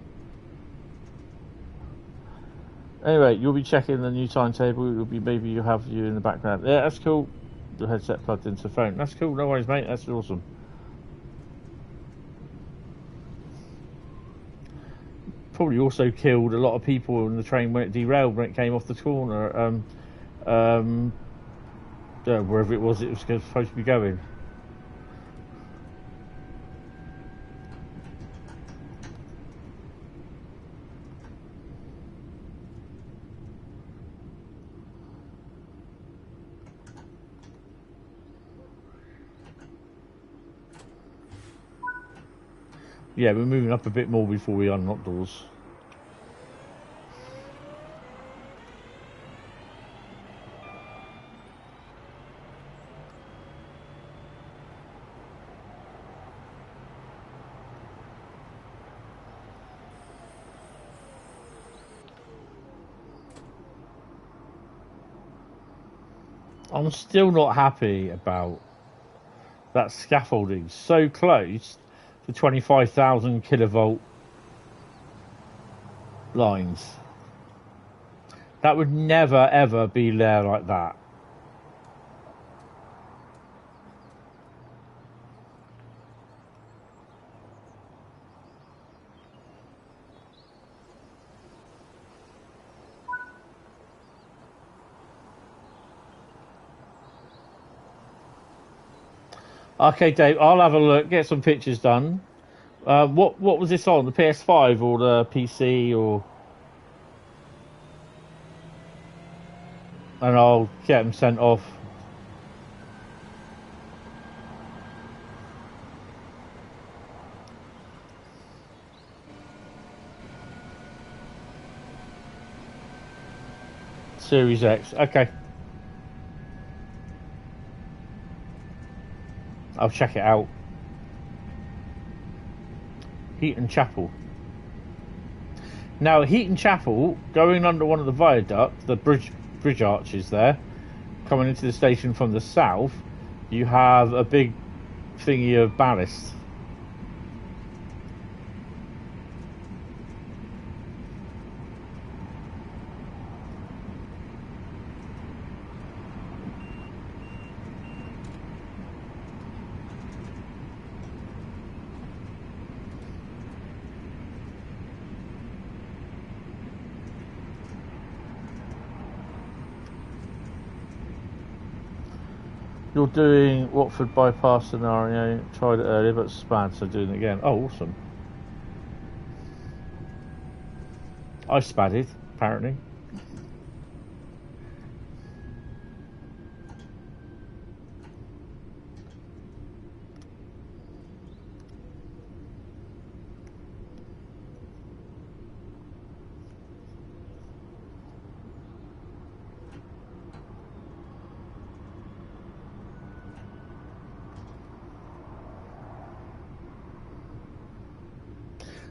Anyway, you'll be checking the new timetable. It'll be, maybe you have you in the background. Yeah, that's cool. The headset plugged into the phone. That's cool. No worries, mate. That's awesome. Probably also killed a lot of people in the train when it derailed, when it came off the corner. Wherever it was supposed to be going. Yeah, we're moving up a bit more before we unlock doors. I'm still not happy about that scaffolding so close to 25,000 kilovolt lines. That would never ever be there like that. Okay, Dave, I'll have a look, get some pictures done. What was this on, the PS5 or the PC or? and I'll get them sent off. Series X. Okay. I'll check it out. Heaton Chapel. Now, Heaton Chapel, going under one of the viaducts, the bridge arches there, coming into the station from the south, you have a big thingy of ballast. You're doing Watford bypass scenario. Tried it earlier, but spad, so doing it again. Oh, awesome. I spadded, apparently.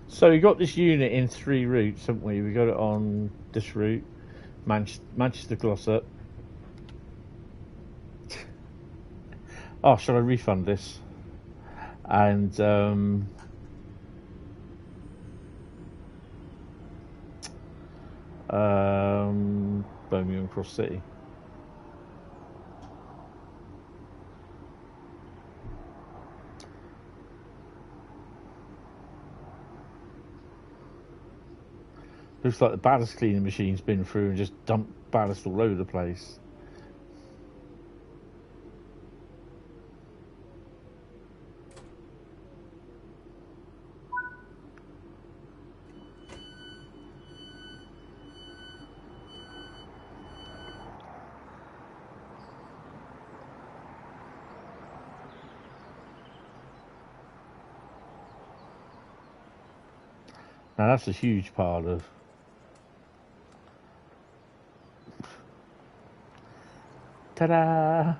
So we got this unit in 3 routes, haven't we? We got it on this route, Manchester Glossop. Oh, shall I refund this? And Birmingham Cross City. Looks like the ballast cleaning machine's been through and just dumped ballast all over the place. Now that's a huge part of... Ta-da!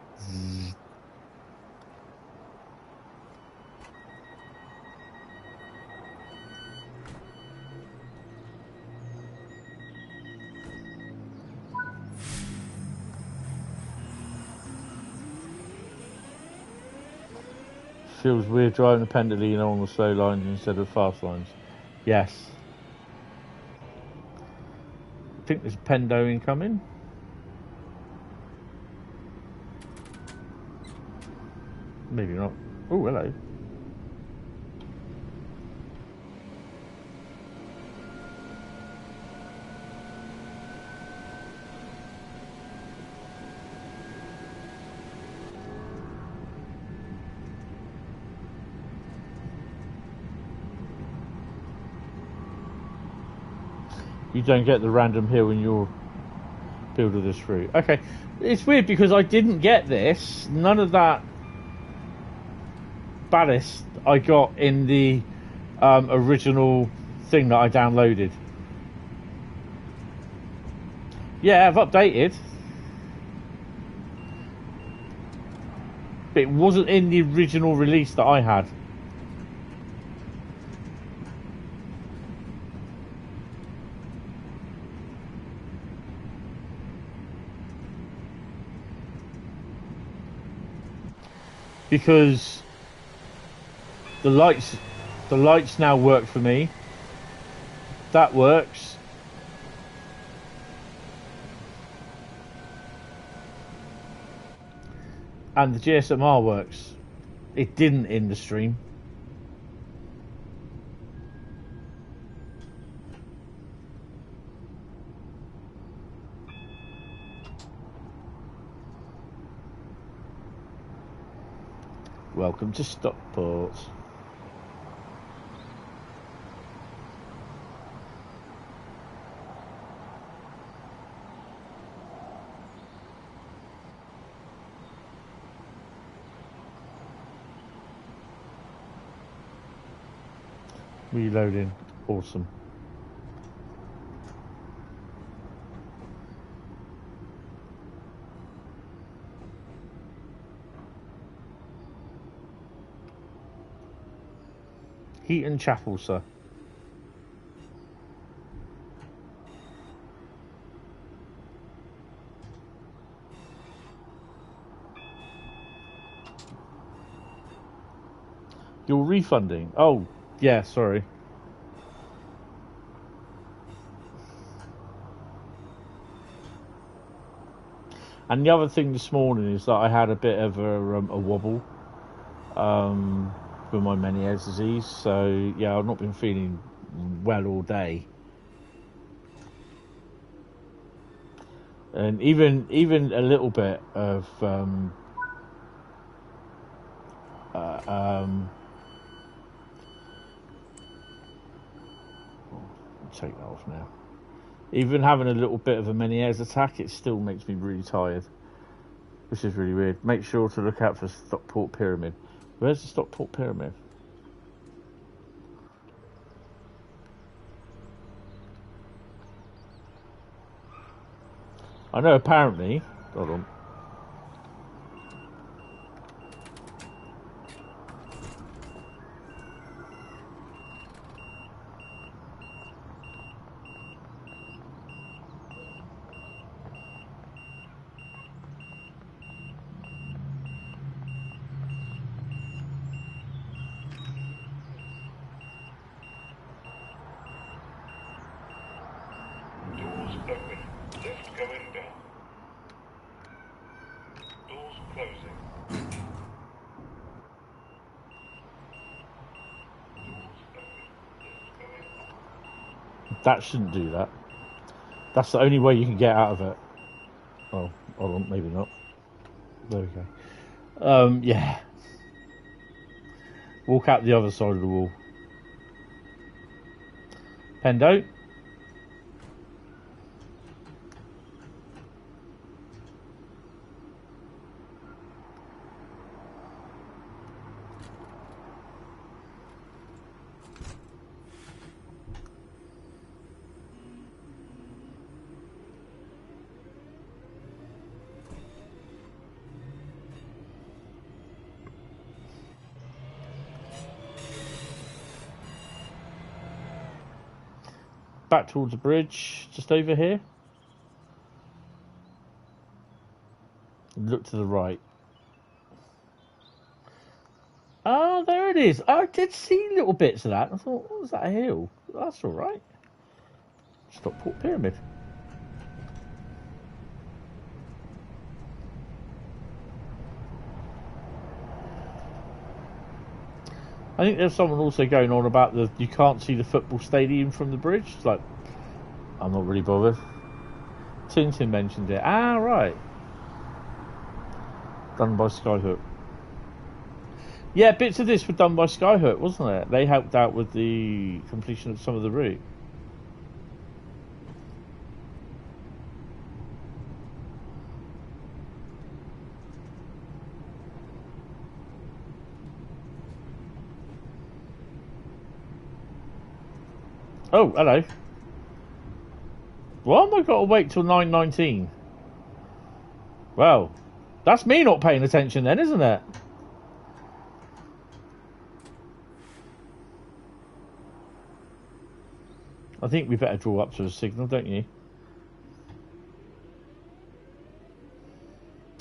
Feels weird driving a Pendolino on the slow lines instead of fast lines. Yes. I think there's a Pendo incoming. Maybe not. Oh, hello. You don't get the random hill in your build of this route. Okay. It's weird because I didn't get this. None of that ballast I got in the original thing that I downloaded. Yeah, I've updated. But it wasn't in the original release that I had. Because the lights now work for me. That works. And the GSMR works. It didn't in the stream. Welcome to Stockport. Reloading. Awesome. Heaton Chapel, sir. You're refunding. Oh, yeah, sorry. And the other thing this morning is that I had a bit of a wobble with my Meniere's disease. So, yeah, I've not been feeling well all day. And even a little bit of take that off now. Even having a little bit of a Meniere's attack, it still makes me really tired, which is really weird. Make sure to look out for Stockport Pyramid. Where's the Stockport Pyramid? I know apparently. Hold on. Doors open. Lift going down. Doors closing. Doors open. Lift going up. That shouldn't do that. That's the only way you can get out of it. Oh, hold on, maybe not. There we go. Yeah. Walk out the other side of the wall. Pendo. Back towards the bridge, just over here. Look to the right. Oh, there it is. I did see little bits of that. I thought, what was that, a hill? That's all right. Stockport Pyramid. I think there's someone also going on about you can't see the football stadium from the bridge. It's like, I'm not really bothered. Tintin mentioned it. Ah, right. Done by Skyhook. Yeah, bits of this were done by Skyhook, wasn't it? They helped out with the completion of some of the route. Oh, hello. Why am I got to wait till 9:19? Well, that's me not paying attention then, isn't it? I think we better draw up to a signal, don't you?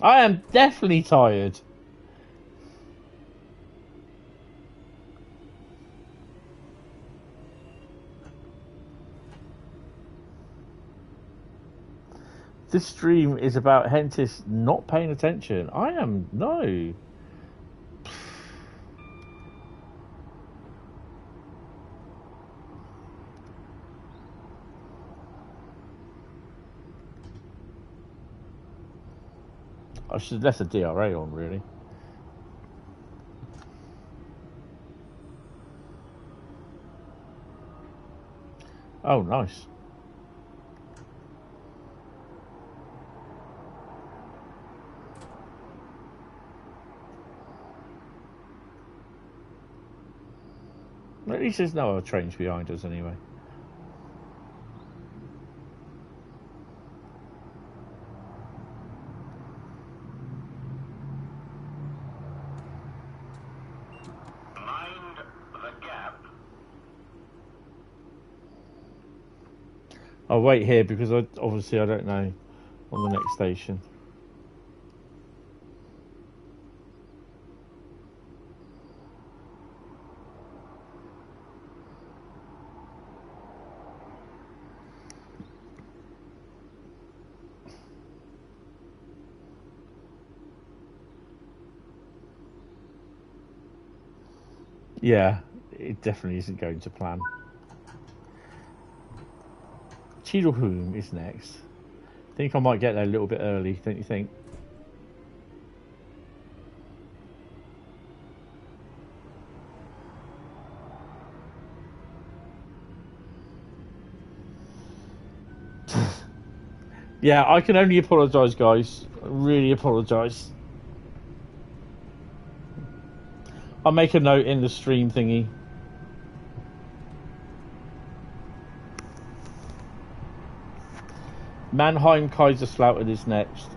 I am definitely tired. This stream is about Hentis not paying attention. I am, no. I should have left the DRA on, really. Oh, nice. At least there's no other trains behind us anyway. Mind the gap. I'll wait here because obviously I don't know on the next station. Yeah, it definitely isn't going to plan. Cheadleholm is next. I think I might get there a little bit early, don't you think? Yeah, I can only apologise, guys. I really apologise. I'll make a note in the stream thingy. Mannheim Kaiserslautern is next.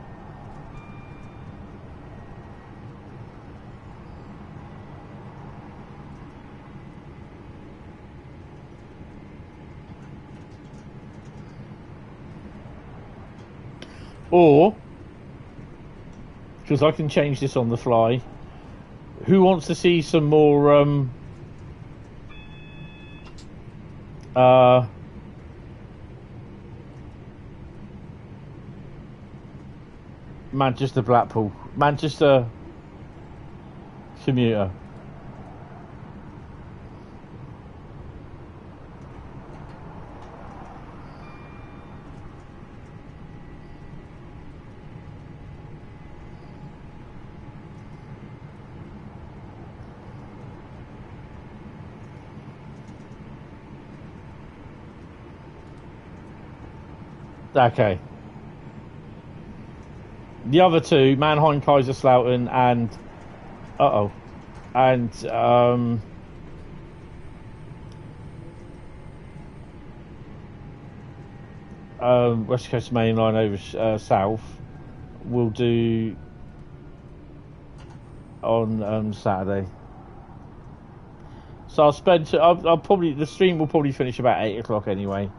Or, because I can change this on the fly, who wants to see some more Manchester Blackpool, Manchester Commuter? Okay. The other two, Mannheim Kaiserslautern and West Coast Main Line over south, we'll do on Saturday. So I'll probably, the stream will probably finish about 8 o'clock anyway.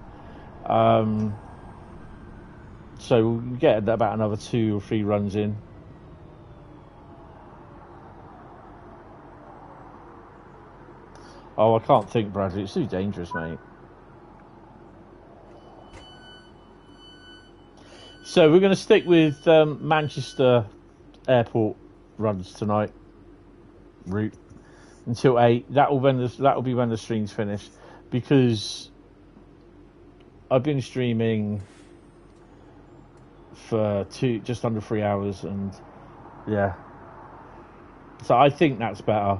So we'll get about another 2 or 3 runs in. Oh, I can't think, Bradley. It's too dangerous, mate. So we're going to stick with Manchester Airport runs tonight. Route until 8. That'll be when the stream's finished, because I've been streaming for just under 3 hours, and yeah, so I think that's better.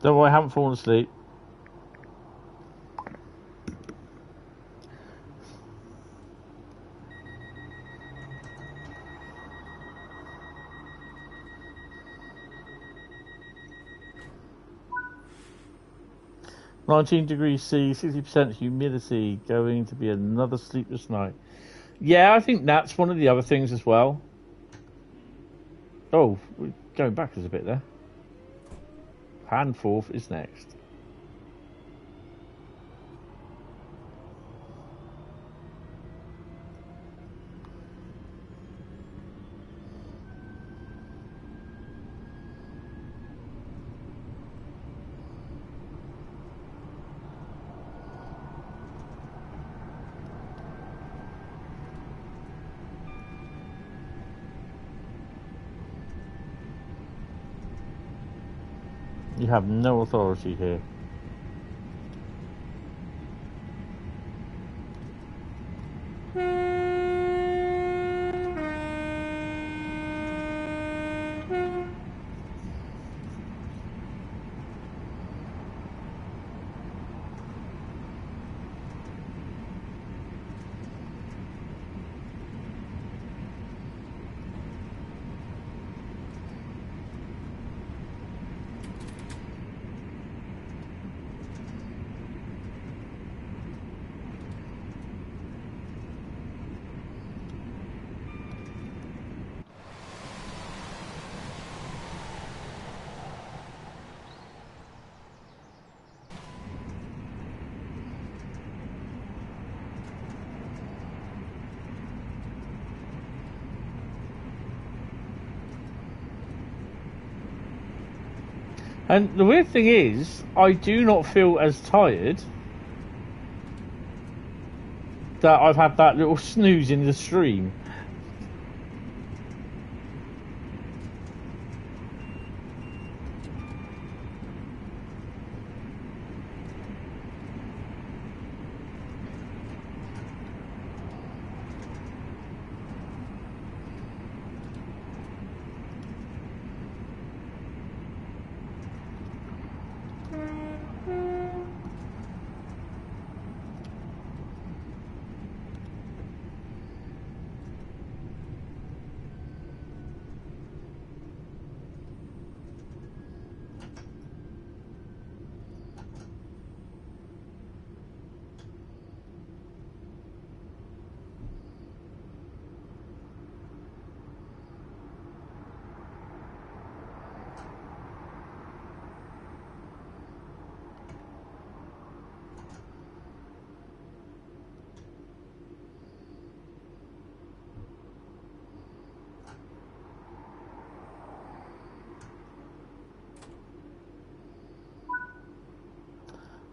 Don't worry, I haven't fallen asleep. 19 degrees C, 60% humidity, going to be another sleepless night. Yeah, I think that's one of the other things as well. Oh, we're going backwards a bit there. Handforth is next. You have no authority here. And the weird thing is, I do not feel as tired that I've had that little snooze in the stream.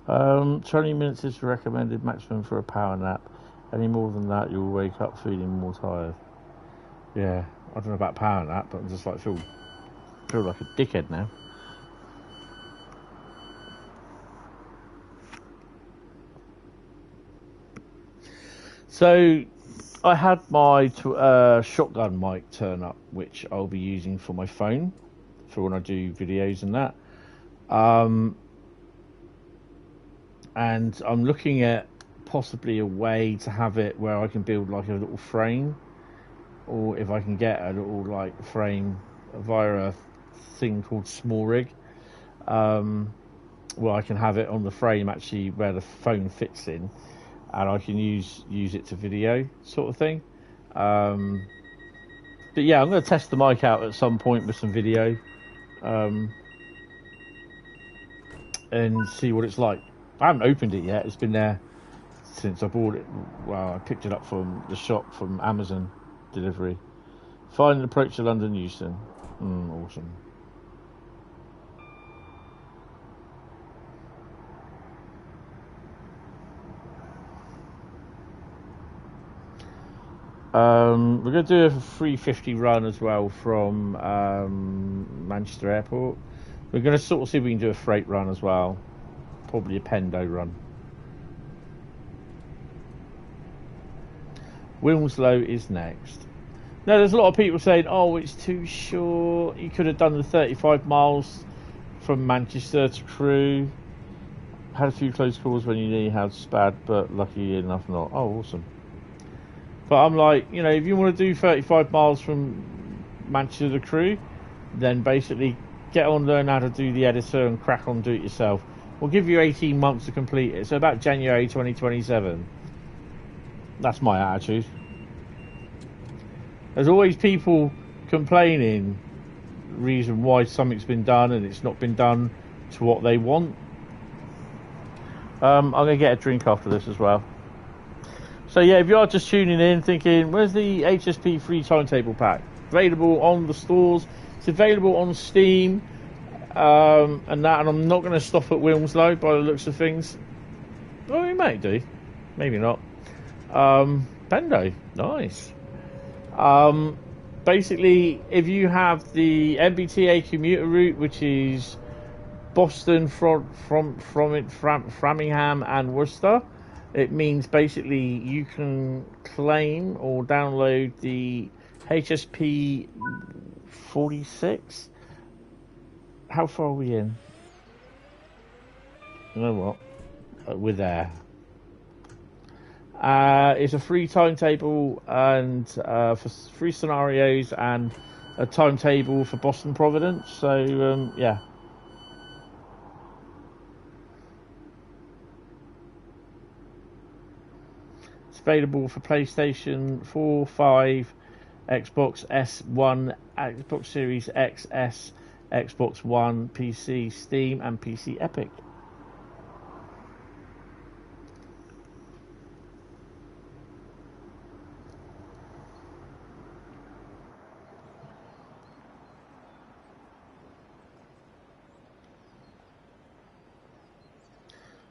Um, 20 minutes is recommended maximum for a power nap. Any more than that, you'll wake up feeling more tired. Yeah, I don't know about power nap, but I'm just like feel like a dickhead now. So I had my shotgun mic turn up, which I'll be using for my phone for when I do videos and that. And I'm looking at possibly a way to have it where I can build like a little frame, or if I can get a little like frame via a thing called Small Rig, where I can have it on the frame actually where the phone fits in, and I can use it to video sort of thing. But yeah, I'm going to test the mic out at some point with some video, and see what it's like. I haven't opened it yet. It's been there since I bought it. Well, I picked it up from the shop from Amazon delivery. Find an approach to London Euston. Awesome. We're going to do a 350 run as well from Manchester Airport. We're going to sort of see if we can do a freight run as well. Probably a Pendo run. Wilmslow is next. Now, there's a lot of people saying, oh, it's too short. You could have done the 35 miles from Manchester to Crewe. Had a few close calls when you nearly had SPAD, but lucky enough not. Oh, awesome. But I'm like, you know, if you want to do 35 miles from Manchester to Crewe, then basically get on, learn how to do the editor and crack on, do it yourself. We'll give you 18 months to complete it. So about January 2027. That's my attitude. There's always people complaining reason why something's been done and it's not been done to what they want. I'm going to get a drink after this as well. So yeah, if you are just tuning in thinking, where's the HSP free timetable pack? Available on the stores. It's available on Steam. And I'm not going to stop at Wilmslow by the looks of things. Well, we may do. Maybe not. Bendo. Nice. Basically, if you have the MBTA Commuter route, which is Boston, Framingham and Worcester, it means basically you can claim or download the HSP46. How far are we in? You know what? We're there. It's a free timetable and for 3 scenarios and a timetable for Boston Providence. So yeah. It's available for PlayStation 4, 5, Xbox S1, Xbox Series XS, Xbox One, PC, Steam, and PC Epic.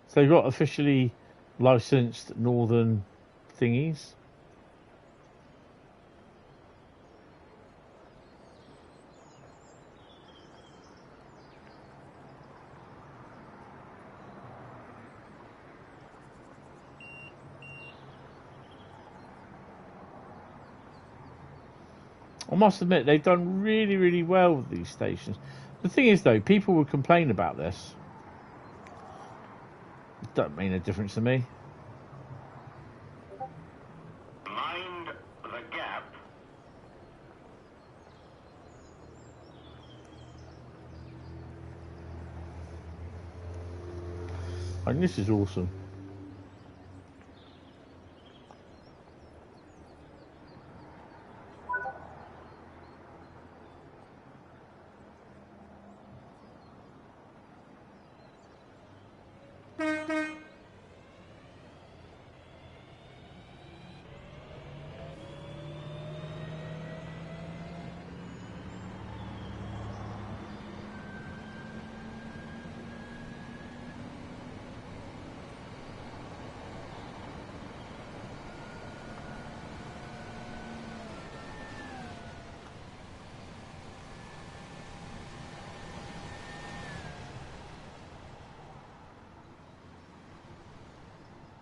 So you've got officially licensed northern thingies. I must admit, they've done really, really well with these stations. The thing is, though, people would complain about this. It doesn't mean a difference to me. Mind the gap. And this is awesome.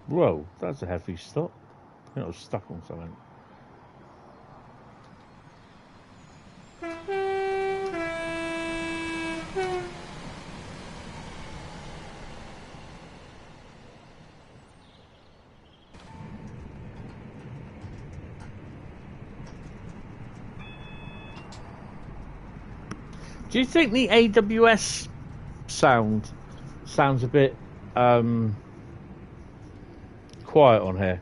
Whoa, that's a heavy stop. I think I was stuck on something. Do you think the AWS sounds a bit quiet on here?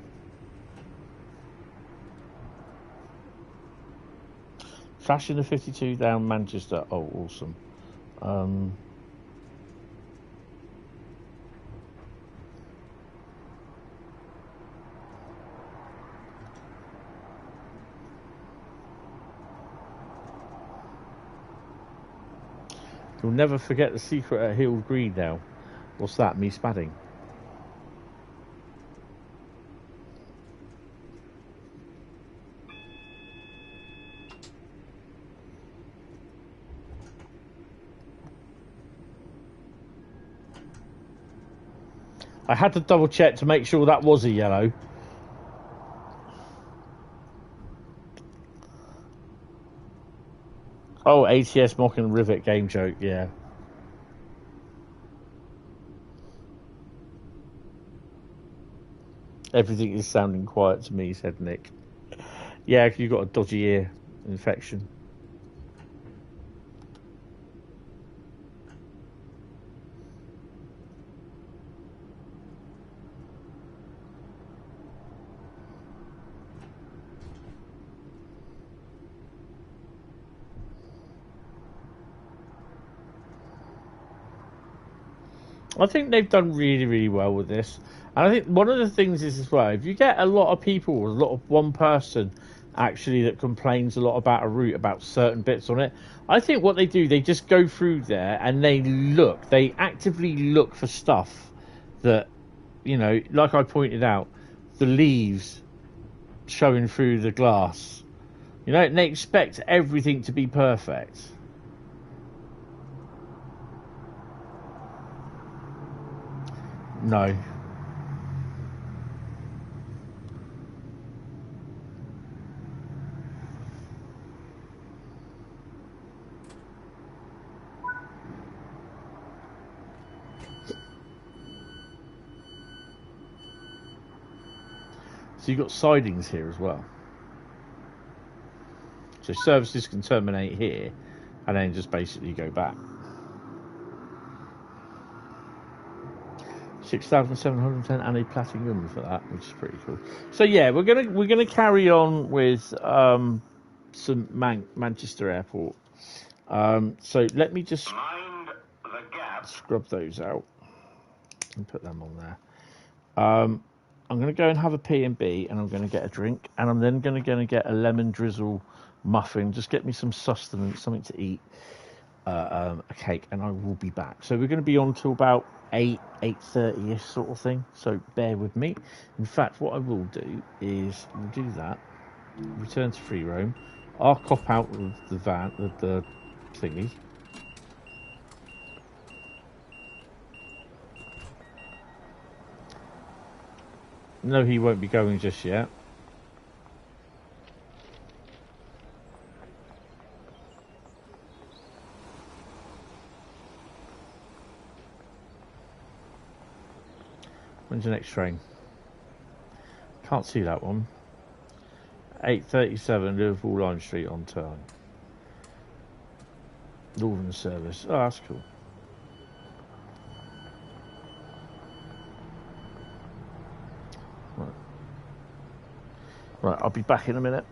Flashing the 52 down Manchester. Oh, awesome. You'll never forget the secret at Hill Green now. What's that? Me spatting. I had to double check to make sure that was a yellow. Oh, ATS mocking rivet game joke, yeah. Everything is sounding quiet to me, said Nick. Yeah, you've got a dodgy ear infection. I think they've done really, really well with this. And I think one of the things is as well, if you get a lot of people, a lot of one person actually that complains a lot about a route, about certain bits on it, I think what they do, they just go through there and they actively look for stuff that, you know, like I pointed out, the leaves showing through the glass, you know, and they expect everything to be perfect. No. So you've got sidings here as well. So services can terminate here and then just basically go back. 6,710 and a platinum for that, which is pretty cool. So yeah, we're gonna carry on with some Manchester Airport. So let me just Mind the gap. scrub those out and put them on there. I'm going to go and have a P&B and I'm going to get a drink, and I'm then going to get a lemon drizzle muffin. Just get me some sustenance, something to eat, a cake, and I will be back. So we're going to be on till about 8:30ish sort of thing. So bear with me. In fact, what I will do is we'll do that. Return to free roam. I'll cop out of the van, the thingy. No, he won't be going just yet. When's the next train? Can't see that one. 8:37 Liverpool Line Street on turn. Northern service. Oh, that's cool. Right, I'll be back in a minute.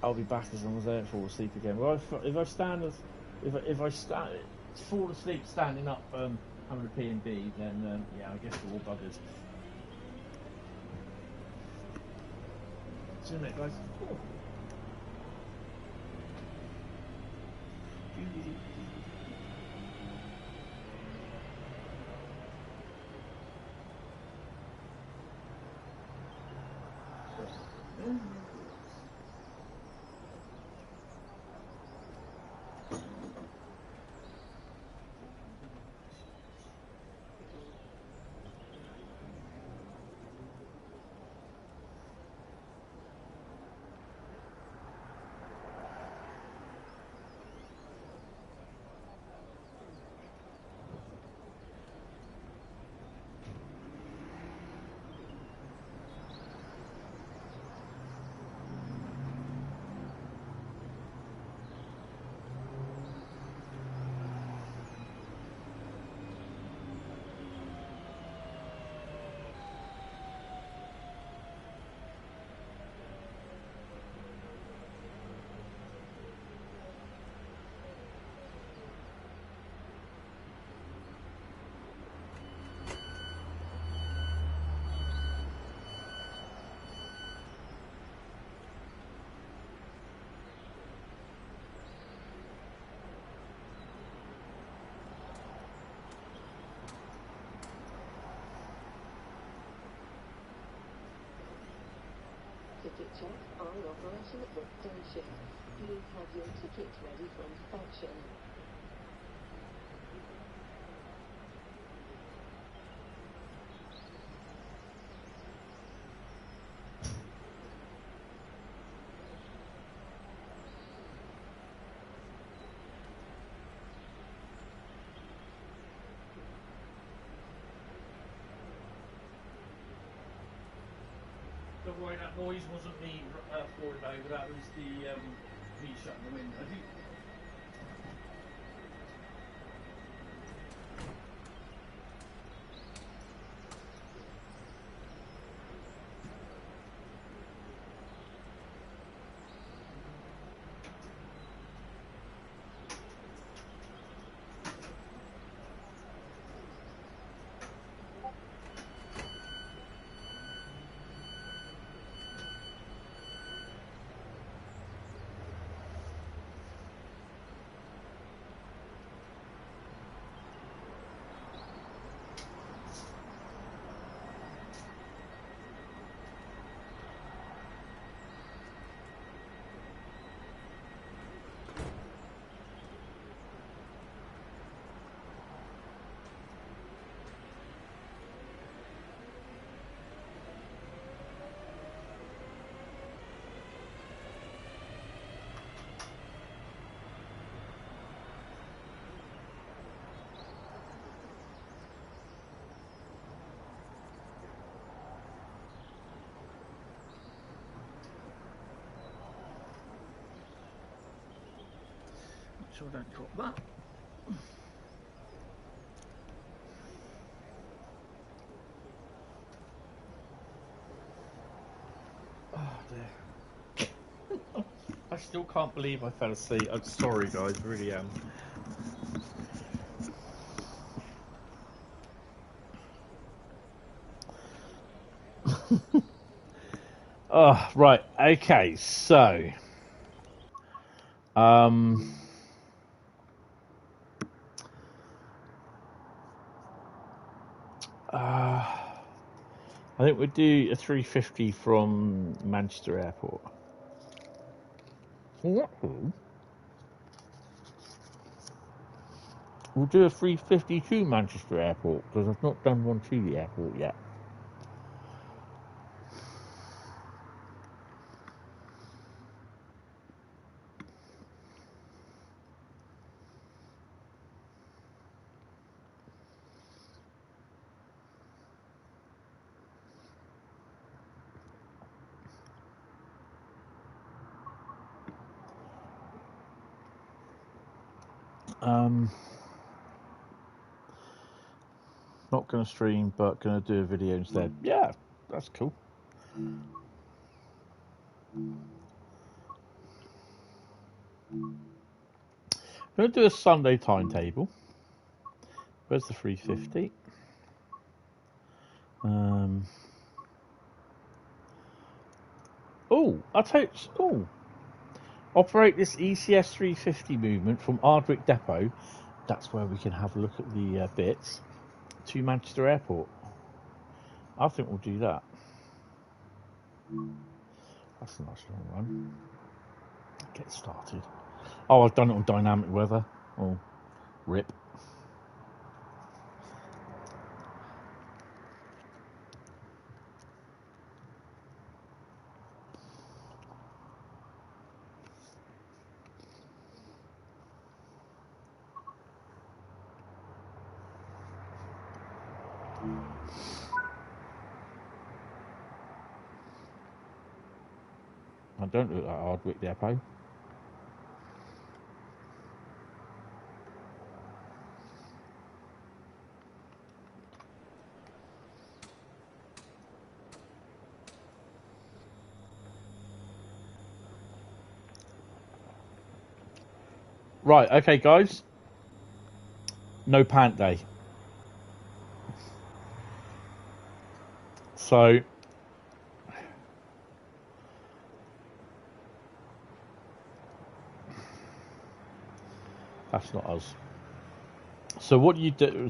I'll be back as long as I don't fall asleep again. Well, if I fall asleep standing up having a P&B, then yeah, I guess we're all buggers. See you in a minute, guys. Ticket checks are in operation at this station. Please have your tickets ready for inspection. Don't worry, that noise wasn't me falling over, that was me shutting the window. sure I don't drop that. Oh dear. I still can't believe I fell asleep. I'm sorry guys, I really am. Oh, right, okay, so I think we'll do a 350 from Manchester Airport. We'll do a 350 to Manchester Airport because I've not done one to the airport yet. Not going to stream, but going to do a video instead. Yeah, that's cool. I'm going to do a Sunday timetable. Where's the 350? I'll take. Operate this ECS 350 movement from Ardwick Depot. That's where we can have a look at the bits to Manchester Airport. I think we'll do that. That's a nice long run. Get started. Oh, I've done it on dynamic weather. Oh, rip. I don't look like Ardwick Depot. Right, okay, guys. No pant day. So, that's not us. So what you do?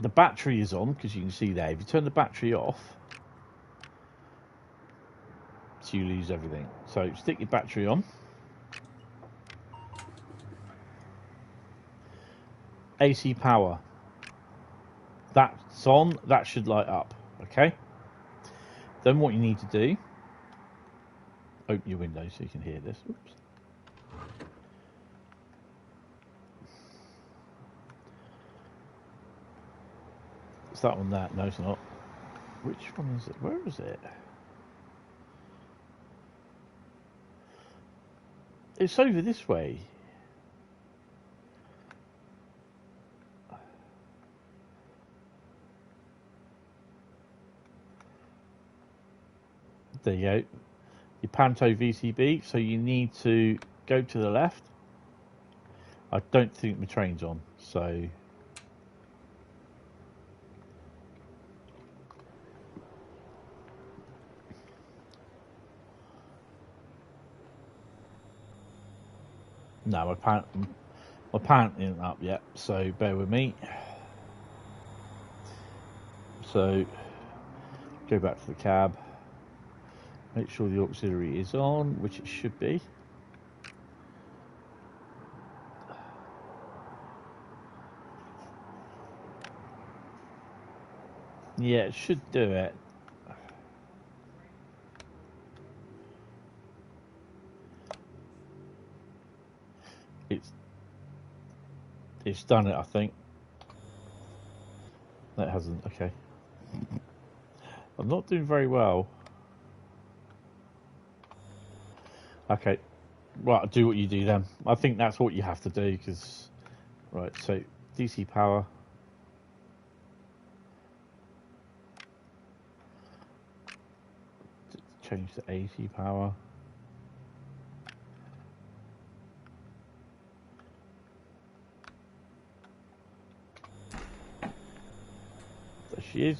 The battery is on because you can see there. If you turn the battery off, so you lose everything. So stick your battery on. AC power. That's on. That should light up. Okay. Then what you need to do, open your window so you can hear this. Oops. Is that one there? No, it's not. Which one is it? Where is it? It's over this way. There you go. Your Panto VCB. So you need to go to the left. I don't think the train's on. So no, my pant isn't up yet. So bear with me. So go back to the cab. Make sure the auxiliary is on, which it should be. Yeah, it should do it. It's done it, I think. That hasn't. Okay. I'm not doing very well. Okay. Right, do what you do then. I think that's what you have to do, because... Right, so DC power. Change to AC power. There she is.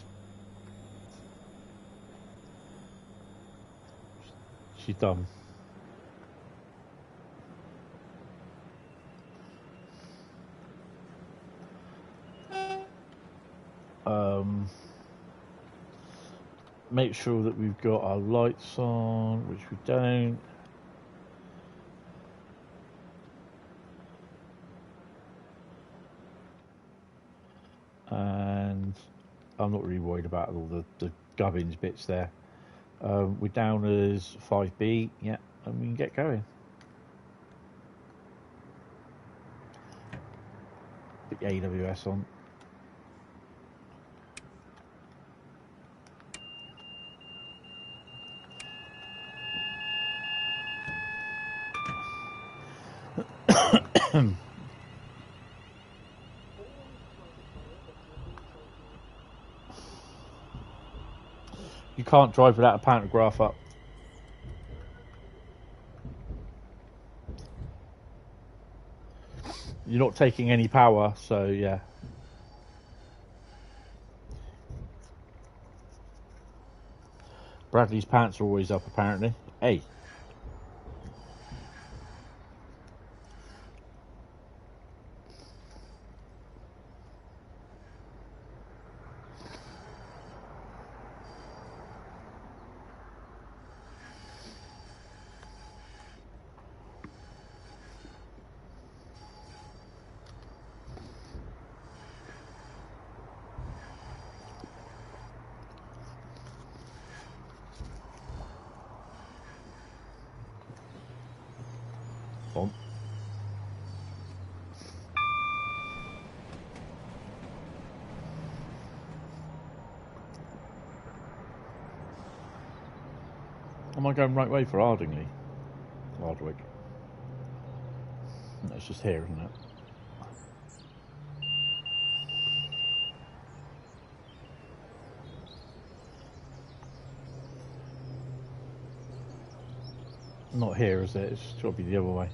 She's done. Make sure that we've got our lights on, which we don't. And I'm not really worried about all the gubbins bits there. We're down as 5B, yeah, and we can get going. Put the AWS on. You can't drive without a pantograph up. You're not taking any power, so yeah. Bradley's pants are always up, apparently. Hey. On. Am I going right way for Ardingly? Hardwick. That's just here, isn't it? Not here, is it? It's got to be the other way.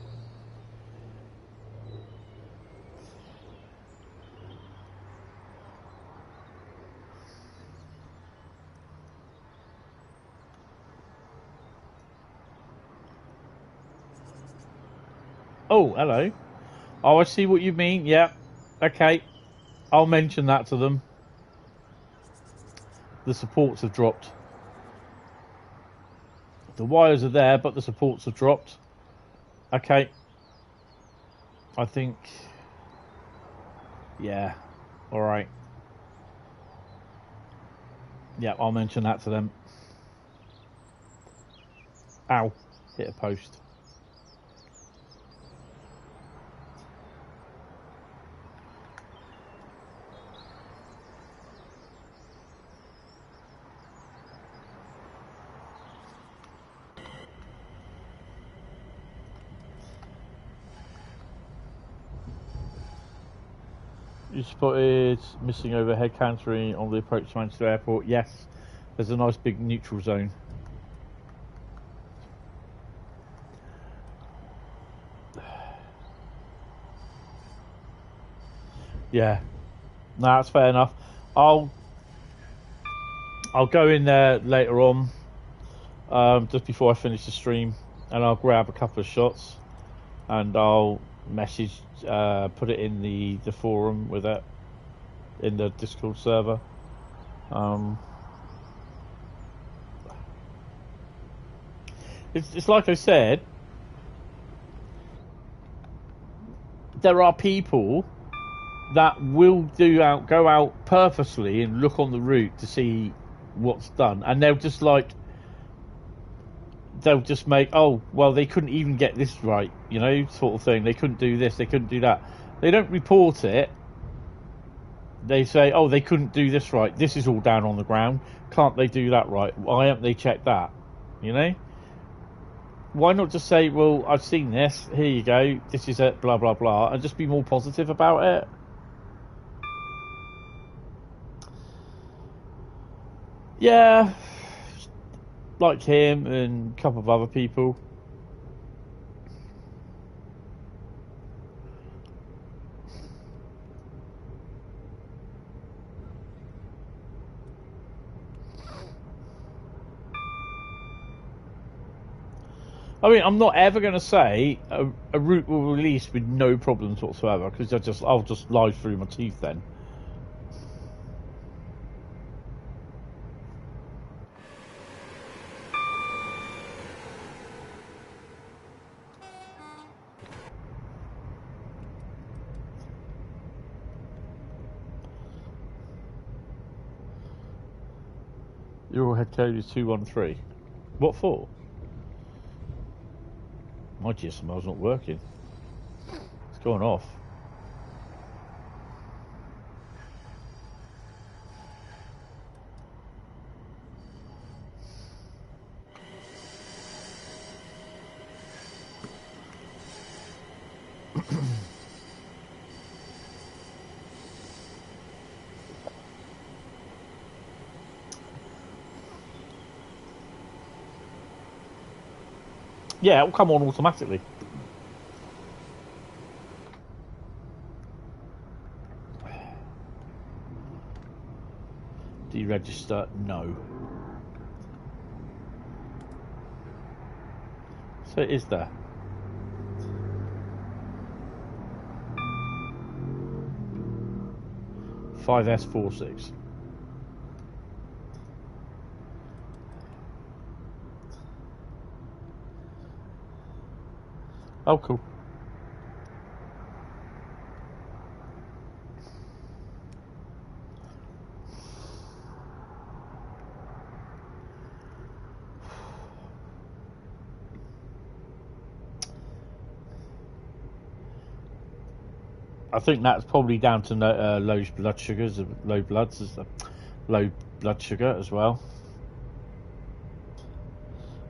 Oh, hello. Oh, I see what you mean. Yeah. Okay. I'll mention that to them. The supports have dropped. The wires are there, but the supports have dropped. Okay. I think... Yeah. Alright. Yeah, I'll mention that to them. Ow. Hit a post. You spotted missing overhead cantering on the approach to Manchester Airport. Yes, there's a nice big neutral zone. Yeah, no, that's fair enough. I'll go in there later on, just before I finish the stream, and I'll grab a couple of shots, and I'll message, put it in the forum with it, in the Discord server. It's like I said, there are people that will go out purposely and look on the route to see what's done, and they'll just make, oh well, they couldn't even get this right, you know, sort of thing. They couldn't do this, they couldn't do that. They don't report it. They say, oh, they couldn't do this right, this is all down on the ground, can't they do that right? Why haven't they checked that? You know, why not just say, well, I've seen this, here you go, this is it, blah, blah, blah, and just be more positive about it? Yeah, like him and a couple of other people. I mean, I'm not ever going to say a route will release with no problems whatsoever, because I'll just lie through my teeth then. Your head code is 213. What for? My GSMR's not working. It's going off. Yeah, it'll come on automatically. Deregister? No. So it is there. HSP46. Oh, cool. I think that's probably down to low blood sugars, low blood sugar as well.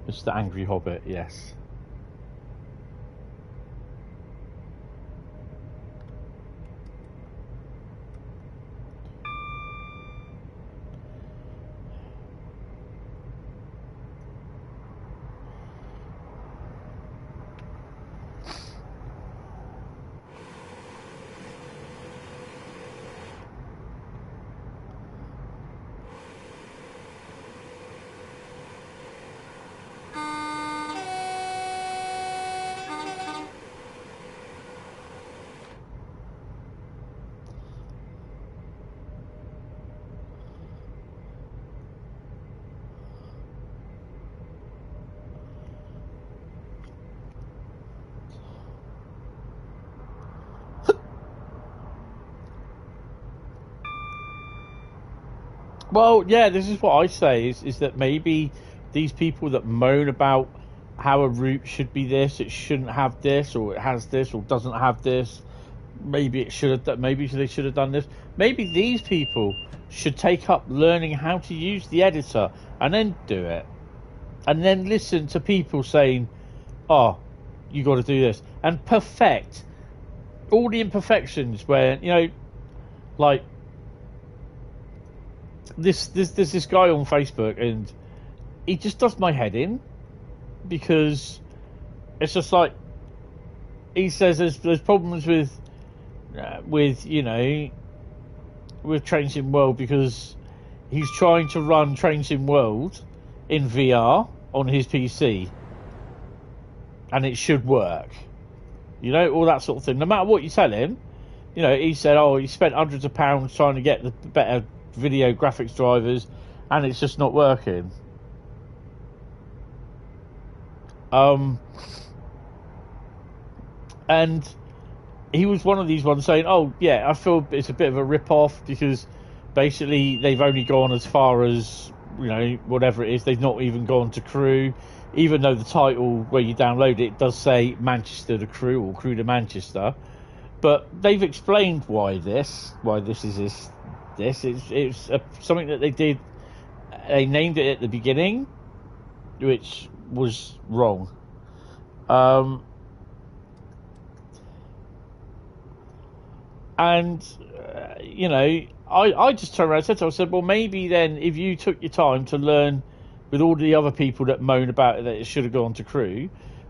Mr. Angry Hobbit, yes. Well, yeah, this is what I say, is that maybe these people that moan about how a route should be this, it shouldn't have this, or it has this, or doesn't have this, maybe it should have, maybe they should have done this. Maybe these people should take up learning how to use the editor and then do it. And then listen to people saying, oh, you got to do this. And perfect all the imperfections where, you know, like, there's this guy on Facebook, and he just does my head in, because it's just like, he says there's problems with you know, with Train Sim World, because he's trying to run Train Sim World in VR on his PC, and it should work, you know, all that sort of thing. No matter what you tell him, you know, he said, oh, he spent hundreds of pounds trying to get the better video graphics drivers, and it's just not working. And he was one of these ones saying, oh yeah, I feel it's a bit of a rip-off, because basically they've only gone as far as, you know, whatever it is, they've not even gone to Crewe, even though the title where you download it does say Manchester to Crewe or Crewe to Manchester. But they've explained why this is this. It's something that they did. They named it at the beginning, which was wrong. And you know, I just turned around and said to her, I said, well, maybe then if you took your time to learn with all the other people that moan about it, that it should have gone to crew,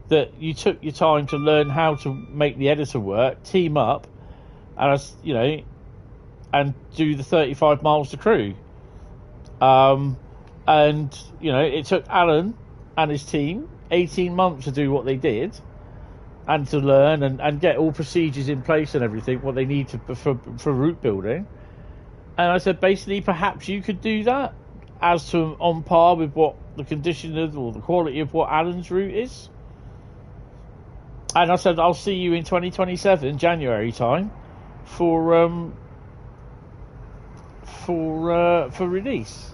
that you took your time to learn how to make the editor work, team up, and you know, and do the 35 miles to crew. And you know, it took Alan and his team 18 months to do what they did, and to learn and get all procedures in place and everything, what they need to for route building. And I said, basically, perhaps you could do that as to on par with what the condition of or the quality of what Alan's route is. And I said, I'll see you in 2027 January time for release.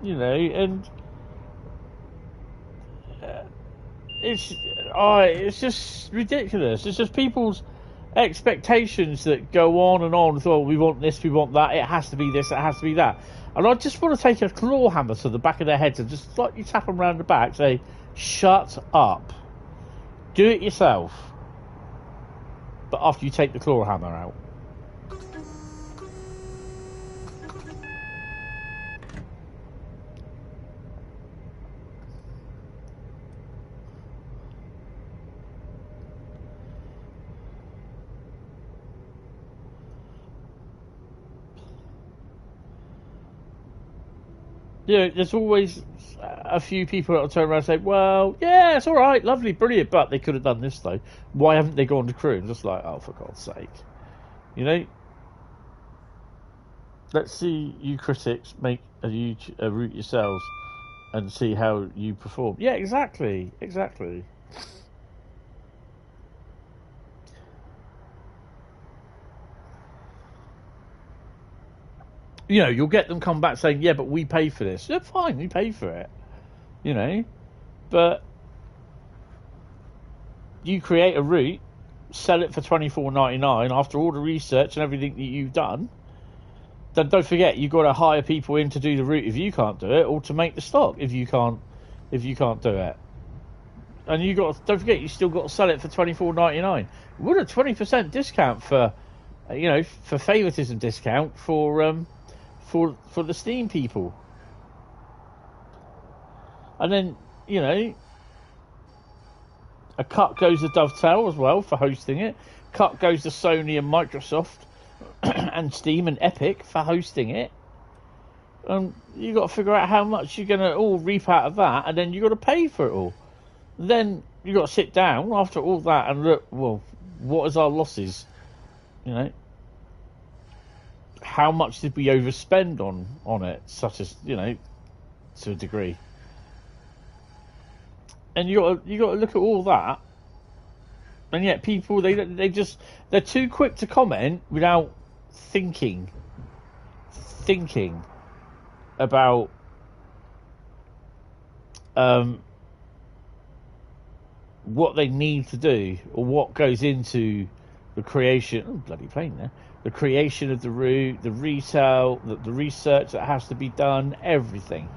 You know, and it's just ridiculous. It's just people's expectations that go on and on. So we want this, we want that. It has to be this, it has to be that. And I just want to take a claw hammer to the back of their heads and just slightly tap them around the back, say, shut up. Do it yourself. But after you take the claw hammer out. Yeah, there's always a few people that'll turn around and say, well, yeah, it's all right, lovely, brilliant, but they could have done this, though. Why haven't they gone to crew? And just like, oh, for God's sake. You know? Let's see you critics make a route yourselves and see how you perform. Yeah, exactly. You know, you'll get them come back saying, yeah, but we pay for this. Yeah, fine, we pay for it. You know, but you create a route, sell it for $24.99 after all the research and everything that you've done. Then don't forget, you've got to hire people in to do the route if you can't do it, or to make the stock if you can't do it. And don't forget, you still got to sell it for $24.99. What a 20% discount for, you know, for favoritism discount for the Steam people. And then, you know, a cut goes to Dovetail as well for hosting it. Cut goes to Sony and Microsoft and Steam and Epic for hosting it. And you got to figure out how much you're going to all reap out of that, and then you got to pay for it all. Then you got to sit down after all that and look, well, what is our losses? You know, how much did we overspend on it, such as, you know, to a degree. And you got to look at all that, and yet people they're too quick to comment without thinking about what they need to do or what goes into the creation. Oh, bloody plane there! The creation of the route, the retail, the research that has to be done, everything.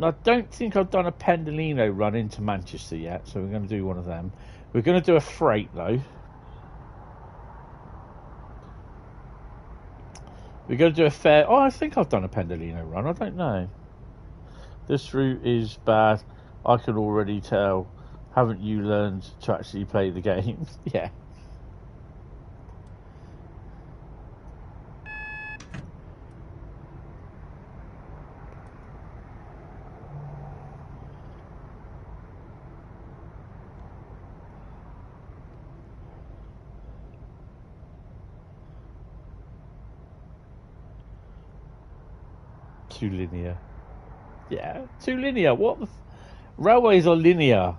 I don't think I've done a Pendolino run into Manchester yet, so we're going to do one of them. We're going to do a freight, though. We're going to do a fair... Oh, I think I've done a Pendolino run. I don't know. This route is bad. I can already tell. Haven't you learned to actually play the game? Yeah. Too linear. Yeah, too linear. What? Railways are linear.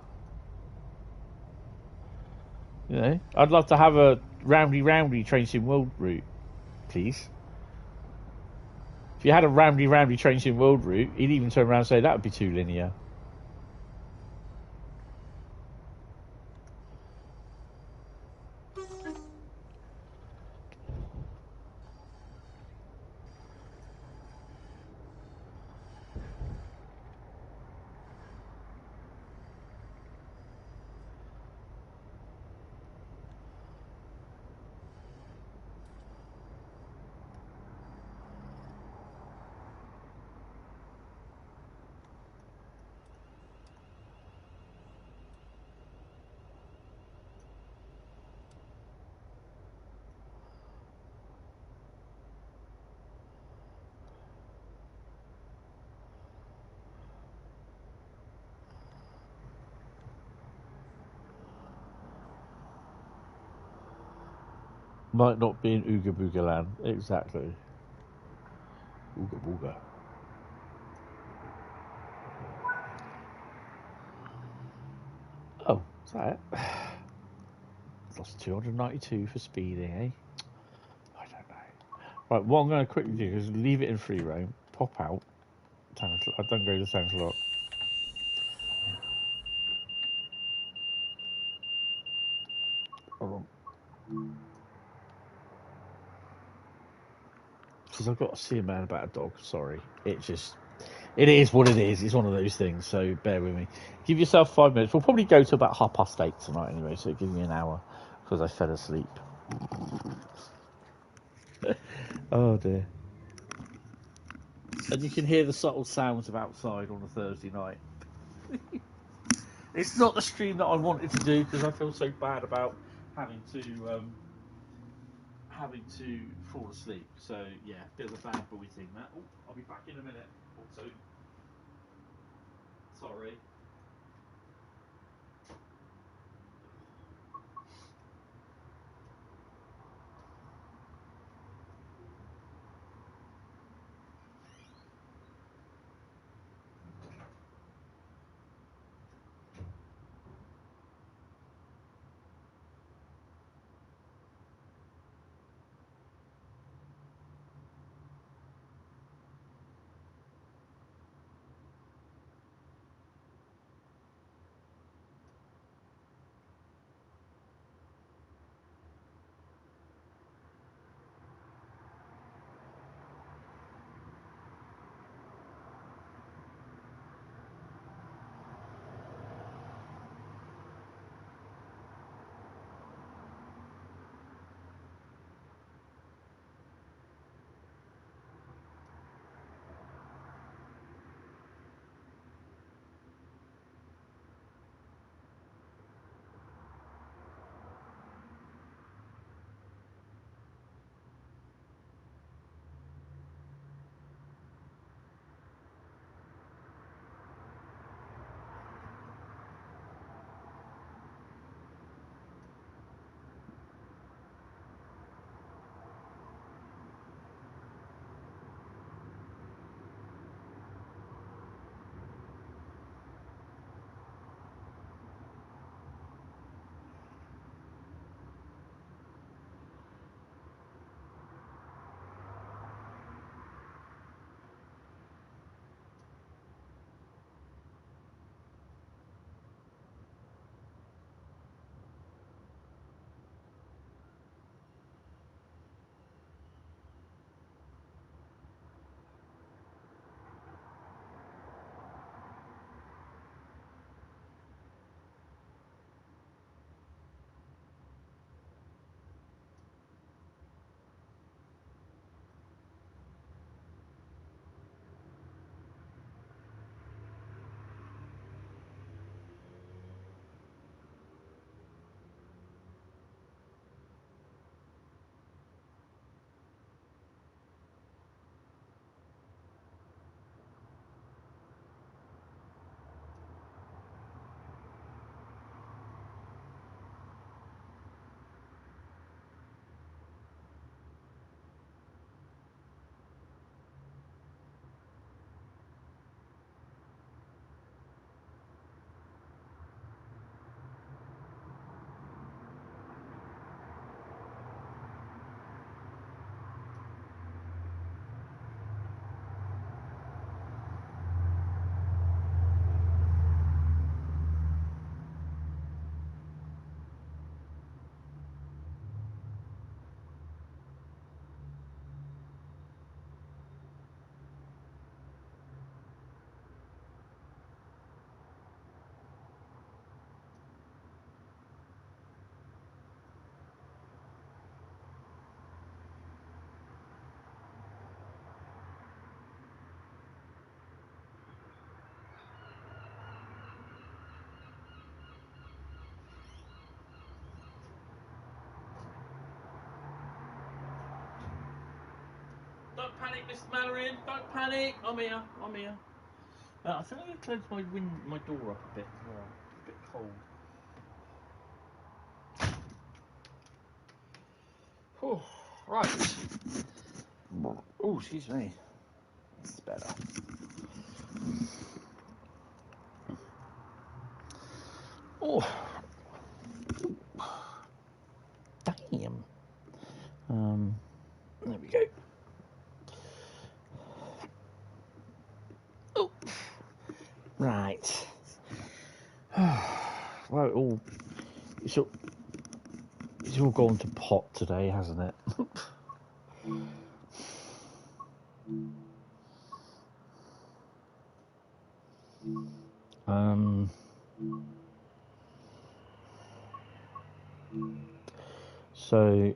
You know, I'd love to have a roundy train sim world route, please. If you had a roundy train sim world route, he'd even turn around and say that would be too linear. Might not be in Ooga Booga land. Exactly. Ooga Booga. Oh, is that it? Lost 292 for speeding, eh? I don't know. Right, what I'm going to quickly do is leave it in free roam, pop out. I don't go to 10 o'clock. Hold on. Because I've got to see a man about a dog. Sorry. It is what it is. It's one of those things, so bear with me. Give yourself 5 minutes. We'll probably go to about 8:30 tonight anyway, so it gives me an hour because I fell asleep. Oh dear. And you can hear the subtle sounds of outside on a Thursday night. It's not the stream that I wanted to do because I feel so bad about having to fall asleep. So yeah, bit of a bad boy thing that. Oh, I'll be back in a minute or two. Sorry. Don't panic, Mr. Mallory. Don't panic. I'm here. I'm here. I think I'm going to close my door up a bit as well. It's a bit cold. Oh, right. Oh, excuse me. It's better. Oh. Damn. There we go. Oh. Right. Well, it's all gone to pot today, hasn't it? So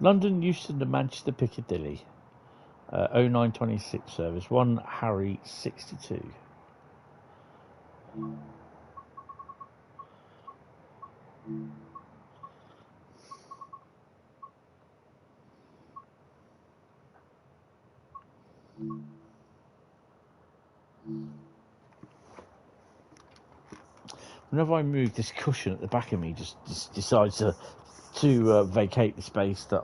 London, Euston to Manchester Piccadilly, 0926 service, 1 Harry 62. Whenever I move, this cushion at the back of me just decides to vacate the space that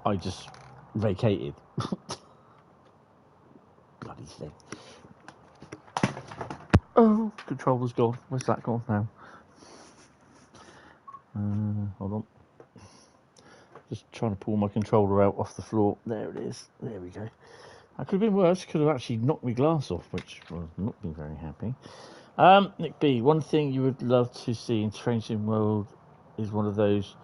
I just vacated. Bloody thing. Oh, controller's gone. Where's that gone now? Hold on. Just trying to pull my controller out off the floor. There it is. There we go. That could have been worse. Could have actually knocked my glass off, which was not been very happy. Nick B, one thing you would love to see in Changing World is one of those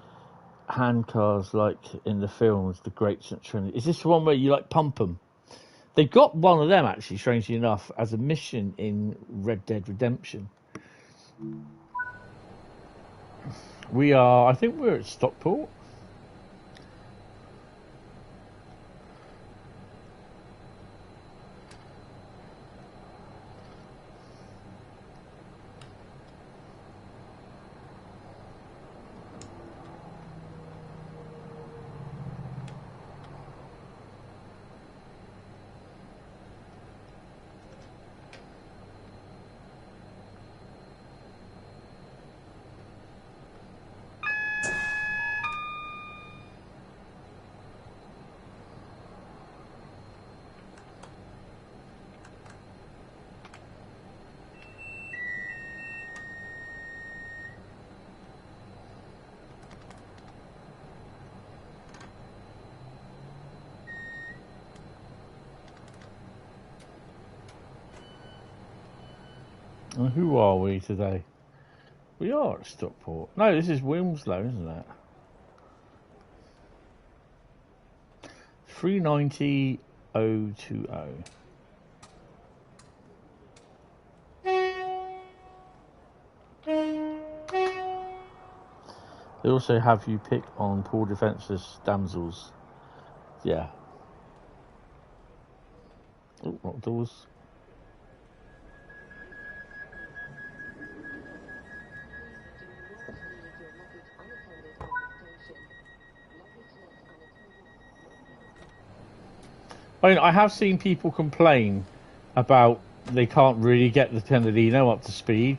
hand cars like in the films, the Great St. Trinity. Is this the one where you like pump them? They've got one of them actually, strangely enough, as a mission in Red Dead Redemption. I think we're at Stockport. And who are we today? We are at Stockport. No, this is Wilmslow, isn't it? 390020. They also have you pick on poor defenceless damsels. Yeah. Oh, what doors? I mean, I have seen people complain about they can't really get the Tendolino up to speed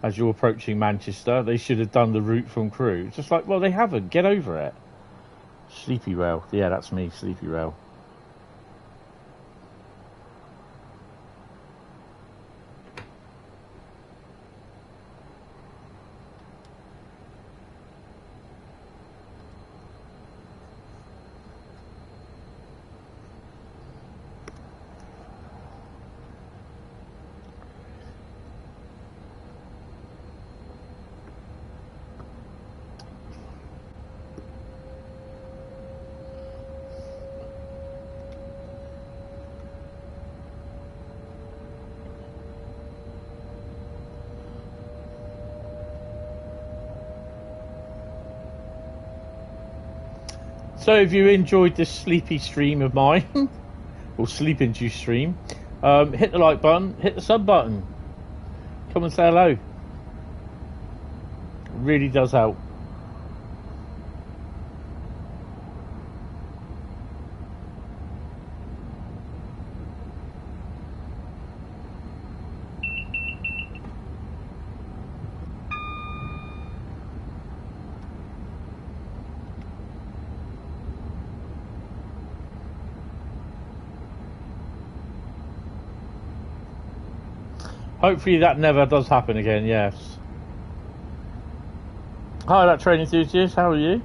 as you're approaching Manchester. They should have done the route from Crewe. It's just like, well, they haven't. Get over it. Sleepy Rail. Yeah, that's me, Sleepy Rail. So if you enjoyed this sleepy stream of mine, or sleep-induced stream, hit the like button, hit the sub button. Come and say hello. It really does help. Hopefully that never does happen again, yes. Hi, that train enthusiast, how are you?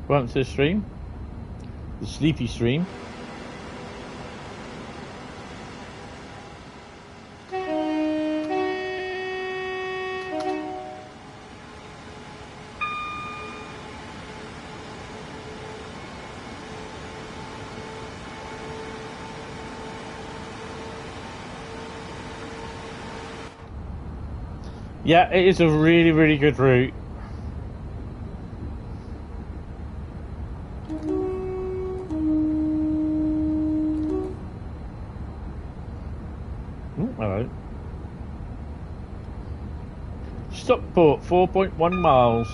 Welcome to the stream. The sleepy stream. Yeah, it is a really, really good route. Ooh, hello. Stockport, 4.1 miles.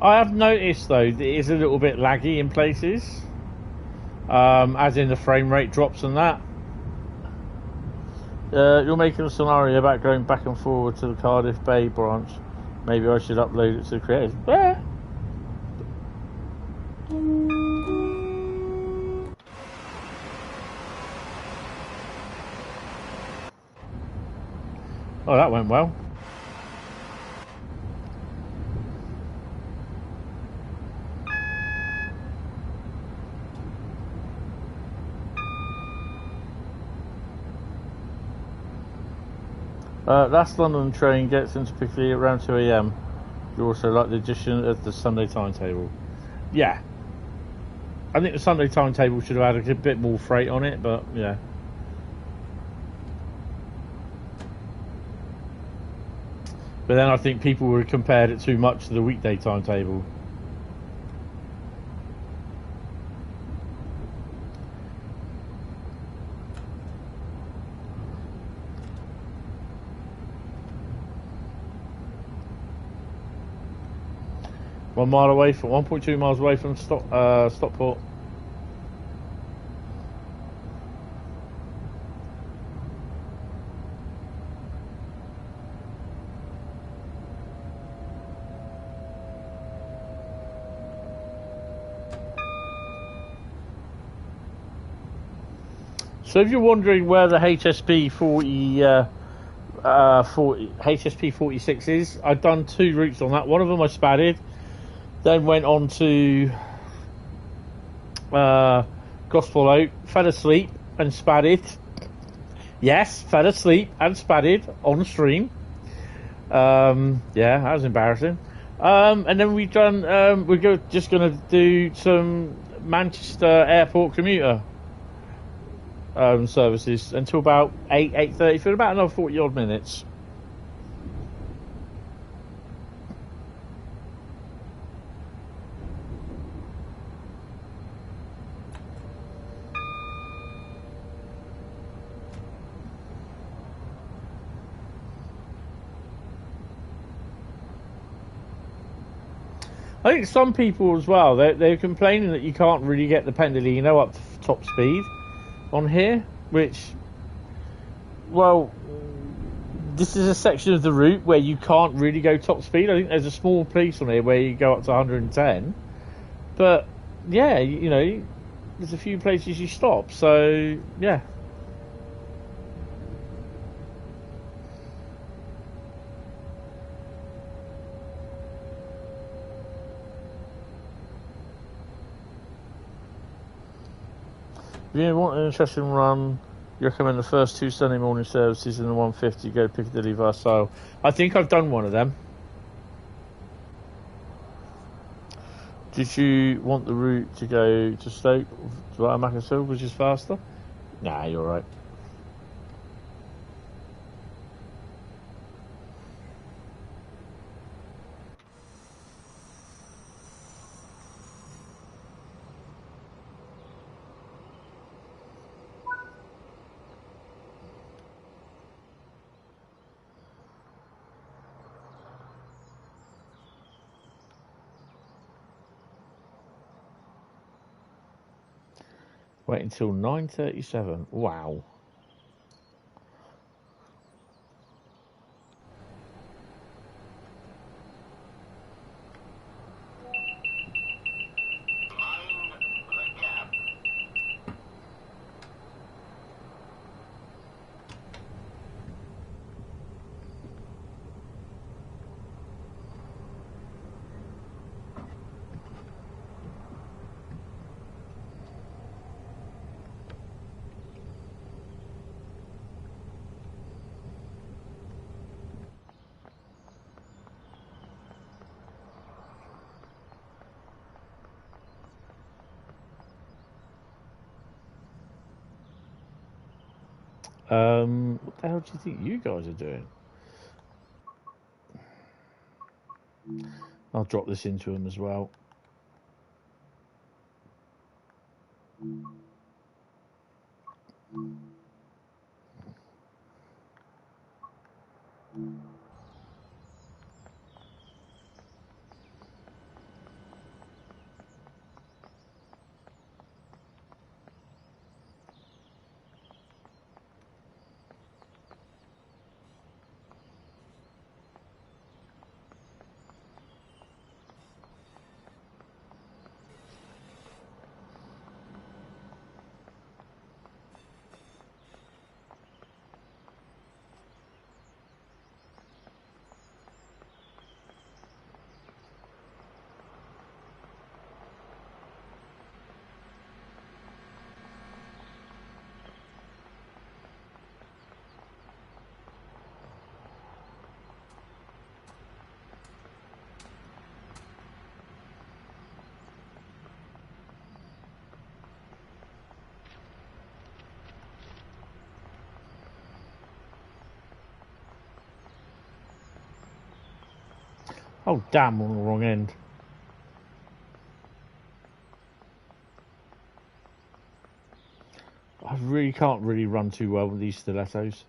I have noticed though that it is a little bit laggy in places, as in the frame rate drops and that. You're making a scenario about going back and forward to the Cardiff Bay branch. Maybe I should upload it to the creators. Yeah. Oh, that went well. Last London train gets into Piccadilly around 2 AM. You also like the addition of the Sunday timetable. Yeah. I think the Sunday timetable should have had a bit more freight on it, but yeah. But then I think people would have compared it too much to the weekday timetable. One mile away from 1.2 miles away from Stockport. So if you're wondering where the HSP 46 is, I've done 2 routes on that. One of them I spadded, then went on to Gospel Oak, fell asleep and spadded. Yes, fell asleep and spadded on the stream. Yeah, that was embarrassing. And then we've done. We're just going to do some Manchester Airport commuter services until about 8:30 for about another 40 odd minutes. I think some people as well, they're complaining that you can't really get the Pendolino up to top speed on here, which, well, this is a section of the route where you can't really go top speed. I think there's a small piece on here where you go up to 110, but yeah, you know, there's a few places you stop, so yeah. If you want an interesting run, you recommend the first 2 Sunday morning services in the 150 go to Piccadilly via Sale. I think I've done one of them. Did you want the route to go to Stoke via Macclesfield, which is faster? Nah, you're right. Wait until 9:37. Wow. Mind the gap. What the hell do you think you guys are doing? I'll drop this into him as well. Oh damn, I'm on the wrong end. I really can't run too well with these stilettos.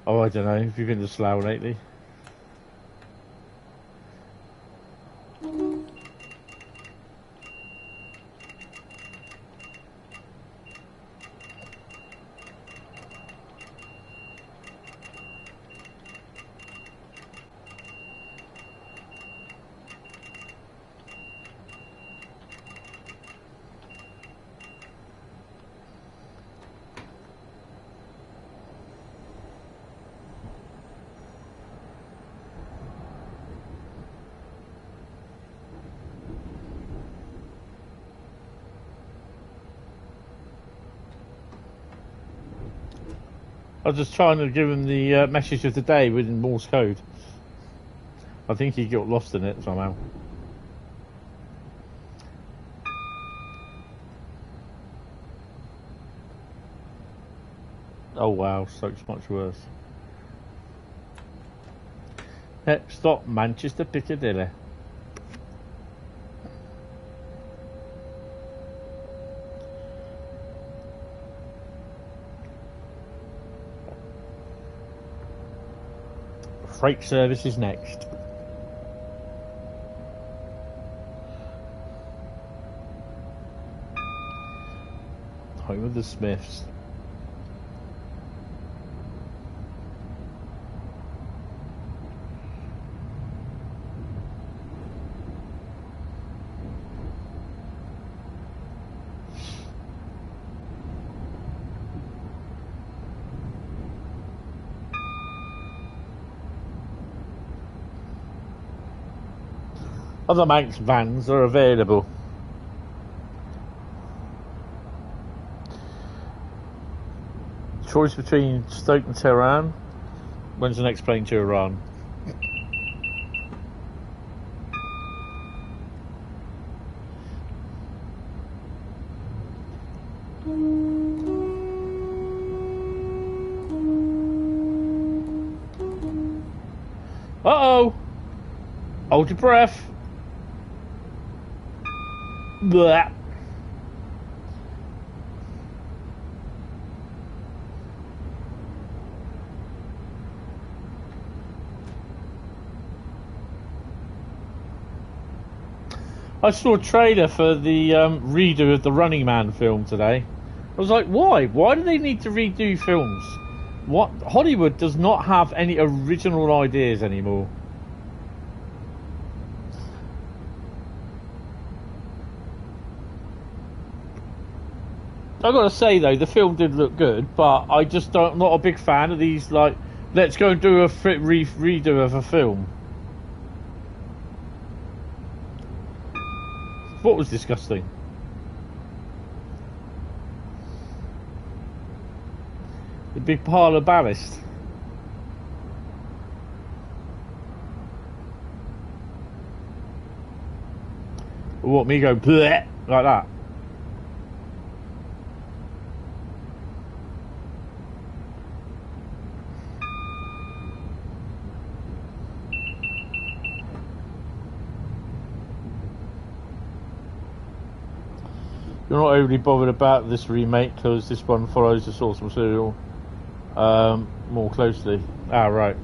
Oh, I don't know if you've been to Slough lately. I was just trying to give him the message of the day within Morse code. I think he got lost in it somehow. Oh wow, so much worse. Next stop, Manchester Piccadilly. Freight service is next. Home of the Smiths. Other Manx vans are available. Choice between Stoke and Tehran. When's the next plane to Iran? Uh-oh! Hold your breath. Blah. I saw a trailer for the redo of the Running Man film today. I was like, why? Why do they need to redo films? What? Hollywood does not have any original ideas anymore. I've got to say though, the film did look good, but I just don't, not a big fan of these, like, let's go and do a redo of a film. What was disgusting? The big pile of ballast. Or what, me go bleh, like that? You're not overly bothered about this remake because this one follows the source material more closely. Ah, right.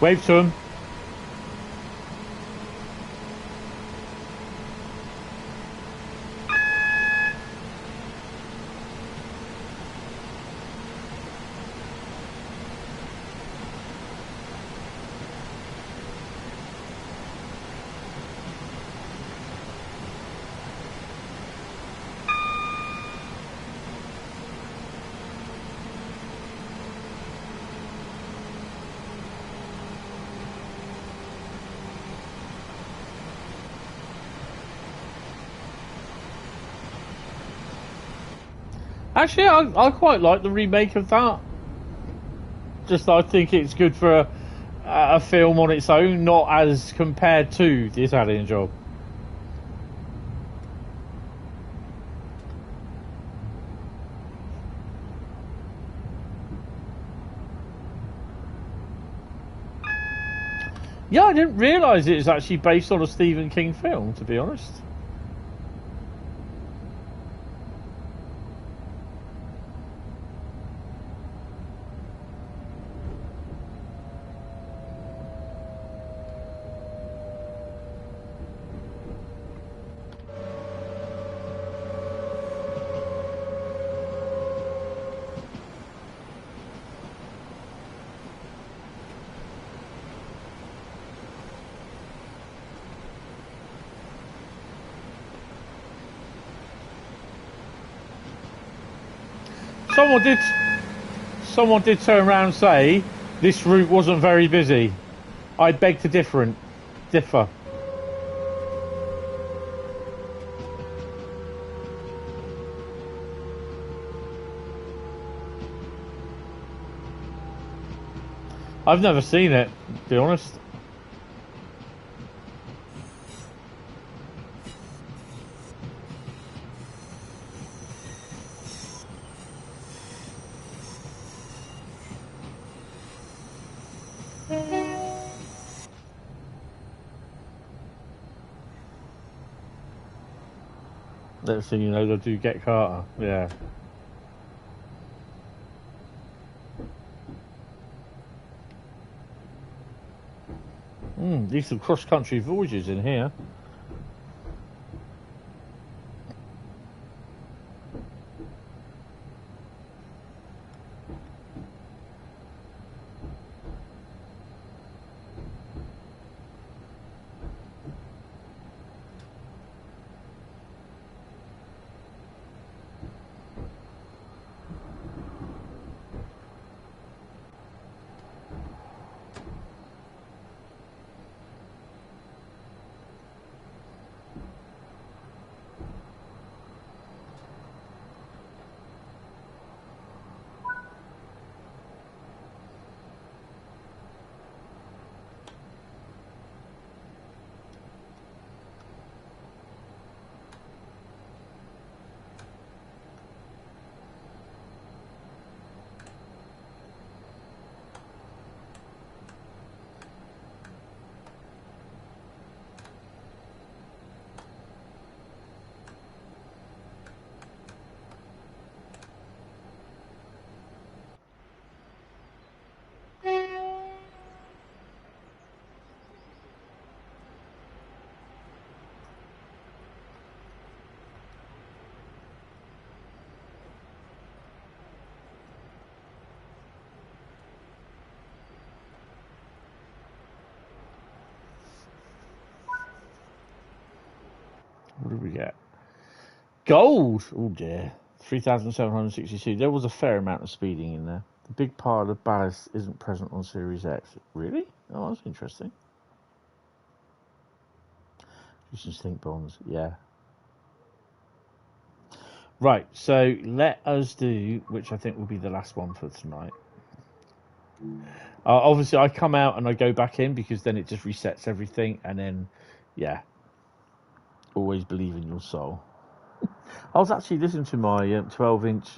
Wave to him. Actually, I quite like the remake of that. Just I think it's good for a film on its own, not as compared to the Italian Job. Yeah, I didn't realise it was actually based on a Stephen King film, to be honest. Someone did turn around and say this route wasn't very busy. I beg to differ. I've never seen it, to be honest. Next thing you know, they'll do Get Carter. Yeah. These are cross-country voyages in here. What did we get? Gold! Oh dear. 3,762. There was a fair amount of speeding in there. The big pile of ballast isn't present on Series X. Really? Oh, that's interesting. Some stink bombs, yeah. Right, so let us do, which I think will be the last one for tonight. Obviously, I come out and I go back in because then it just resets everything, and then, yeah. Always believe in your soul. I was actually listening to my 12-inch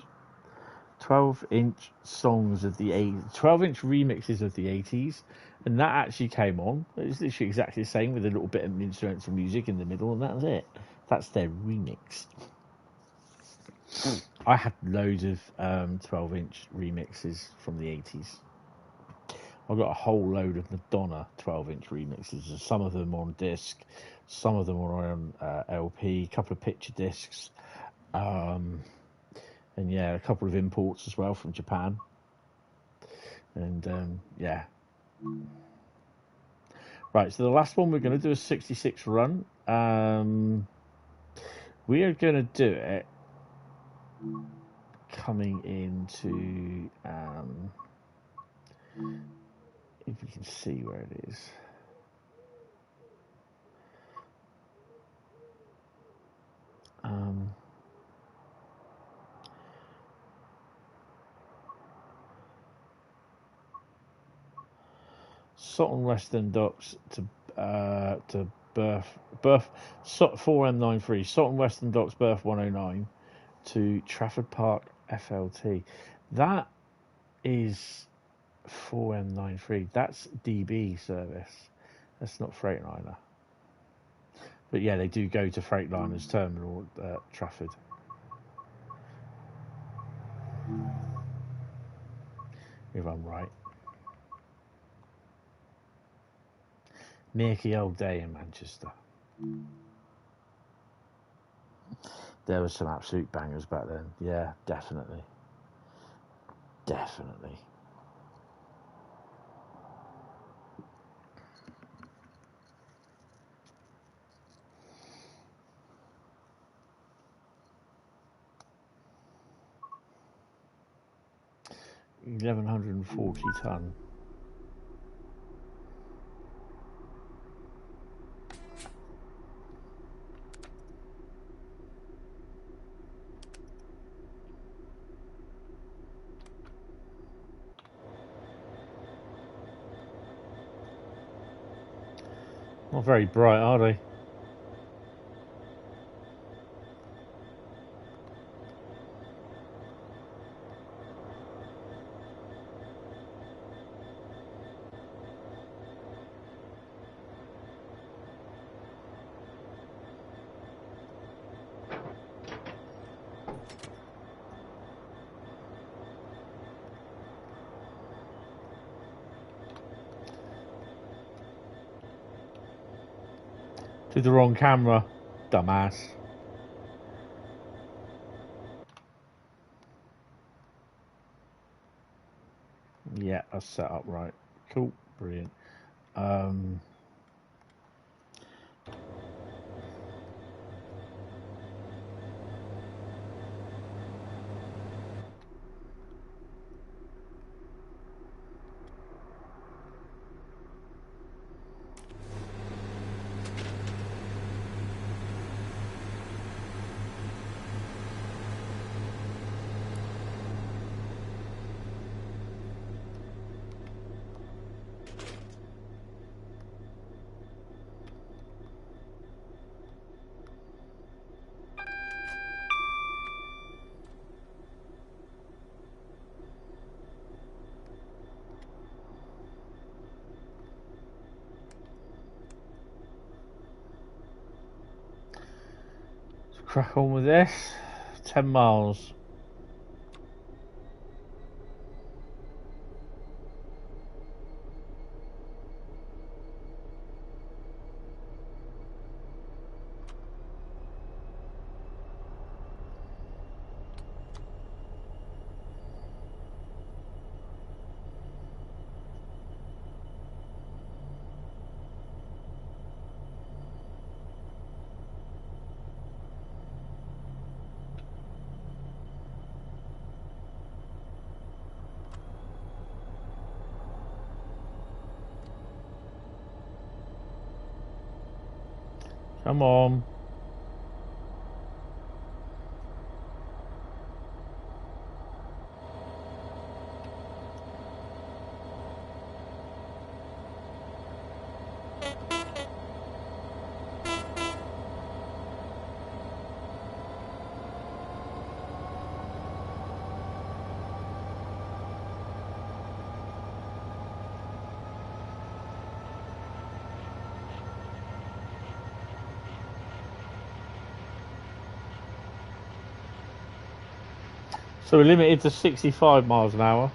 songs of the 80s, 12-inch remixes of the 80s, and that actually came on. It was literally exactly the same with a little bit of instrumental music in the middle, and that was it. That's their remix. I had loads of 12-inch remixes from the 80s. I've got a whole load of Madonna 12-inch remixes. Some of them on disc, some of them are on LP, a couple of picture discs, and yeah, a couple of imports as well from Japan. And yeah. Right, so the last one we're going to do a 66 run. We are going to do it coming into, if we can see where it is. Sutton Western Docks to Berth 4M93, Sutton Western Docks Berth 109 to Trafford Park FLT. That is 4M93. That's DB service. That's not Freightliner. But yeah, they do go to Freightliner's terminal at Trafford. If I'm right. Murky old day in Manchester. There were some absolute bangers back then. Yeah, definitely. Definitely. $1,140 ton. Not very bright, are they? Did the wrong camera, dumbass. Yeah, that's set up right. Cool, brilliant. Crack on with this. 10 miles. Come on. So we're limited to 65 miles an hour.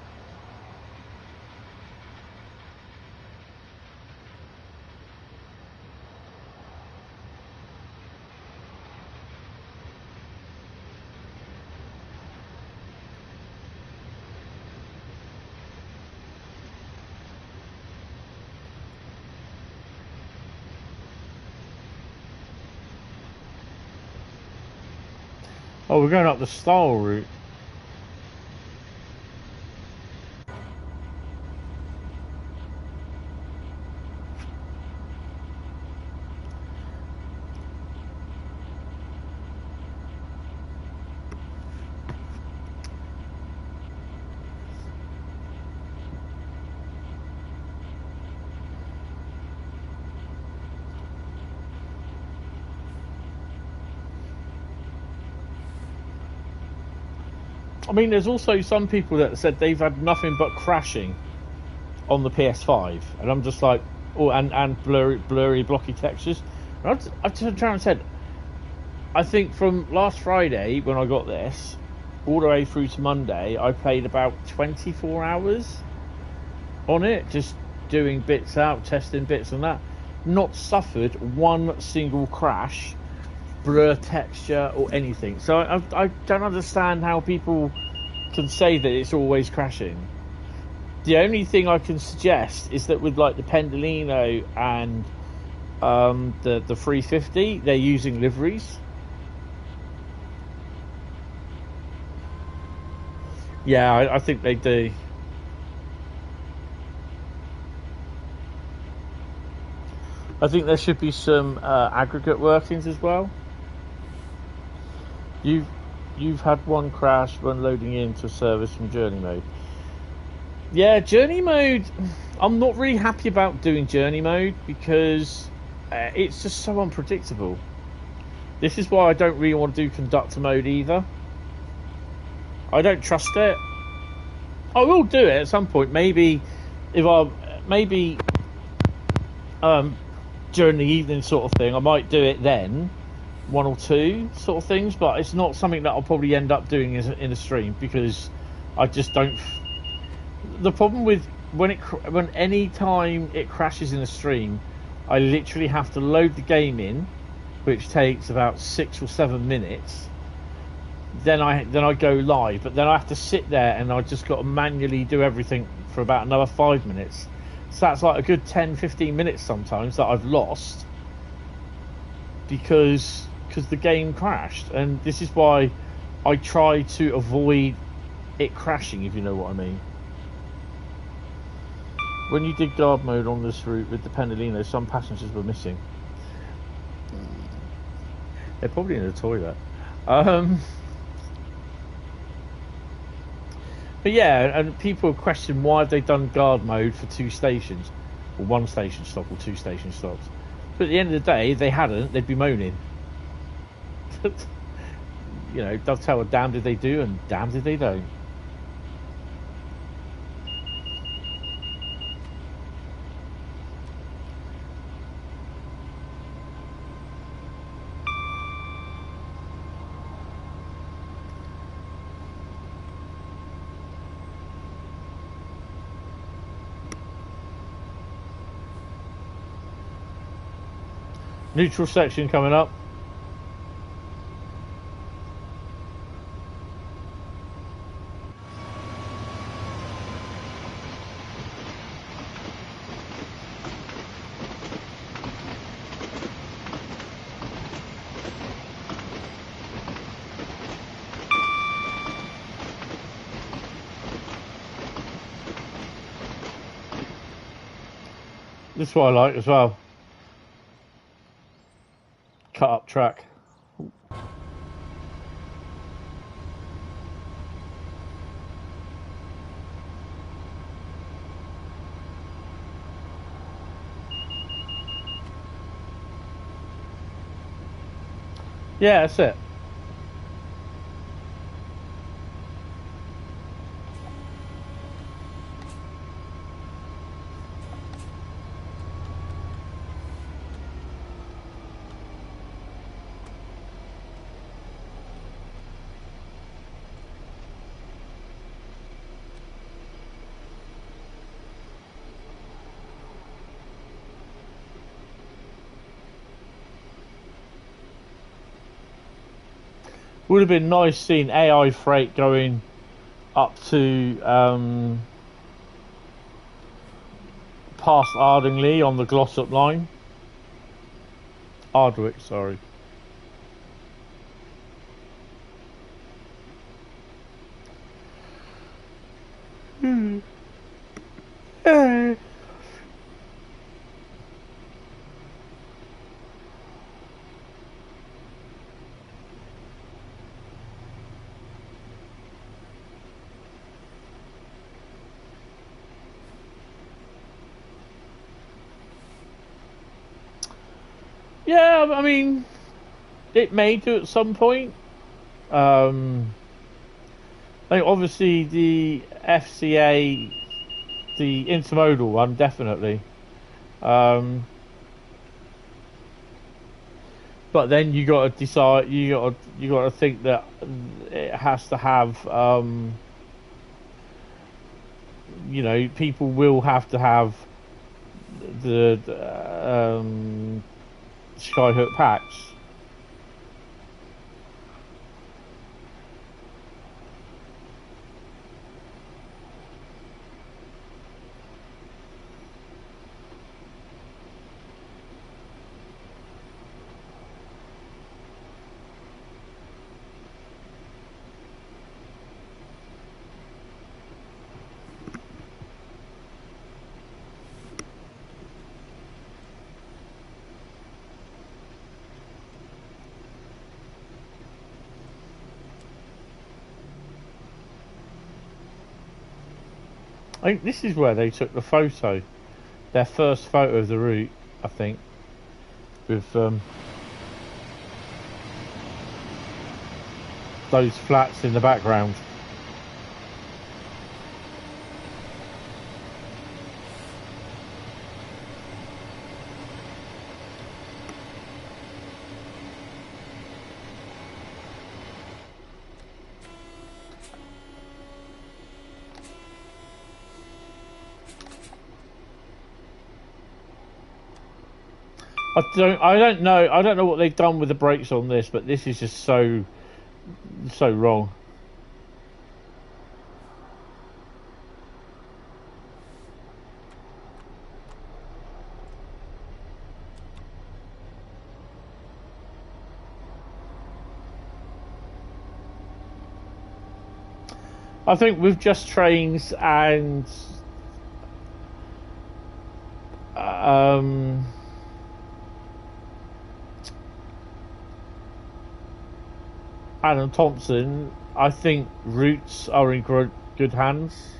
Oh, we're going up the Style route. I mean, there's also some people that said they've had nothing but crashing on the PS5, and I'm just like, oh, and blurry, blocky textures. And I've just trying and said, I think from last Friday when I got this, all the way through to Monday, I played about 24 hours on it, just doing bits out, testing bits and that. Not suffered one single crash, blur texture or anything. So I don't understand how people can say that it's always crashing. The only thing I can suggest is that with like the Pendolino and the 350, they're using liveries. Yeah, I think they do. I think there should be some aggregate workings as well. You've had one crash when loading into service from journey mode. Yeah, journey mode, I'm not really happy about doing journey mode because it's just so unpredictable. This is why I don't really want to do conductor mode either. I don't trust it. I will do it at some point. Maybe during the evening sort of thing, I might do it then. One or two sort of things, but it's not something that I'll probably end up doing in a stream because I just don't. The problem with when any time it crashes in a stream, I literally have to load the game in, which takes about 6 or 7 minutes. Then I go live, but then I have to sit there and I just got to manually do everything for about another 5 minutes. So that's like a good 10-15 minutes sometimes that I've lost because the game crashed. And this is why I try to avoid it crashing, if you know what I mean. When you did guard mode on this route with the Pendolino, some passengers were missing. They're probably in the toilet. But yeah, and people question why have they done guard mode for 2 stations, or 1 station stop, or 2 station stops. But at the end of the day, if they hadn't, they'd be moaning. You know, Dovetail, damned if they do, and damned if they don't. Neutral section coming up. This is what I like as well. cut up track. Yeah, that's it. Would have been nice seeing AI freight going up to past Ardingly on the Glossop line. Ardwick, sorry. Yeah, I mean, it may do at some point. I think obviously the FCA, the intermodal one, definitely. But then you got to decide. You got to think that it has to have. You know, people will have to have the skyhook packs. I think this is where they took the photo, their first photo of the route, I think, with those flats in the background. I don't know what they've done with the brakes on this, but this is just so wrong. I think with just trains and Adam Thompson, I think routes are in good hands.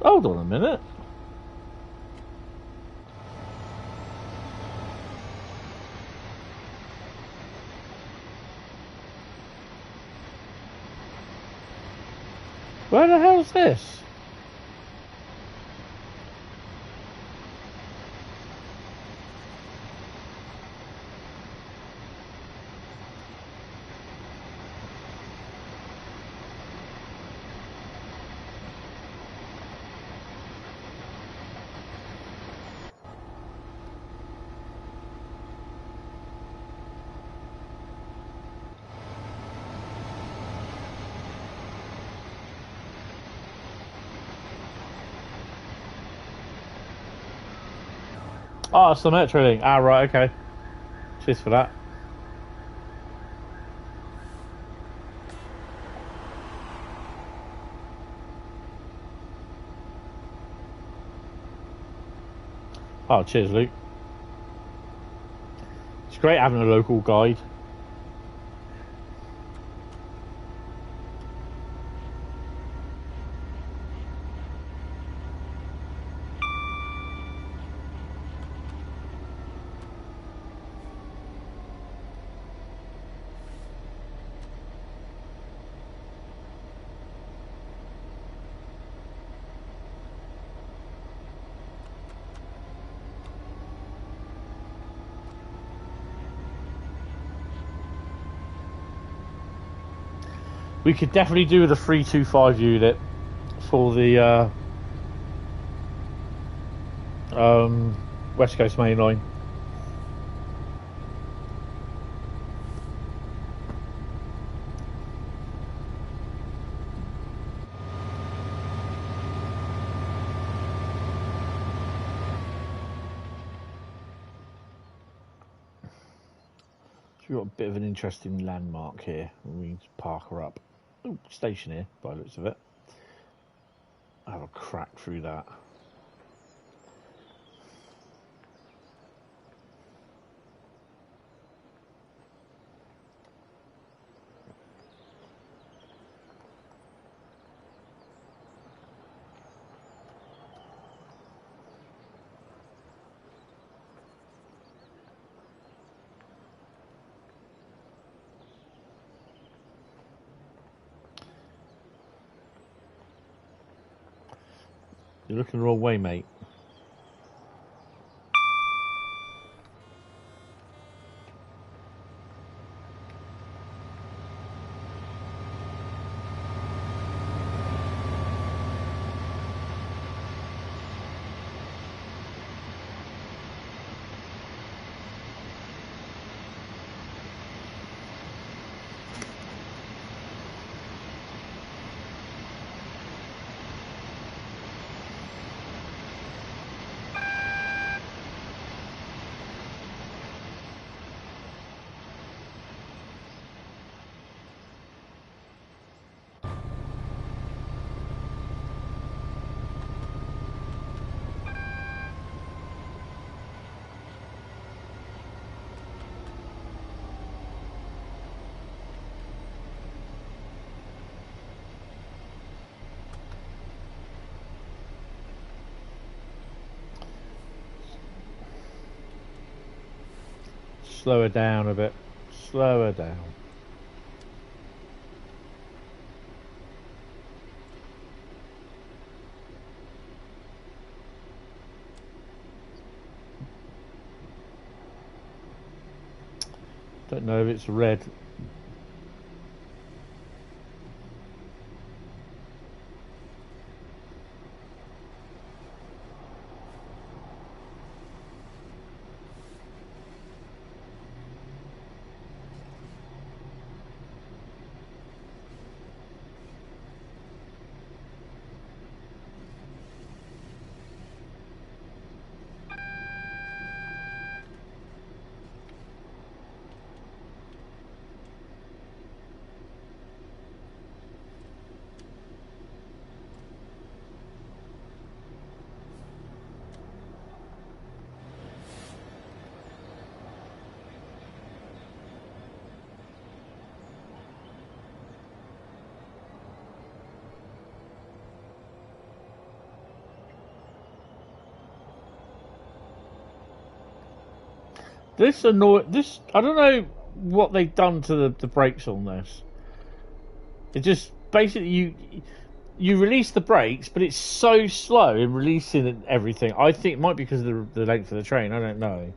Hold on a minute. Where the hell is this? Oh, it's the metro link. Ah, right, okay. Cheers for that. Oh, cheers, Luke. It's great having a local guide. We could definitely do the 325 unit for the West Coast Main Line. So we've got a bit of an interesting landmark here. We need to park her up. Ooh, station here, by the looks of it. I'll have a crack through that. You're looking the wrong way, mate. Slow her down a bit. Slow her down. Don't know if it's red. This I don't know what they've done to the brakes on this. It just basically you release the brakes, but it's so slow in releasing everything. I think it might be because of the length of the train. I don't know.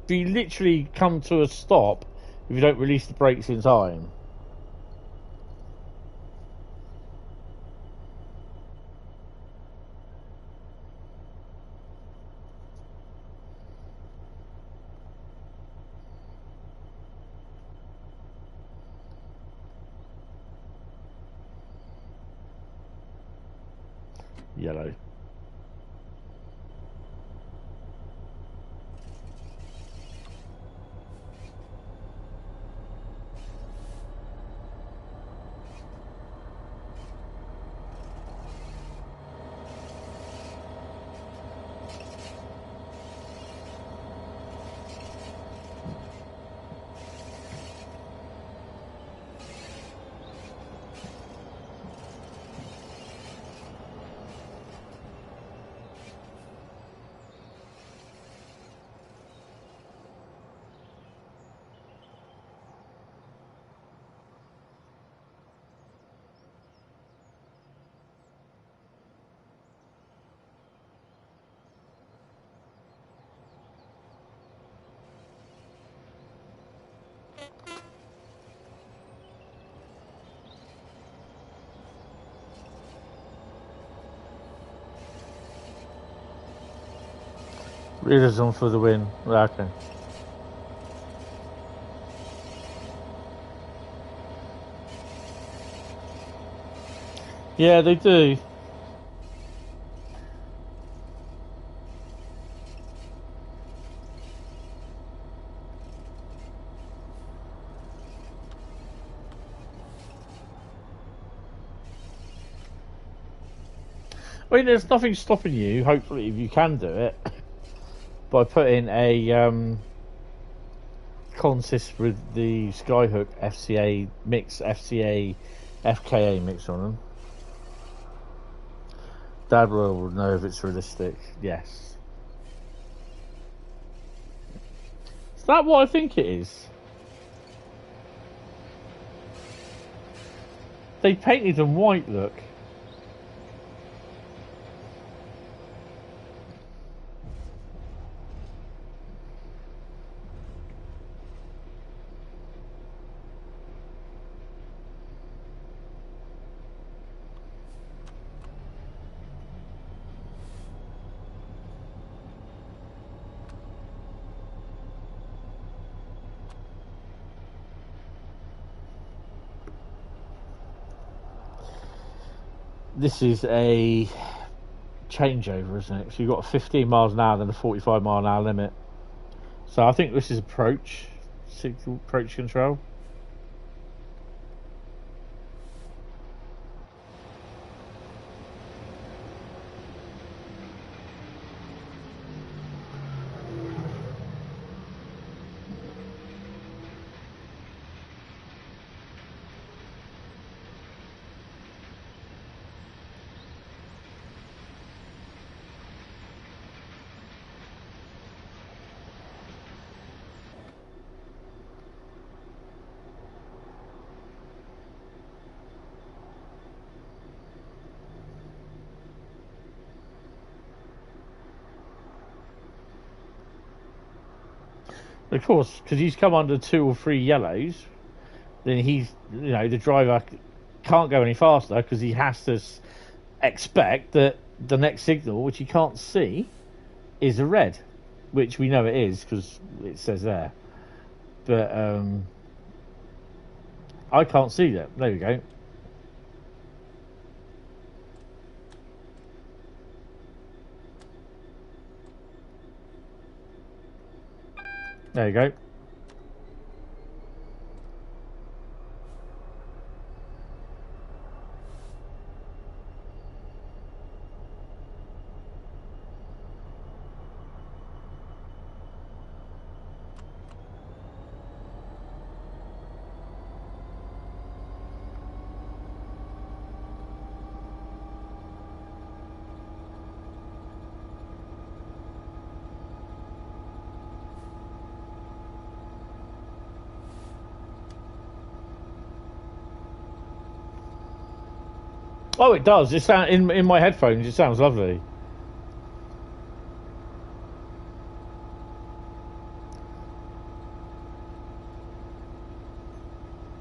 You literally come to a stop if you don't release the brakes in time. Yellow. Realism for the win. Okay. Yeah, they do. I mean, there's nothing stopping you, hopefully, if you can do it, by putting a consist with the Skyhook FCA mix, FCA FKA mix on them. Dad will know if it's realistic. Yes. Is that what I think it is? They painted them white, look. This is a changeover, isn't it? So you've got 15 miles an hour, then a 45 mile an hour limit. So I think this is approach control. Of course, because he's come under 2 or 3 yellows, then he's, you know, the driver can't go any faster because he has to expect that the next signal, which he can't see, is a red, which we know it is because it says there. But I can't see that. There we go. There you go. Oh, it does. It sound in my headphones. It sounds lovely.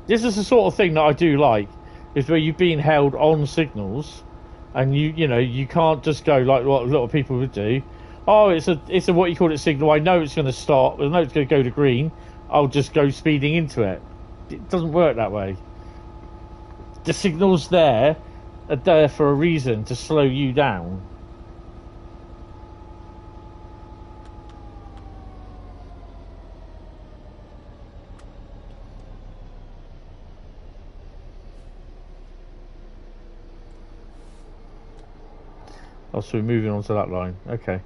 This is the sort of thing that I do like. Is where you've been held on signals, and you know you can't just go like what a lot of people would do. Oh, it's a what you call it signal. I know it's going to stop. I know it's going to go to green. I'll just go speeding into it. It doesn't work that way. The signals there are there for a reason, to slow you down. Oh, so we're moving on to that line. Okay.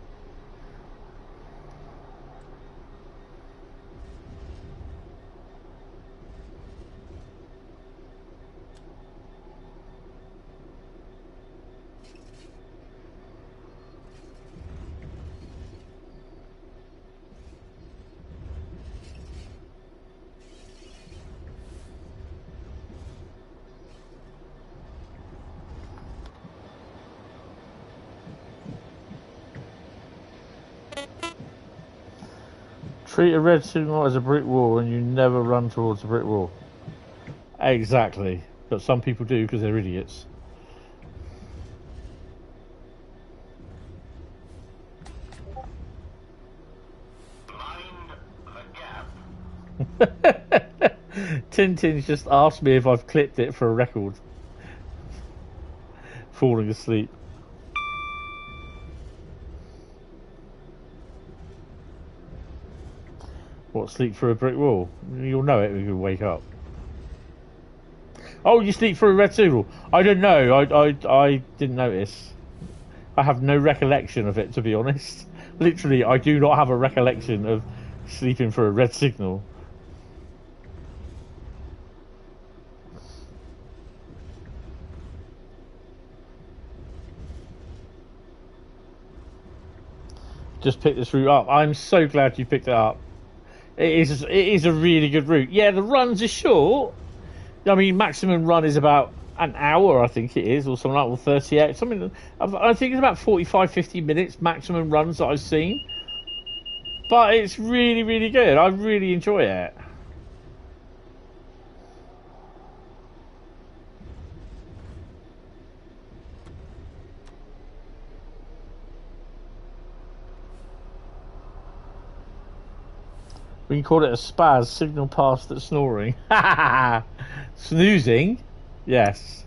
Treat a red signal as a brick wall and you never run towards a brick wall. Exactly. But some people do because they're idiots. Tintin's just asked me if I've clipped it for a record. Falling asleep. What, sleep through a brick wall? You'll know it when you wake up. Oh, you sleep through a red signal? I don't know. I didn't notice. I have no recollection of it, to be honest. Literally, I do not have a recollection of sleeping through a red signal. Just picked this route up. I'm so glad you picked it up. It is a really good route. Yeah, the runs are short. I mean, maximum run is about an hour, I think it is, or something like, or 38. Something. I think it's about 45, 50 minutes maximum runs that I've seen. But it's really, really good. I really enjoy it. We can call it a spaz, signal past that's snoring. Snoozing? Yes.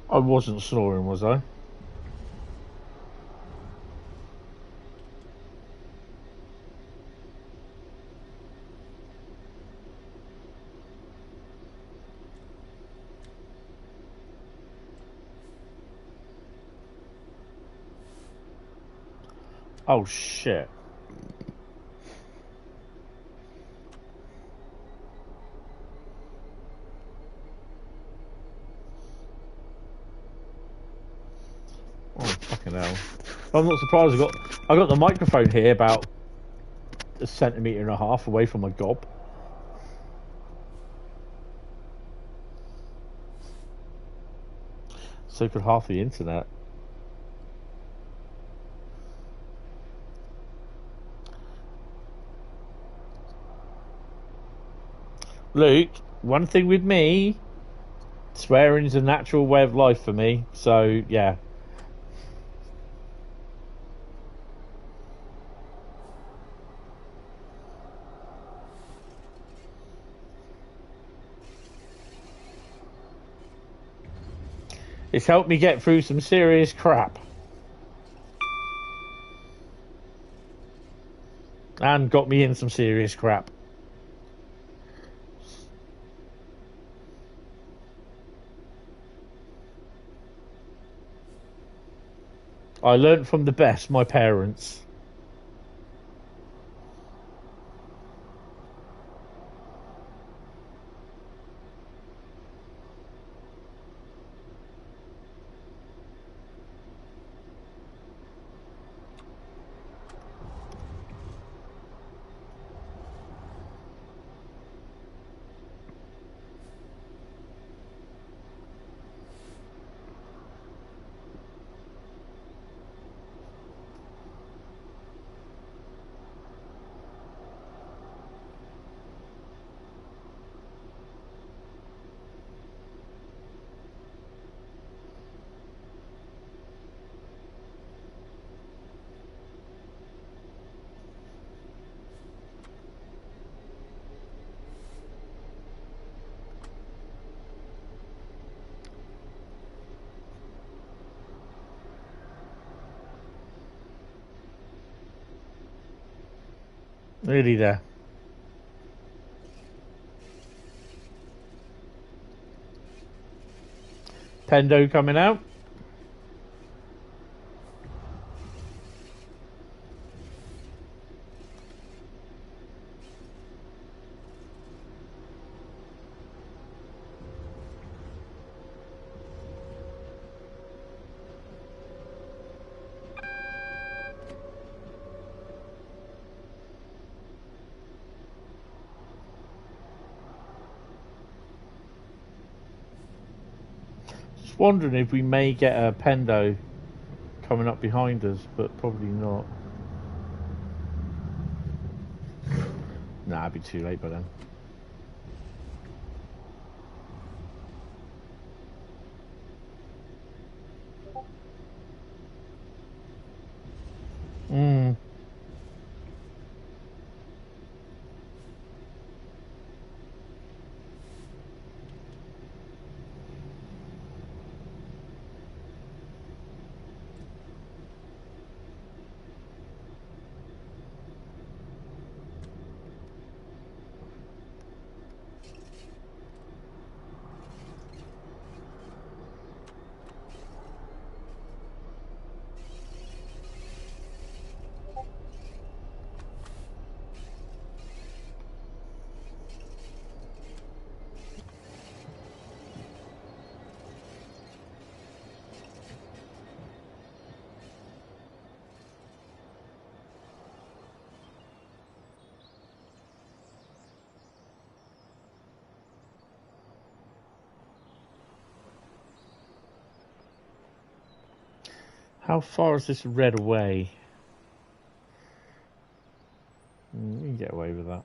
I wasn't snoring, was I? Oh shit. Oh fucking hell. I'm not surprised I got the microphone here about a centimetre and a half away from my gob. So could half the internet. Luke, one thing with me, swearing's a natural way of life for me, so yeah. It's helped me get through some serious crap. And got me in some serious crap. I learnt from the best, my parents. Really there. Pendo coming out. wondering if we may get a Pendo coming up behind us, but probably not. Nah, it'd be too late by then. How far is this red away? You can get away with that.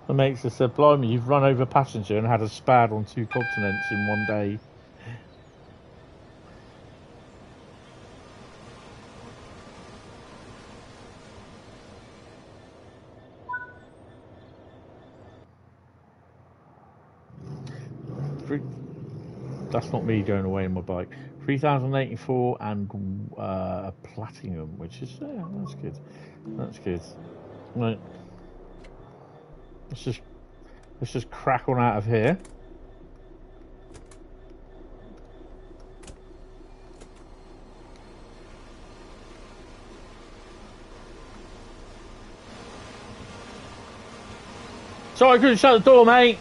The mate said, blimey, you've run over a passenger and had a spad on 2 continents in one day. That's not me going away in my bike. 3084 and platinum, which is that's good. That's good. Right. Let's just crack on out of here. Sorry, I couldn't shut the door, mate.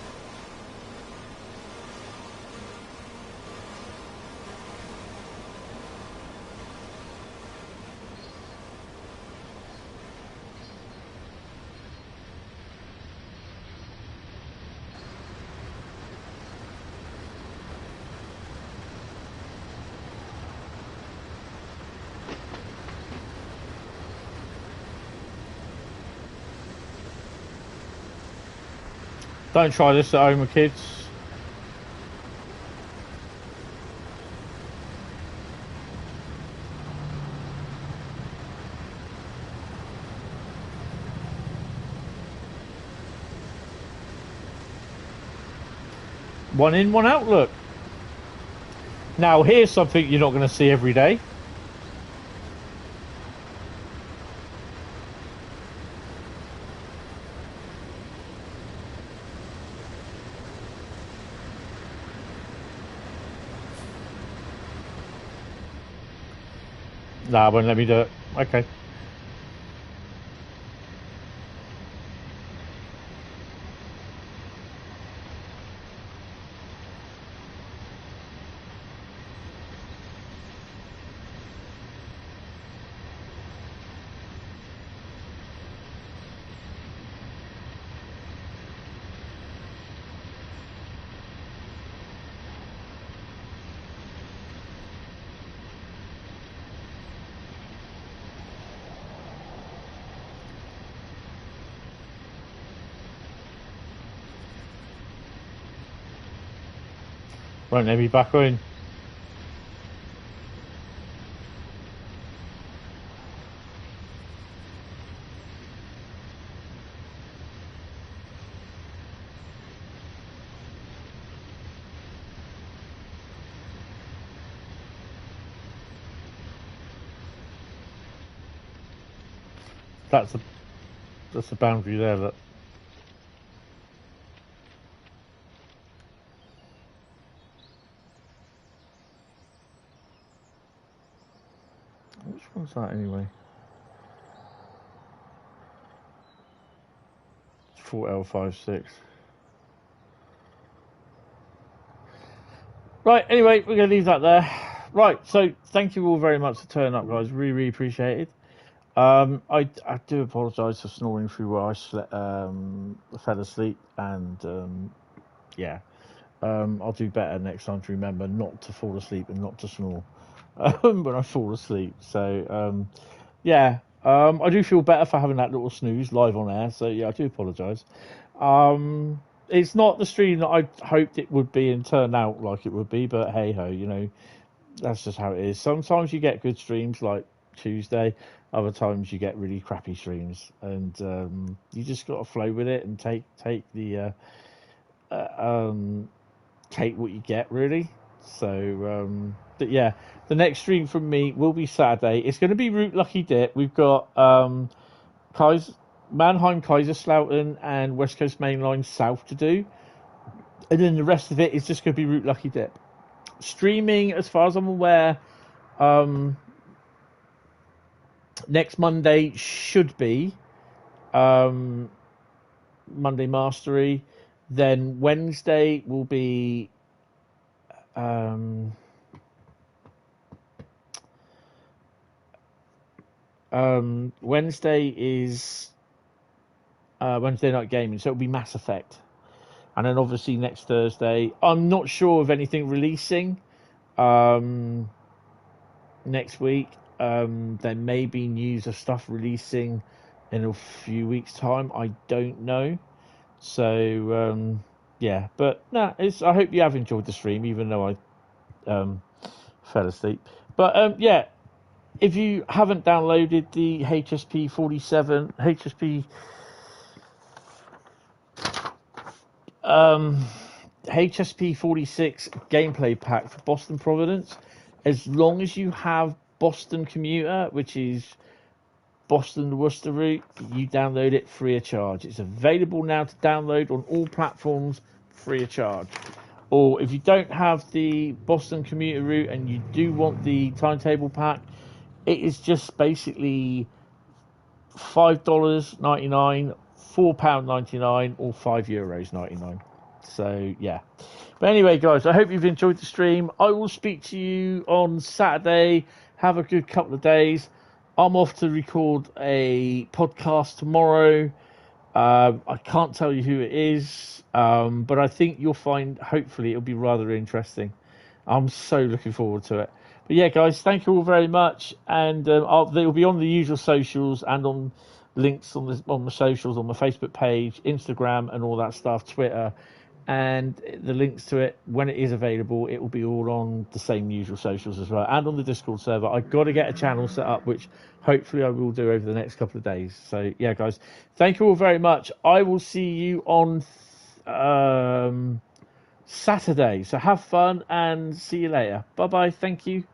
Don't try this at home, kids. One in, one out, look. Now, here's something you're not going to see every day. Nah, won't let me do it. Okay. Won't let me back in. That's the boundary there. Look. Which one's that anyway? It's 4L56. Right, anyway, we're going to leave that there. Right, so thank you all very much for turning up, guys. Really, really appreciate it. I do apologise for snoring through where I fell asleep, and yeah, I'll do better next time to remember not to fall asleep and not to snore when I fall asleep. So yeah, I do feel better for having that little snooze live on air. So yeah, I do apologise. It's not the stream that I hoped it would be and turned out like it would be, but hey ho, you know, that's just how it is. Sometimes you get good streams like Tuesday, other times you get really crappy streams, and you just got to flow with it and take the take what you get, really. So but yeah, the next stream from me will be Saturday. It's going to be Route Lucky Dip. We've got Mannheim, Kaiserslautern, and West Coast Main Line South to do, and then the rest of it is just going to be Route Lucky Dip. Streaming, as far as I'm aware, next Monday should be Monday Mastery. Then Wednesday will be Wednesday is Wednesday Night Gaming, so it'll be Mass Effect. And then obviously next Thursday, I'm not sure of anything releasing next week. There may be news of stuff releasing in a few weeks' time. I don't know. So yeah, but no, I hope you have enjoyed the stream, even though I fell asleep. But yeah, if you haven't downloaded the HSP47 HSP46 gameplay pack for Boston Providence, as long as you have Boston Commuter, which is Boston to Worcester route, you download it free of charge. It's available now to download on all platforms free of charge. Or if you don't have the Boston Commuter route and you do want the timetable pack, it is just basically $5.99, £4.99, or €5.99. So yeah. But anyway, guys, I hope you've enjoyed the stream. I will speak to you on Saturday. Have a good couple of days. I'm off to record a podcast tomorrow. I can't tell you who it is, but I think you'll find, hopefully, it'll be rather interesting. I'm so looking forward to it. But yeah, guys, thank you all very much. And they'll be on the usual socials and on links on the socials, on my Facebook page, Instagram, and all that stuff, Twitter. And the links to it, when it is available, it will be all on the same usual socials as well, and on the Discord server. I've got to get a channel set up, which hopefully I will do over the next couple of days. So yeah, guys, thank you all very much. I will see you on Saturday. So have fun and see you later. Bye bye. Thank you.